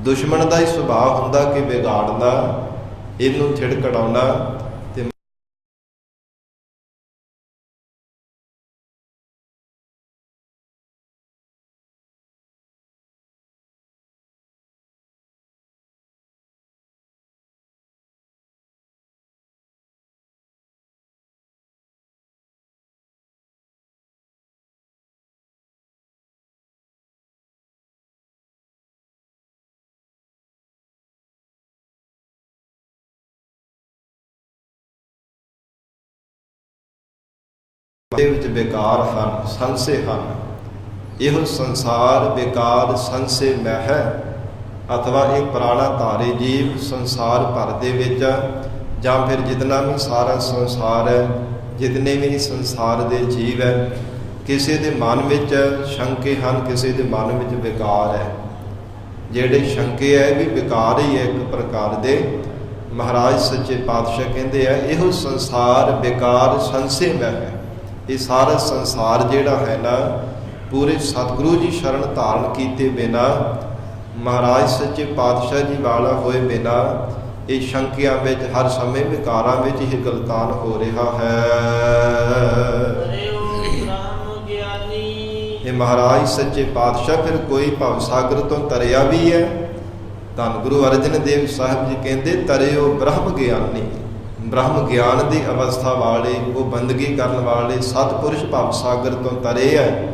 ਦੁਸ਼ਮਣ ਦਾ ਹੀ ਸੁਭਾਅ ਹੁੰਦਾ ਕਿ ਵਿਗਾੜਨਾ, ਇਹਨੂੰ ਛਿੜਕੜਾਉਣਾ। ਤੇ ਦੇ ਵਿੱਚ ਬੇਕਾਰ ਹਨ, ਸੰਸੇ ਹਨ। ਇਹੋ ਸੰਸਾਰ ਬੇਕਾਰ ਸੰਸੇ ਮੈਂ ਹੈ, ਅਥਵਾ ਇਹ ਪ੍ਰਾਣਾ ਧਾਰੇ ਜੀਵ ਸੰਸਾਰ ਭਰ ਦੇ ਵਿੱਚ, ਜਾਂ ਫਿਰ ਜਿਤਨਾ ਵੀ ਸਾਰਾ ਸੰਸਾਰ ਹੈ, ਜਿਤਨੇ ਵੀ ਸੰਸਾਰ ਦੇ ਜੀਵ ਹੈ, ਕਿਸੇ ਦੇ ਮਨ ਵਿੱਚ ਸ਼ੰਕੇ ਹਨ, ਕਿਸੇ ਦੇ ਮਨ ਵਿੱਚ ਵਿਕਾਰ ਹੈ। ਜਿਹੜੇ ਸ਼ੰਕੇ ਹੈ ਵੀ ਵਿਕਾਰ ਹੀ ਹੈ ਇੱਕ ਪ੍ਰਕਾਰ ਦੇ। ਮਹਾਰਾਜ ਸੱਚੇ ਪਾਤਸ਼ਾਹ ਕਹਿੰਦੇ ਆ ਇਹੋ ਸੰਸਾਰ ਬੇਕਾਰ ਸੰਸੇ ਮੈਂ ਹੈ। ਇਹ ਸਾਰਾ ਸੰਸਾਰ ਜਿਹੜਾ ਹੈ ਨਾ ਪੂਰੇ ਸਤਿਗੁਰੂ ਜੀ ਸ਼ਰਨ ਧਾਰਨ ਕੀਤੇ ਬਿਨਾ, ਮਹਾਰਾਜ ਸੱਚੇ ਪਾਤਸ਼ਾਹ ਜੀ ਵਾਲਾ ਹੋਏ ਬਿਨਾ, ਇਹ ਸ਼ੰਕਿਆਂ ਵਿੱਚ ਹਰ ਸਮੇਂ ਵਿਕਾਰਾਂ ਵਿੱਚ ਹੀ ਗਲਤਾਨ ਹੋ ਰਿਹਾ ਹੈ। ਇਹ ਮਹਾਰਾਜ ਸੱਚੇ ਪਾਤਸ਼ਾਹ ਫਿਰ ਕੋਈ ਭਵ ਸਾਗਰ ਤੋਂ ਤਰਿਆ ਵੀ ਹੈ। ਧੰਨ ਗੁਰੂ ਅਰਜਨ ਦੇਵ ਸਾਹਿਬ ਜੀ ਕਹਿੰਦੇ ਤਰਿਓ ਬ੍ਰਹਮ ਗਿਆਨੀ। ਬ੍ਰਹਮ ਗਿਆਨ ਦੀ ਅਵਸਥਾ ਵਾਲੇ, ਉਹ ਬੰਦਗੀ ਕਰਨ ਵਾਲੇ ਸਤਿਪੁਰਸ਼ ਭਵ ਸਾਗਰ ਤੋਂ ਤਰੇ ਹੈ,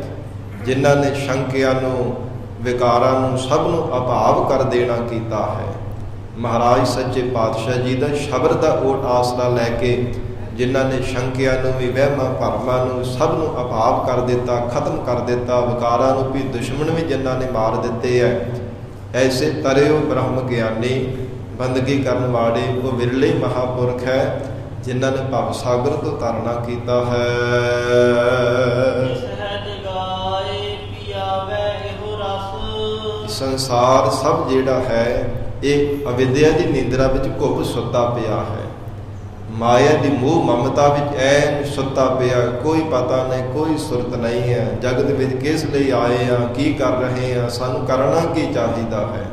ਜਿਨ੍ਹਾਂ ਨੇ ਸ਼ੰਕਿਆਂ ਨੂੰ, ਵਿਕਾਰਾਂ ਨੂੰ, ਸਭ ਨੂੰ ਅਭਾਵ ਕਰ ਦੇਣਾ ਕੀਤਾ ਹੈ। ਮਹਾਰਾਜ ਸੱਚੇ ਪਾਤਸ਼ਾਹ ਜੀ ਦਾ ਸ਼ਬਦ ਦਾ ਓਟ ਆਸਰਾ ਲੈ ਕੇ ਜਿਨ੍ਹਾਂ ਨੇ ਸ਼ੰਕਿਆਂ ਨੂੰ ਵੀ, ਵਹਿਮਾਂ ਭਰਮਾਂ ਨੂੰ, ਸਭ ਨੂੰ ਅਭਾਵ ਕਰ ਦਿੱਤਾ, ਖਤਮ ਕਰ ਦਿੱਤਾ, ਵਿਕਾਰਾਂ ਨੂੰ ਵੀ, ਦੁਸ਼ਮਣ ਵੀ ਜਿਨ੍ਹਾਂ ਨੇ ਮਾਰ ਦਿੱਤੇ ਹੈ। ਐਸੇ ਤਰਿਓ ਬ੍ਰਹਮ ਗਿਆਨੀ, ਬੰਦਗੀ ਕਰਨ ਵਾਲੇ ਉਹ ਵਿਰਲੇ ਮਹਾਂਪੁਰਖ ਹੈ ਜਿਨ੍ਹਾਂ ਨੇ ਭਵ ਸਾਗਰ ਤੋਂ ਤਰਨਾ ਕੀਤਾ ਹੈ। ਸੰਸਾਰ ਸਭ ਜਿਹੜਾ ਹੈ ਇਹ ਅਵਿਦਿਆ ਦੀ ਨਿੰਦਰਾ ਵਿੱਚ ਘੁੱਪ ਸੁੱਤਾ ਪਿਆ ਹੈ। ਮਾਇਆ ਦੀ ਮੋਹ ਮਮਤਾ ਵਿੱਚ ਐਨ ਸੁੱਤਾ ਪਿਆ, ਕੋਈ ਪਤਾ ਨਹੀਂ, ਕੋਈ ਸੁਰਤ ਨਹੀਂ ਹੈ। ਜਗਤ ਵਿੱਚ ਕਿਸ ਲਈ ਆਏ ਆ, ਕੀ ਕਰ ਰਹੇ ਆ, ਸਾਨੂੰ ਕਰਨਾ ਕੀ ਚਾਹੀਦਾ ਹੈ।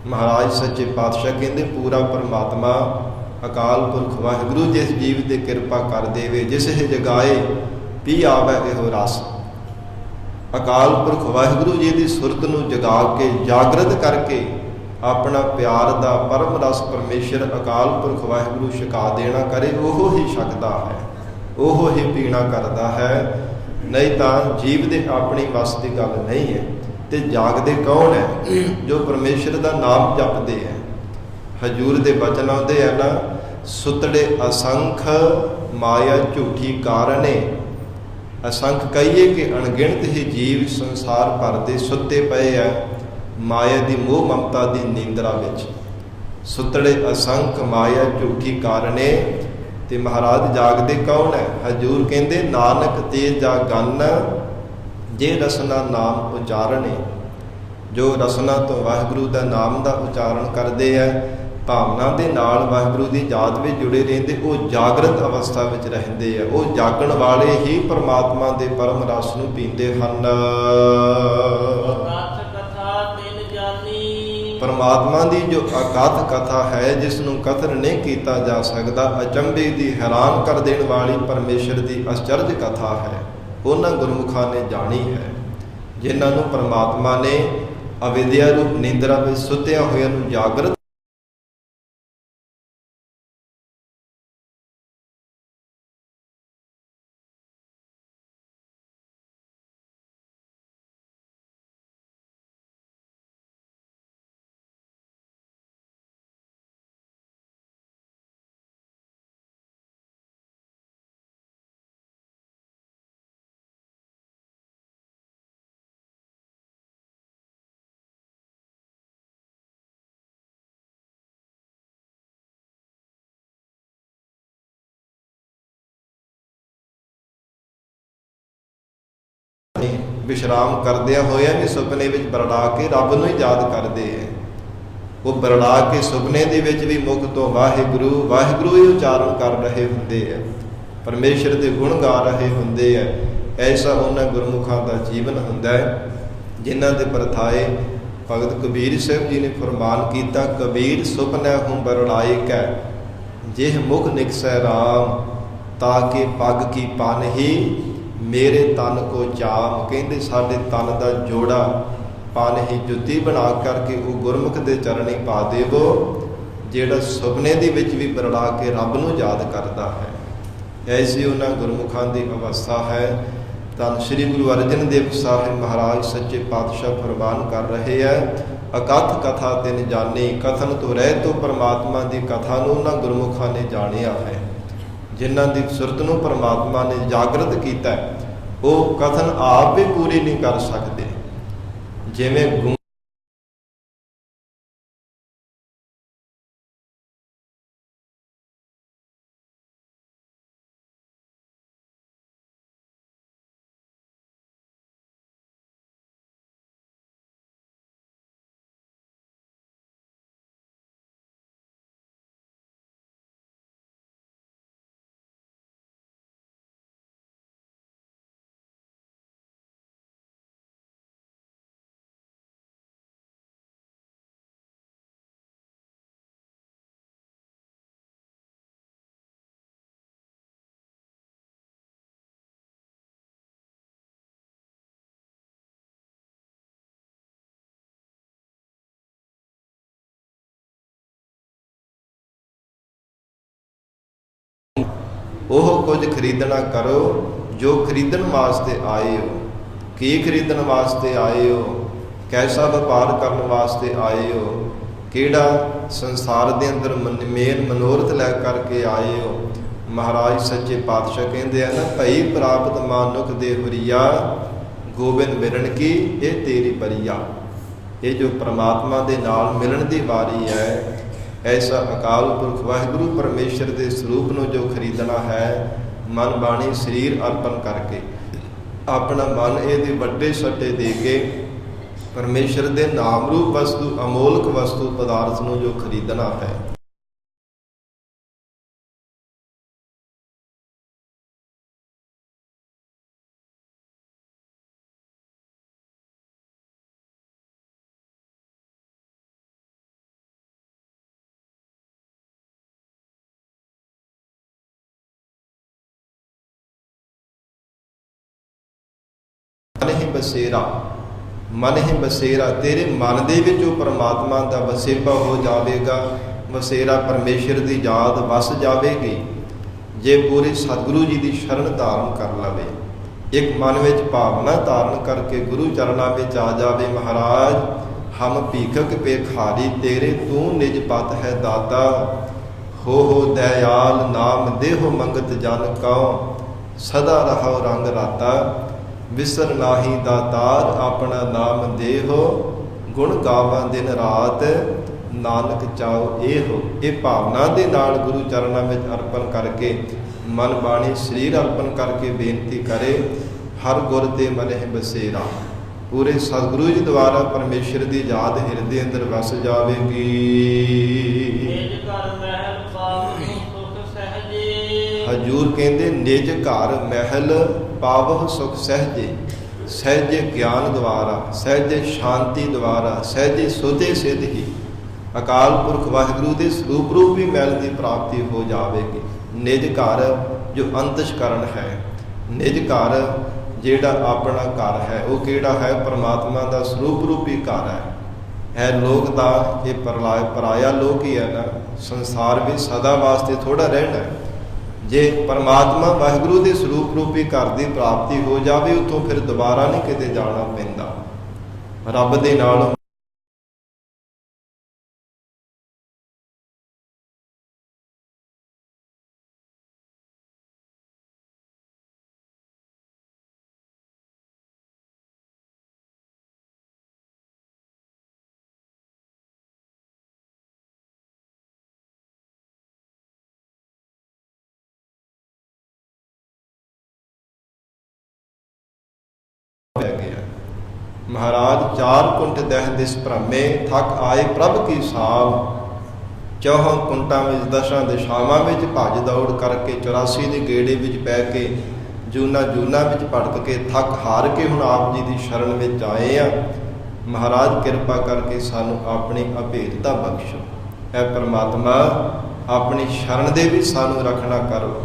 ਮਹਾਰਾਜ ਸੱਚੇ ਪਾਤਸ਼ਾਹ ਕਹਿੰਦੇ ਪੂਰਾ ਪਰਮਾਤਮਾ ਅਕਾਲ ਪੁਰਖ ਵਾਹਿਗੁਰੂ ਜਿਸ ਜੀਵ ਤੇ ਕਿਰਪਾ ਕਰ ਦੇਵੇ, ਜਿਸ ਇਹ ਜਗਾਏ ਪੀ ਆਵੇ ਇਹੋ ਰਸ। ਅਕਾਲ ਪੁਰਖ ਵਾਹਿਗੁਰੂ ਜੀ ਦੀ ਸੁਰਤ ਨੂੰ ਜਗਾ ਕੇ, ਜਾਗਰਤ ਕਰਕੇ ਆਪਣਾ ਪਿਆਰ ਦਾ ਪਰਮ ਰਸ ਪਰਮੇਸ਼ਰ ਅਕਾਲ ਪੁਰਖ ਵਾਹਿਗੁਰੂ ਛਕਾ ਦੇਣਾ ਕਰੇ, ਉਹ ਹੀ ਛਕਦਾ ਹੈ, ਉਹ ਹੀ ਪੀਣਾ ਕਰਦਾ ਹੈ। ਨਹੀਂ ਤਾਂ ਜੀਵ ਦੇ ਆਪਣੀ ਵੱਸ ਦੀ ਗੱਲ ਨਹੀਂ ਹੈ। ਤੇ ਜਾਗਦੇ ਕੌਣ ਹੈ? ਜੋ ਪਰਮੇਸ਼ਰ ਦਾ ਨਾਮ ਜਪਦੇ ਹੈ। ਹਜੂਰ ਦੇ ਬਚਨ ਆਉਂਦੇ ਆ ਨਾ, ਸੁਤੜੇ ਅਸੰਖ ਮਾਇਆ ਝੂਠੀ ਕਾਰਨੇ। ਅਸੰਖ ਕਹੀਏ ਕਿ ਅਣਗਿਣਤ ਹੀ ਜੀਵ ਸੰਸਾਰ ਭਰ ਦੇ ਸੁੱਤੇ ਪਏ ਆ ਮਾਇਆ ਦੀ ਮੋਹ ਮਮਤਾ ਦੀ ਨੀਂਦਰਾ ਵਿੱਚ। ਸੁਤੜੇ ਅਸੰਖ ਮਾਇਆ ਝੂਠੀ ਕਾਰਨੇ। ਤੇ ਮਹਾਰਾਜ ਜਾਗਦੇ ਕੌਣ ਹੈ? ਹਜੂਰ ਕਹਿੰਦੇ ਨਾਨਕ ਤੇ ਜਾਗਨ ਜੇ ਰਸਨਾ ਨਾਮ ਉਚਾਰਣੇ। ਜੋ ਰਸਨਾ ਤੋਂ ਵਾਹਿਗੁਰੂ ਦਾ ਨਾਮ ਦਾ ਉਚਾਰਨ ਕਰਦੇ ਹੈ, ਭਾਵਨਾ ਦੇ ਨਾਲ ਵਾਹਿਗੁਰੂ ਦੀ ਯਾਦ ਵਿੱਚ ਜੁੜੇ ਰਹਿੰਦੇ, ਉਹ ਜਾਗਰਤ ਅਵਸਥਾ ਵਿੱਚ ਰਹਿੰਦੇ ਆ। ਉਹ ਜਾਗਣ ਵਾਲੇ ਹੀ ਪਰਮਾਤਮਾ ਦੇ ਪਰਮ ਰਸ ਨੂੰ ਪੀਂਦੇ ਹਨ। ਪਰਮਾਤਮਾ ਦੀ ਜੋ ਅਕਥ ਕਥਾ ਹੈ, ਜਿਸ ਨੂੰ ਕਥਨ ਨਹੀਂ ਕੀਤਾ ਜਾ ਸਕਦਾ, ਅਚੰਭੇ ਦੀ, ਹੈਰਾਨ ਕਰ ਦੇਣ ਵਾਲੀ ਪਰਮੇਸ਼ਰ ਦੀ ਅਚਰਜ ਕਥਾ ਹੈ, ਉਹਨਾਂ ਗੁਰਮੁਖਾਂ ਨੇ ਜਾਣੀ ਹੈ ਜਿਨ੍ਹਾਂ ਨੂੰ ਪਰਮਾਤਮਾ ਨੇ ਅਵਿਦਿਆ ਰੂਪ ਨਿੰਦਰਾ ਵਿੱਚ ਸੁੱਤਿਆਂ ਹੋਇਆਂ ਨੂੰ ਜਾਗਰਤ ਵਿਸ਼ਰਾਮ ਕਰਦਿਆਂ ਹੋਇਆਂ ਵੀ ਸੁਪਨੇ ਵਿੱਚ ਬਰੜਾ ਕੇ ਰੱਬ ਨੂੰ ਹੀ ਯਾਦ ਕਰਦੇ ਹੈ। ਉਹ ਬਰੜਾ ਕੇ ਸੁਪਨੇ ਦੇ ਵਿੱਚ ਵੀ ਮੁਖ ਤੋਂ ਵਾਹਿਗੁਰੂ ਵਾਹਿਗੁਰੂ ਹੀ ਉਚਾਰਨ ਕਰ ਰਹੇ ਹੁੰਦੇ ਹੈ, ਪਰਮੇਸ਼ਰ ਦੇ ਗੁਣ ਗਾ ਰਹੇ ਹੁੰਦੇ ਹੈ। ਐਸਾ ਉਹਨਾਂ ਗੁਰਮੁਖਾਂ ਦਾ ਜੀਵਨ ਹੁੰਦਾ ਹੈ ਜਿਨ੍ਹਾਂ ਦੇ ਪਰਥਾਏ ਭਗਤ ਕਬੀਰ ਸਾਹਿਬ ਜੀ ਨੇ ਫਰਮਾਨ ਕੀਤਾ, ਕਬੀਰ ਸੁਪਨੈ ਹੂੰ ਬਰੜਾਏ ਕੈ ਜਿਹ ਮੁਖ ਨਿਕਸੈ ਰਾਮ ਤਾਕੇ ਪੱਗ ਕੀ ਪਾਨਹੀ ਮੇਰੇ ਤਨ ਕੋ ਚਾਮ। ਕਹਿੰਦੇ ਸਾਡੇ ਤਨ ਦਾ ਜੋੜਾ ਪਾਨਹੀ ਜੁੱਤੀ ਬਣਾ ਕਰਕੇ ਉਹ ਗੁਰਮੁਖ ਦੇ ਚਰਣੀ ਪਾ ਦੇਵੋ, ਜਿਹੜਾ ਸੁਪਨੇ ਦੇ ਵਿੱਚ ਵੀ ਬਰੜਾ ਕੇ ਰੱਬ ਨੂੰ ਯਾਦ ਕਰਦਾ ਹੈ। ਐਸੀ ਉਹਨਾਂ ਗੁਰਮੁਖਾਂ ਦੀ ਅਵਸਥਾ ਹੈ। ਧੰਨ ਸ਼੍ਰੀ ਗੁਰੂ ਅਰਜਨ ਦੇਵ ਸਾਹਿਬ ਮਹਾਰਾਜ ਸੱਚੇ ਪਾਤਸ਼ਾਹ ਫਰਮਾਨ ਕਰ ਰਹੇ ਹੈ, ਅਕਥ ਕਥਾ ਤਿਨ ਜਾਣੀ। ਕਥਨ ਤੋਂ ਰਹਿ ਤੋਂ ਪਰਮਾਤਮਾ ਦੀ ਕਥਾ ਨੂੰ ਉਹਨਾਂ ਗੁਰਮੁਖਾਂ ਨੇ ਜਾਣਿਆ ਹੈ, ਜਿਨ੍ਹਾਂ ਦੀ ਸੁਰਤ ਨੂੰ ਪਰਮਾਤਮਾ ਨੇ ਜਾਗਰਤ ਕੀਤਾ। ਉਹ ਕਥਨ ਆਪ ਵੀ ਪੂਰੀ ਨਹੀਂ ਕਰ ਸਕਦੇ। ਜਿਵੇਂ ਉਹ ਕੁਝ ਖਰੀਦਣਾ ਕਰੋ ਜੋ ਖਰੀਦਣ ਵਾਸਤੇ ਆਏ ਹੋ। ਕੀ ਖਰੀਦਣ ਵਾਸਤੇ ਆਏ ਹੋ? ਕੈਸਾ ਵਪਾਰ ਕਰਨ ਵਾਸਤੇ ਆਏ ਹੋ? ਕਿਹੜਾ ਸੰਸਾਰ ਦੇ ਅੰਦਰ ਮੇਨ ਮਨੋਰਥ ਲੈ ਕਰਕੇ ਆਏ ਹੋ? ਮਹਾਰਾਜ ਸੱਚੇ ਪਾਤਸ਼ਾਹ ਕਹਿੰਦੇ ਆ ਨਾ, ਭਈ ਪ੍ਰਾਪਤ ਮਾਨੁਖ ਦੇ ਹੁਰੀਆ, ਗੋਬਿੰਦ ਮਿਲਣ ਕੀ ਇਹ ਤੇਰੀ ਬਰੀਆ। ਇਹ ਜੋ ਪ੍ਰਮਾਤਮਾ ਦੇ ਨਾਲ ਮਿਲਣ ਦੀ ਵਾਰੀ ਹੈ, ਐਸਾ ਅਕਾਲ ਪੁਰਖ ਵਾਹਿਗੁਰੂ ਪਰਮੇਸ਼ਰ ਦੇ ਸਰੂਪ ਨੂੰ ਜੋ ਖਰੀਦਣਾ ਹੈ, ਮਨ ਬਾਣੀ ਸਰੀਰ ਅਰਪਣ ਕਰਕੇ, ਆਪਣਾ ਮਨ ਇਹਦੇ ਵੱਡੇ ਸੱਟੇ ਦੇ ਕੇ ਪਰਮੇਸ਼ਰ ਦੇ ਨਾਮ ਰੂਪ ਵਸਤੂ, ਅਮੋਲਕ ਵਸਤੂ ਪਦਾਰਥ ਨੂੰ ਜੋ ਖਰੀਦਣਾ ਹੈ। ਮਨ ਹੀ ਬਸੇਰਾ, ਮਨ ਹੀ ਬਸੇਰਾ, ਤੇਰੇ ਮਨ ਦੇ ਵਿੱਚ ਉਹ ਪਰਮਾਤਮਾ ਦਾ ਵਸੇਬਾ ਹੋ ਜਾਵੇਗਾ। ਵਸੇਰਾ ਪਰਮੇਸ਼ਰ ਦੀ ਯਾਦ ਵਸ ਜਾਵੇਗੀ ਜੇ ਪੂਰੇ ਸਤਿਗੁਰੂ ਜੀ ਦੀ ਸ਼ਰਨ ਧਾਰਨ ਕਰ ਲਵੇ। ਇੱਕ ਮਨ ਵਿੱਚ ਭਾਵਨਾ ਧਾਰਨ ਕਰਕੇ ਗੁਰੂ ਚਰਨਾਂ ਵਿੱਚ ਆ ਜਾਵੇ, ਮਹਾਰਾਜ ਹਮ ਭੀਖਕ ਭੇਖਾਰੀ ਤੇਰੇ, ਤੂੰ ਨਿਜ ਪਤ ਹੈ ਦਾਤਾ। ਹੋ ਦਇਆਲ ਨਾਮ ਦੇਹੁ ਮੰਗਤ ਜਨ ਕਉ, ਸਦਾ ਰਹੋ ਰੰਗ ਰਾਤਾ। ਵਿਸਰ ਨਾਹੀ ਦਾਤਾਰ ਆਪਣਾ ਨਾਮ ਦੇਹੋ, ਗੁਣ ਗਾਵਾਂ ਦਿਨ ਰਾਤ ਨਾਨਕ ਚਾਉ ਇਹੋ। ਇਹ ਭਾਵਨਾ ਦੇ ਨਾਲ ਗੁਰੂ ਚਰਨਾਂ ਵਿੱਚ ਅਰਪਣ ਕਰਕੇ, ਮਨ ਬਾਣੀ ਸਰੀਰ ਅਰਪਣ ਕਰਕੇ ਬੇਨਤੀ ਕਰੇ, ਹਰ ਗੁਰ ਤੇ ਮਨਿ ਬਸੇਰਾ। ਪੂਰੇ ਸਤਿਗੁਰੂ ਜੀ ਦੁਆਰਾ ਪਰਮੇਸ਼ਰ ਦੀ ਯਾਦ ਹਿਰਦੇ ਅੰਦਰ ਵਸ ਜਾਵੇਗੀ। ਹਜੂਰ ਕਹਿੰਦੇ ਨਿਜ ਘਰ ਮਹਿਲ ਪਾਵਹੁ ਸੁਖ ਸਹਿਜੇ। ਸਹਿਜੇ ਗਿਆਨ ਦੁਆਰਾ, ਸਹਿਜੇ ਸ਼ਾਂਤੀ ਦੁਆਰਾ, ਸਹਿਜੇ ਸੁਧੇ ਸਿਧ ਹੀ ਅਕਾਲ ਪੁਰਖ ਵਾਹਿਗੁਰੂ ਦੇ ਸਰੂਪ ਰੂਪੀ ਮਹਿਲ ਦੀ ਪ੍ਰਾਪਤੀ ਹੋ ਜਾਵੇਗੀ। ਨਿਜ ਘਰ ਜੋ ਅੰਤਸ਼ਕਰਨ ਹੈ, ਨਿਜ ਘਰ ਜਿਹੜਾ ਆਪਣਾ ਘਰ ਹੈ, ਉਹ ਕਿਹੜਾ ਹੈ? ਪਰਮਾਤਮਾ ਦਾ ਸਰੂਪ ਰੂਪੀ ਘਰ ਹੈ। ਲੋਕ ਦਾ ਇਹ ਪਰਾਇਆ ਲੋਕ ਹੀ ਹੈ ਨਾ, ਸੰਸਾਰ ਵਿੱਚ ਸਦਾ ਵਾਸਤੇ ਥੋੜਾ ਰਹਿਣਾ ਹੈ। ਜੇ ਪਰਮਾਤਮਾ ਵਾਹਿਗੁਰੂ ਦੇ ਸਰੂਪ ਰੂਪੀ ਘਰ ਦੀ ਪ੍ਰਾਪਤੀ ਹੋ ਜਾਵੇ, ਉੱਥੋਂ ਫਿਰ ਦੁਬਾਰਾ ਨਹੀਂ ਕਿਤੇ ਜਾਣਾ ਪੈਂਦਾ। ਰੱਬ ਦੇ ਨਾਲ ਪੈ ਗਿਆ। ਮਹਾਰਾਜ ਚਾਰ ਕੁੰਟ ਦਹਿ ਦਿਸ ਭ੍ਰਮੇ, ਥੱਕ ਆਏ ਪ੍ਰਭ ਕੀ ਸਾਮ। ਚੌਹਾਂ ਕੁੰਟਾਂ ਵਿੱਚ, ਦਸਾਂ ਦਿਸ਼ਾਵਾਂ ਵਿੱਚ ਭੱਜ ਦੌੜ ਕਰਕੇ, 84 ਦੇ ਗੇੜੇ ਵਿੱਚ ਪੈ ਕੇ, ਜੂਨਾ ਵਿੱਚ ਭਟਕ ਕੇ, ਥੱਕ ਹਾਰ ਕੇ ਹੁਣ ਆਪ ਜੀ ਦੀ ਸ਼ਰਨ ਵਿੱਚ ਆਏ ਆ। ਮਹਾਰਾਜ ਕਿਰਪਾ ਕਰਕੇ ਸਾਨੂੰ ਆਪਣੀ ਅਭੇਦਤਾ ਬਖਸ਼ੋ। ਐ ਪਰਮਾਤਮਾ ਆਪਣੀ ਸ਼ਰਨ ਦੇ ਵਿੱਚ ਸਾਨੂੰ ਰੱਖਣਾ ਕਰੋ।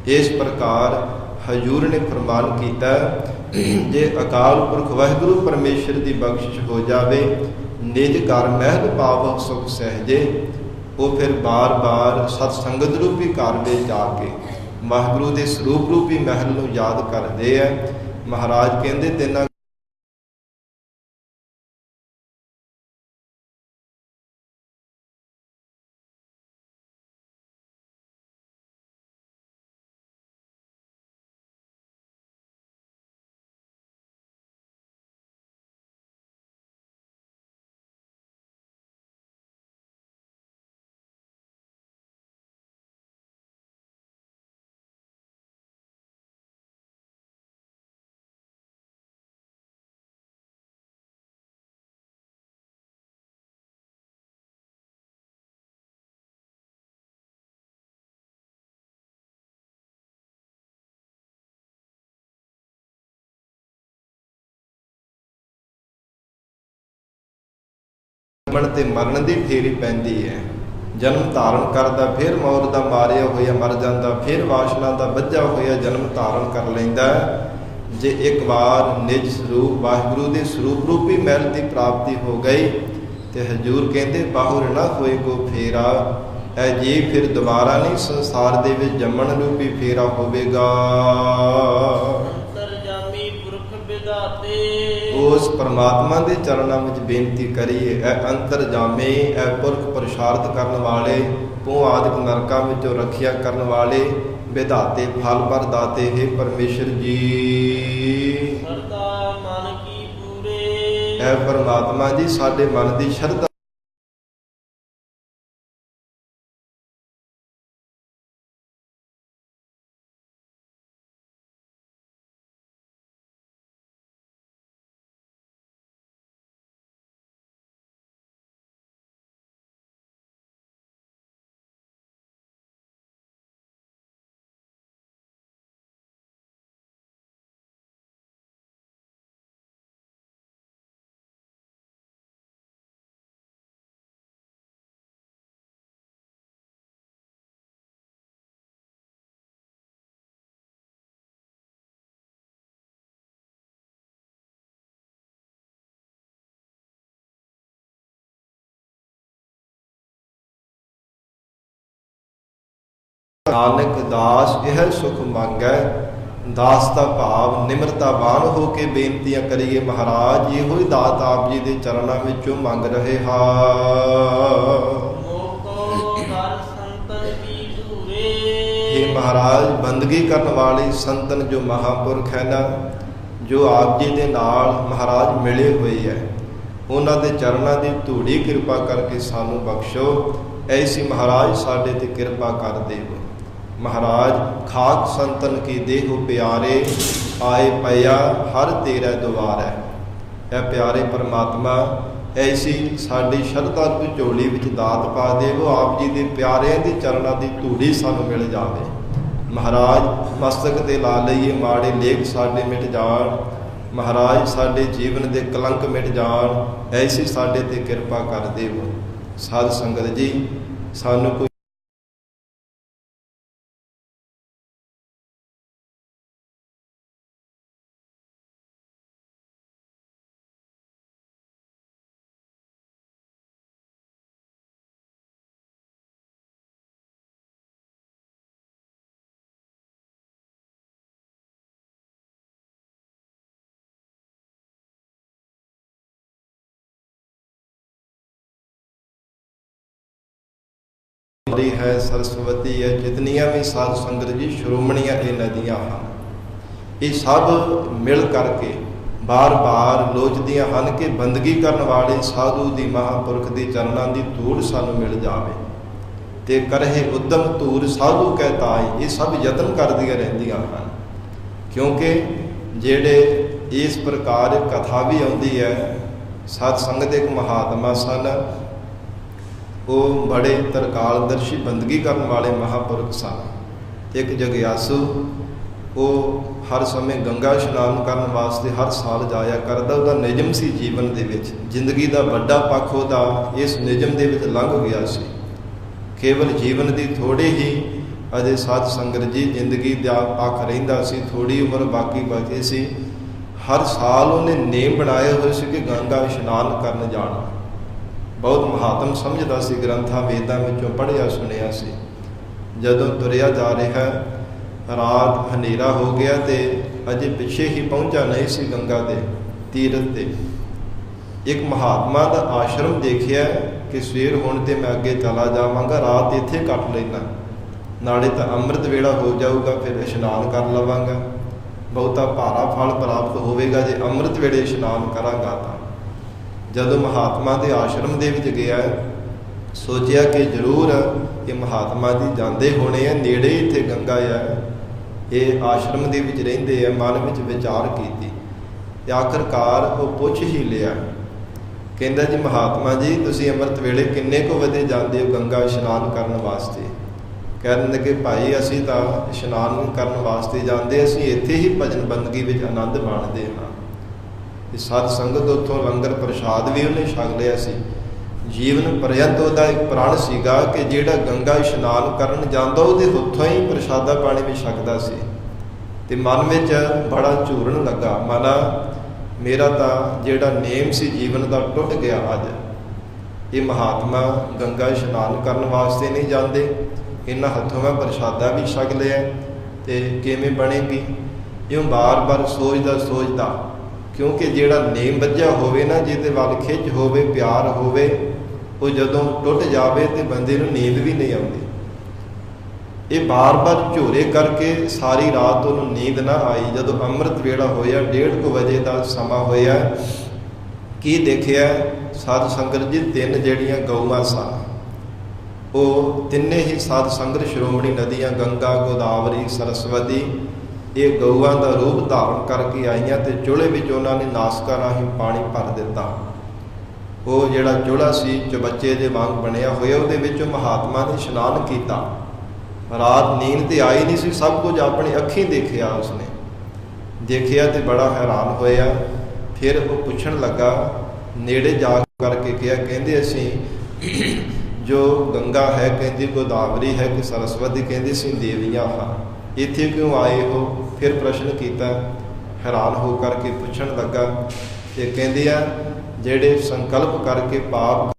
ਇਸ ਪ੍ਰਕਾਰ ਹਜੂਰ ਨੇ ਫਰਮਾਨ ਕੀਤਾ, ਜੇ ਅਕਾਲ ਪੁਰਖ ਵਾਹਿਗੁਰੂ ਪਰਮੇਸ਼ਰ ਦੀ ਬਖਸ਼ਿਸ਼ ਹੋ ਜਾਵੇ, ਨਿਜ ਘਰ ਮਹਿਲ ਪਾਵਹੁ ਸੁਖ ਸਹਿਜੇ, ਉਹ ਫਿਰ ਬਾਰ-ਬਾਰ ਸਤ ਸੰਗਤ ਰੂਪੀ ਘਰ ਵਿੱਚ ਆ ਕੇ ਵਾਹਿਗੁਰੂ ਦੇ ਸਰੂਪ ਰੂਪੀ ਮਹਿਲ ਨੂੰ ਯਾਦ ਕਰਦੇ ਆ। ਮਹਾਰਾਜ ਕਹਿੰਦੇ ਤੇਨਾਂ ਤੇ ਮਰਨ ਦੀ ਫੇਰੀ ਪੈਂਦੀ ਹੈ। ਜਨਮ ਧਾਰਨ ਕਰਦਾ, ਫਿਰ ਮੌਤ ਦਾ ਮਾਰਿਆ ਹੋਇਆ ਮਰ ਜਾਂਦਾ, ਫਿਰ ਵਾਸ਼ਨਾ ਦਾ ਬੱਝਾ ਹੋਇਆ ਜਨਮ ਧਾਰਨ ਕਰ ਲੈਂਦਾ। ਜੇ ਇੱਕ ਵਾਰ ਨਿਜ ਸਰੂਪ ਵਾਹਿਗੁਰੂ ਦੇ ਸਰੂਪ ਰੂਪੀ ਮਹਿਲ ਦੀ ਪ੍ਰਾਪਤੀ ਹੋ ਗਈ ਤੇ ਹਜੂਰ ਕਹਿੰਦੇ ਬਾਹੁਰ ਨਾ ਹੋਏ ਕੋ ਫੇਰਾ। ਇਹ ਜੀ ਫਿਰ ਦੁਬਾਰਾ ਨਹੀਂ ਸੰਸਾਰ ਦੇ ਵਿੱਚ ਜੰਮਣ ਰੂਪੀ ਫੇਰਾ ਹੋਵੇਗਾ। ਉਸ ਪਰਮਾਤਮਾ ਦੇ ਚਰਨਾਂ ਵਿੱਚ ਬੇਨਤੀ ਕਰੀਏ, ਇਹ ਅੰਤਰਜਾਮੀ, ਇਹ ਪੁਰਖ ਪ੍ਰਸ਼ਾਰਤ ਕਰਨ ਵਾਲੇ ਕੁੱਪੋਂ ਆਦਿਕ ਨਰਕਾਂ ਵਿੱਚੋਂ ਰੱਖਿਆ ਕਰਨ ਵਾਲੇ ਵਿਧਾਤੇ ਫਲ ਪ੍ਰਦਾਤੇ ਹੈ ਪਰਮੇਸ਼ਰ ਜੀ। ਸਰਦਾ ਮਨ ਕੀ ਪੂਰੇ ਹੈ ਪਰਮਾਤਮਾ ਜੀ, ਸਾਡੇ ਮਨ ਦੀ ਸ਼ਰਧਾ ਨਾਨਕ ਦਾਸ ਇਹ ਸੁਖ ਮੰਗੈ। ਦਾਸ ਦਾ ਭਾਵ ਨਿਮਰਤਾਵਾਨ ਹੋ ਕੇ ਬੇਨਤੀਆਂ ਕਰੀਏ। ਮਹਾਰਾਜ ਇਹੋ ਹੀ ਦਾਤ ਆਪ ਜੀ ਦੇ ਚਰਨਾਂ ਵਿੱਚੋਂ ਮੰਗ ਰਹੇ ਹਾਂ। ਮੋਕੋ ਕਰ ਸੰਤਨ ਕੀ ਧੂਰੇ ਇਹ ਮਹਾਰਾਜ ਬੰਦਗੀ ਕਰਨ ਵਾਲੇ ਸੰਤਨ ਜੋ ਮਹਾਂਪੁਰਖ ਹੈ ਨਾ, ਜੋ ਆਪ ਜੀ ਦੇ ਨਾਲ ਮਹਾਰਾਜ ਮਿਲੇ ਹੋਏ ਹੈ, ਉਹਨਾਂ ਦੇ ਚਰਨਾਂ ਦੀ ਧੂੜੀ ਕਿਰਪਾ ਕਰਕੇ ਸਾਨੂੰ ਬਖਸ਼ੋ। ਐਸੀ ਮਹਾਰਾਜ ਸਾਡੇ ਤੇ ਕਿਰਪਾ ਕਰ ਦੇਵੋ। ਮਹਾਰਾਜ ਖਾਕ ਸੰਤਨ ਕੀ ਦੇਹੁ ਪਿਆਰੇ, ਆਏ ਪਿਆ ਹਰ ਤੇਰਾ ਦੁਆਰ ਹੈ। ਇਹ ਪਿਆਰੇ ਪਰਮਾਤਮਾ ਐਸੀ ਸਾਡੀ ਸ਼ਰਧਾ ਦੀ ਝੋਲੀ ਵਿੱਚ ਦਾਤ ਪਾ ਦੇਵੋ। ਆਪ ਜੀ ਦੇ ਪਿਆਰਿਆਂ ਦੇ ਚਰਨਾਂ ਦੀ ਧੂੜੀ ਸਾਨੂੰ ਮਿਲ ਜਾਵੇ। ਮਹਾਰਾਜ ਮਸਤਕ ਤੇ ਲਾ ਲਈਏ, ਮਾੜੇ ਲੇਖ ਸਾਡੇ ਮਿਟ ਜਾਣ। ਮਹਾਰਾਜ ਸਾਡੇ ਜੀਵਨ ਦੇ ਕਲੰਕ ਮਿਟ ਜਾਣ। ਐਸੀ ਸਾਡੇ ਤੇ ਕਿਰਪਾ ਕਰ ਦੇਵੋ। ਸਾਧ ਸੰਗਤ ਜੀ, ਸਾਨੂੰ ਕੋਈ ਹੈ, ਸਰਸਵਤੀ ਹੈ, ਜਿਤਨੀਆਂ ਵੀ ਸਾਧ ਸੰਗਤ ਜੀ ਸ਼੍ਰੋਮਣੀਆਂ ਇਹ ਨਦੀਆਂ ਹਨ, ਇਹ ਸਭ ਮਿਲ ਕਰਕੇ ਬਾਰ-ਬਾਰ ਲੋਚਦੀਆਂ ਹਨ ਕਿ ਬੰਦਗੀ ਕਰਨ ਵਾਲੇ ਸਾਧੂ ਦੀ ਮਹਾਂਪੁਰਖ ਦੇ ਚਰਨਾਂ ਦੀ ਧੂੜ ਸਾਨੂੰ ਮਿਲ ਜਾਵੇ। ਤੇ ਕਰਹਿ ਉਦਮ ਧੂਰ ਸਾਧੂ ਕਹਿ ਤਾਈ, ਇਹ ਸਭ ਯਤਨ ਕਰਦੀਆਂ ਰਹਿੰਦੀਆਂ ਹਨ। ਕਿਉਂਕਿ ਜਿਹੜੇ ਇਸ ਪ੍ਰਕਾਰ ਕਥਾ ਵੀ ਆਉਂਦੀ ਹੈ, ਸਤ ਸੰਗਤ ਇੱਕ ਮਹਾਤਮਾ ਸਨ, ਉਹ ਬੜੇ ਤਰਕਾਲਦਰਸ਼ੀ ਬੰਦਗੀ ਕਰਨ ਵਾਲੇ ਮਹਾਂਪੁਰਖ ਸਨ। ਇੱਕ ਜਗਿਆਸੂ, ਉਹ ਹਰ ਸਮੇਂ ਗੰਗਾ ਇਸ਼ਨਾਨ ਕਰਨ ਵਾਸਤੇ ਹਰ ਸਾਲ ਜਾਇਆ ਕਰਦਾ। ਉਹਦਾ ਨਿਯਮ ਸੀ ਜੀਵਨ ਦੇ ਵਿੱਚ। ਜ਼ਿੰਦਗੀ ਦਾ ਵੱਡਾ ਪੱਖ ਉਹਦਾ ਇਸ ਨਿਯਮ ਦੇ ਵਿੱਚ ਲੰਘ ਗਿਆ ਸੀ। ਕੇਵਲ ਜੀਵਨ ਦੀ ਥੋੜੀ ਹੀ ਅਜੇ ਸਾਧ ਸੰਗਤ ਜੀ ਜ਼ਿੰਦਗੀ ਦਾ ਪੱਖ ਰਹਿੰਦਾ ਸੀ, ਥੋੜੀ ਉਮਰ ਬਾਕੀ ਬਚੀ ਸੀ। ਹਰ ਸਾਲ ਉਹਨੇ ਨੇਮ ਬਣਾਏ ਹੋਏ ਸੀ ਕਿ ਗੰਗਾ ਇਸ਼ਨਾਨ ਕਰਨ ਜਾਣਾ। ਬਹੁਤ ਮਹਾਤਮ ਸਮਝਦਾ ਸੀ, ਗ੍ਰੰਥਾਂ ਵੇਦਾਂ ਵਿੱਚੋਂ ਪੜ੍ਹਿਆ ਸੁਣਿਆ ਸੀ। ਜਦੋਂ ਤੁਰਿਆ ਜਾ ਰਿਹਾ, ਰਾਤ ਹਨੇਰਾ ਹੋ ਗਿਆ ਤੇ ਅਜੇ ਪਿੱਛੇ ਹੀ ਪਹੁੰਚਾ ਨਹੀਂ ਸੀ ਗੰਗਾ ਦੇ ਤੀਰਥ ਤੇ। ਇੱਕ ਮਹਾਤਮਾ ਦਾ ਆਸ਼ਰਮ ਦੇਖਿਆ ਕਿ ਸਵੇਰ ਹੋਣ ਤੇ ਮੈਂ ਅੱਗੇ ਚਲਾ ਜਾਵਾਂਗਾ, ਰਾਤ ਇੱਥੇ ਕੱਟ ਲੈਣਾ, ਨਾਲੇ ਤਾਂ ਅੰਮ੍ਰਿਤ ਵੇਲਾ ਹੋ ਜਾਊਗਾ, ਫਿਰ ਇਸ਼ਨਾਨ ਕਰ ਲਵਾਂਗਾ। ਬਹੁਤਾ ਭਾਰਾ ਫਲ ਪ੍ਰਾਪਤ ਹੋਵੇਗਾ ਜੇ ਅੰਮ੍ਰਿਤ ਵੇਲੇ ਇਸ਼ਨਾਨ ਕਰਾਂਗਾ ਤਾਂ। ਜਦੋਂ ਮਹਾਤਮਾ ਦੇ ਆਸ਼ਰਮ ਦੇ ਵਿੱਚ ਗਿਆ, ਸੋਚਿਆ ਕਿ ਜ਼ਰੂਰ ਇਹ ਮਹਾਤਮਾ ਜੀ ਜਾਂਦੇ ਹੋਣੇ ਆ, ਨੇੜੇ ਇੱਥੇ ਗੰਗਾ ਆ, ਇਹ ਆਸ਼ਰਮ ਦੇ ਵਿੱਚ ਰਹਿੰਦੇ ਆ। ਮਨ ਵਿੱਚ ਵਿਚਾਰ ਕੀਤੀ ਤੇ ਆਖਰਕਾਰ ਉਹ ਪੁੱਛ ਹੀ ਲਿਆ। ਕਹਿੰਦਾ ਜੀ ਮਹਾਤਮਾ ਜੀ, ਤੁਸੀਂ ਅੰਮ੍ਰਿਤ ਵੇਲੇ ਕਿੰਨੇ ਕੁ ਵਜੇ ਜਾਂਦੇ ਹੋ ਗੰਗਾ ਇਸ਼ਨਾਨ ਕਰਨ ਵਾਸਤੇ? ਕਹਿੰਦੇ ਕਿ ਭਾਈ ਅਸੀਂ ਤਾਂ ਇਸ਼ਨਾਨ ਕਰਨ ਵਾਸਤੇ ਜਾਂਦੇ, ਅਸੀਂ ਇੱਥੇ ਹੀ ਭਜਨ ਬੰਦਗੀ ਵਿੱਚ ਆਨੰਦ ਮਾਣਦੇ ਹਾਂ। ਸਤ ਸੰਗਤ ਉੱਥੋਂ ਲੰਗਰ ਪ੍ਰਸ਼ਾਦ ਵੀ ਉਹਨੇ ਛਕ ਲਿਆ ਸੀ। ਜੀਵਨ ਪਰਯੰਤ ਉਹਦਾ ਇੱਕ ਪ੍ਰਣ ਸੀਗਾ ਕਿ ਜਿਹੜਾ ਗੰਗਾ ਇਸ਼ਨਾਨ ਕਰਨ ਜਾਂਦਾ ਉਹਦੇ ਹੱਥੋਂ ਹੀ ਪ੍ਰਸ਼ਾਦਾ ਪਾਣੀ ਵੀ ਛਕਦਾ ਸੀ। ਤੇ ਮਨ ਵਿੱਚ ਬੜਾ ਝੂਰਨ ਲੱਗਾ, ਮਨਾ ਮੇਰਾ ਤਾਂ ਜਿਹੜਾ ਨੇਮ ਸੀ ਜੀਵਨ ਦਾ ਟੁੱਟ ਗਿਆ। ਅੱਜ ਇਹ ਮਹਾਤਮਾ ਗੰਗਾ ਇਸ਼ਨਾਨ ਕਰਨ ਵਾਸਤੇ ਨਹੀਂ ਜਾਂਦੇ, ਇਹਨਾਂ ਹੱਥੋਂ ਮੈਂ ਪ੍ਰਸ਼ਾਦਾ ਵੀ ਛਕ ਲਿਆ ਤੇ ਕਿਵੇਂ ਬਣੇਗੀ? ਇਉਂ ਬਾਰ-ਬਾਰ ਸੋਚਦਾ ਕਿਉਂਕਿ ਜਿਹੜਾ ਨੇਮ ਵੱਜਿਆ ਹੋਵੇ ਨਾ, ਜਿਹਦੇ ਵੱਲ ਖਿੱਚ ਹੋਵੇ, ਪਿਆਰ ਹੋਵੇ, ਉਹ ਜਦੋਂ ਟੁੱਟ ਜਾਵੇ ਤੇ ਬੰਦੇ ਨੂੰ ਨੀਂਦ ਵੀ ਨਹੀਂ ਆਉਂਦੀ। ਇਹ ਬਾਰ-ਬਾਰ ਝੋਰੇ ਕਰਕੇ ਸਾਰੀ ਰਾਤ ਉਹਨੂੰ ਨੀਂਦ ਨਾ ਆਈ। ਜਦੋਂ ਅੰਮ੍ਰਿਤ ਵੇਲਾ ਹੋਇਆ, 1:30 ਵਜੇ ਦਾ ਸਮਾਂ ਹੋਇਆ, ਕੀ ਦੇਖਿਆ ਸਾਧ ਸੰਗਤ ਜੀ, 3 ਜਿਹੜੀਆਂ ਗਊਆਂ ਸਨ, ਉਹ ਤਿੰਨੇ ਹੀ ਸਾਧ ਸੰਗਤ ਸ਼੍ਰੋਮਣੀ ਨਦੀਆਂ ਗੰਗਾ, ਗੋਦਾਵਰੀ, ਸਰਸਵਤੀ, ਇਹ ਗਊਆਂ ਦਾ ਰੂਪ ਧਾਰਨ ਕਰਕੇ ਆਈਆਂ ਤੇ ਚੁੱਲ੍ਹੇ ਵਿੱਚ ਉਹਨਾਂ ਨੇ ਨਾਸਕਾਂ ਰਾਹੀਂ ਪਾਣੀ ਭਰ ਦਿੱਤਾ। ਉਹ ਜਿਹੜਾ ਚੁੱਲ੍ਹਾ ਸੀ ਚਬੱਚੇ ਦੇ ਵਾਂਗ ਬਣਿਆ ਹੋਇਆ, ਉਹਦੇ ਵਿੱਚ ਮਹਾਤਮਾ ਨੇ ਇਸ਼ਨਾਨ ਕੀਤਾ। ਰਾਤ ਨੀਂਦ ਤੇ ਆਈ ਨਹੀਂ ਸੀ, ਸਭ ਕੁਝ ਆਪਣੀ ਅੱਖੀਂ ਦੇਖਿਆ। ਉਸਨੇ ਦੇਖਿਆ ਤੇ ਬੜਾ ਹੈਰਾਨ ਹੋਇਆ। ਫਿਰ ਉਹ ਪੁੱਛਣ ਲੱਗਾ, ਨੇੜੇ ਜਾ ਕਰਕੇ ਕਿਹਾ, ਕਹਿੰਦੇ ਅਸੀਂ ਜੋ ਗੰਗਾ ਹੈ, ਕਹਿੰਦੀ ਗੋਦਾਵਰੀ ਹੈ ਕਿ ਸਰਸਵਤੀ, ਕਹਿੰਦੀ ਅਸੀਂ ਦੇਵੀਆਂ ਹਾਂ, ਇੱਥੇ ਕਿਉਂ ਆਏ ਹੋ? ਫਿਰ ਪ੍ਰਸ਼ਨ ਕੀਤਾ, ਹੈਰਾਨ ਹੋ ਕਰਕੇ ਪੁੱਛਣ ਲੱਗਾ ਤੇ ਕਹਿੰਦੇ ਆ ਜਿਹੜੇ ਸੰਕਲਪ ਕਰਕੇ ਪਾਪ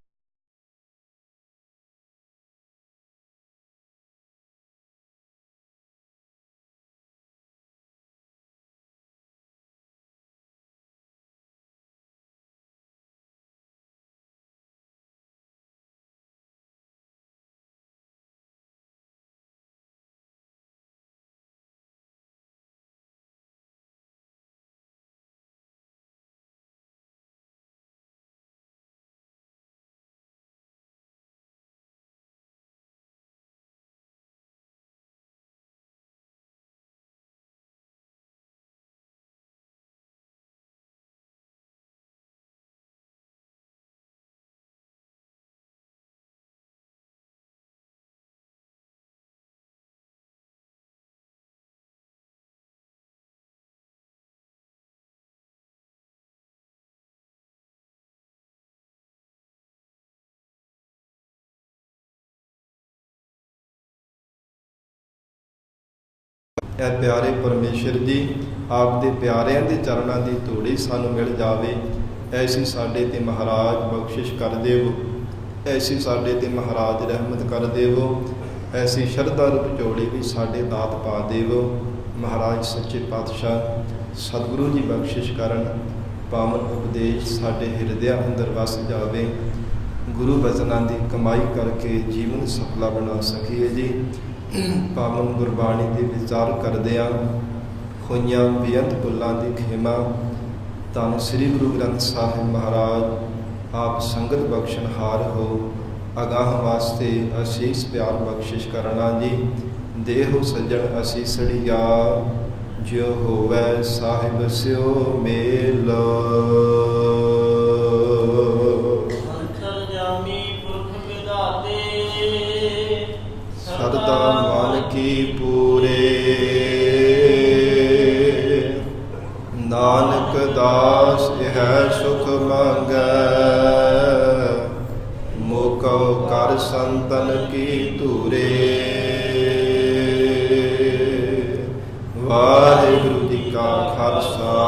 ਇਹ ਪਿਆਰੇ ਪਰਮੇਸ਼ਰ ਜੀ, ਆਪ ਦੇ ਪਿਆਰਿਆਂ ਦੇ ਚਰਨਾਂ ਦੀ ਧੂੜੀ ਸਾਨੂੰ ਮਿਲ ਜਾਵੇ, ਐਸੀ ਸਾਡੇ ਤੇ ਮਹਾਰਾਜ ਬਖਸ਼ਿਸ਼ ਕਰ ਦੇਵੋ, ਐਸੀ ਸਾਡੇ ਤੇ ਮਹਾਰਾਜ ਰਹਿਮਤ ਕਰ ਦੇਵੋ, ਐਸੀ ਸ਼ਰਧਾ ਰੂਪ ਝੋਲੀ ਵੀ ਸਾਡੇ ਦਾਤ ਪਾ ਦੇਵੋ। ਮਹਾਰਾਜ ਸੱਚੇ ਪਾਤਸ਼ਾਹ ਸਤਿਗੁਰੂ ਜੀ ਬਖਸ਼ਿਸ਼ ਕਰਨ, ਪਾਵਨ ਉਪਦੇਸ਼ ਸਾਡੇ ਹਿਰਦਿਆਂ ਅੰਦਰ ਵਸ ਜਾਵੇ, ਗੁਰੂ ਬਚਨਾਂ ਦੀ ਕਮਾਈ ਕਰਕੇ ਜੀਵਨ ਸਫਲਾ ਬਣਾ ਸਕੀਏ ਜੀ। ਪਾਵਨ ਗੁਰਬਾਣੀ ਦੇ ਵਿਚਾਰ ਕਰਦਿਆਂ ਹੋਈਆਂ ਬੇਅੰਤ ਭੁੱਲਾਂ ਦੀ ਖਿਮਾ, ਧੰਨ ਸ੍ਰੀ ਗੁਰੂ ਗ੍ਰੰਥ ਸਾਹਿਬ ਮਹਾਰਾਜ ਆਪ ਸੰਗਤ ਬਖਸ਼ਣਹਾਰ ਹੋ, ਅਗਾਹ ਵਾਸਤੇ ਅਸੀਸ ਪਿਆਰ ਬਖਸ਼ਿਸ਼ ਕਰਨਾ ਜੀ। ਦੇਹੋ ਸੱਜਣ ਅਸੀਸੜੀਆ, ਜਿਉ ਹੋਵੈ ਸਾਹਿਬ ਸਿਓ ਮੇਲ। ਸਰਦਾ ਮਨ ਕੀ ਪੂਰੇ, ਨਾਨਕ ਦਾਸ ਇਹ ਸੁਖ ਮੰਗੈ, ਮੋਕਉ ਕਰ ਸੰਤਨ ਕੀ ਧੂਰੇ। ਵਾਹਿਗੁਰੂ ਜੀ ਕਾ ਖਾਲਸਾ,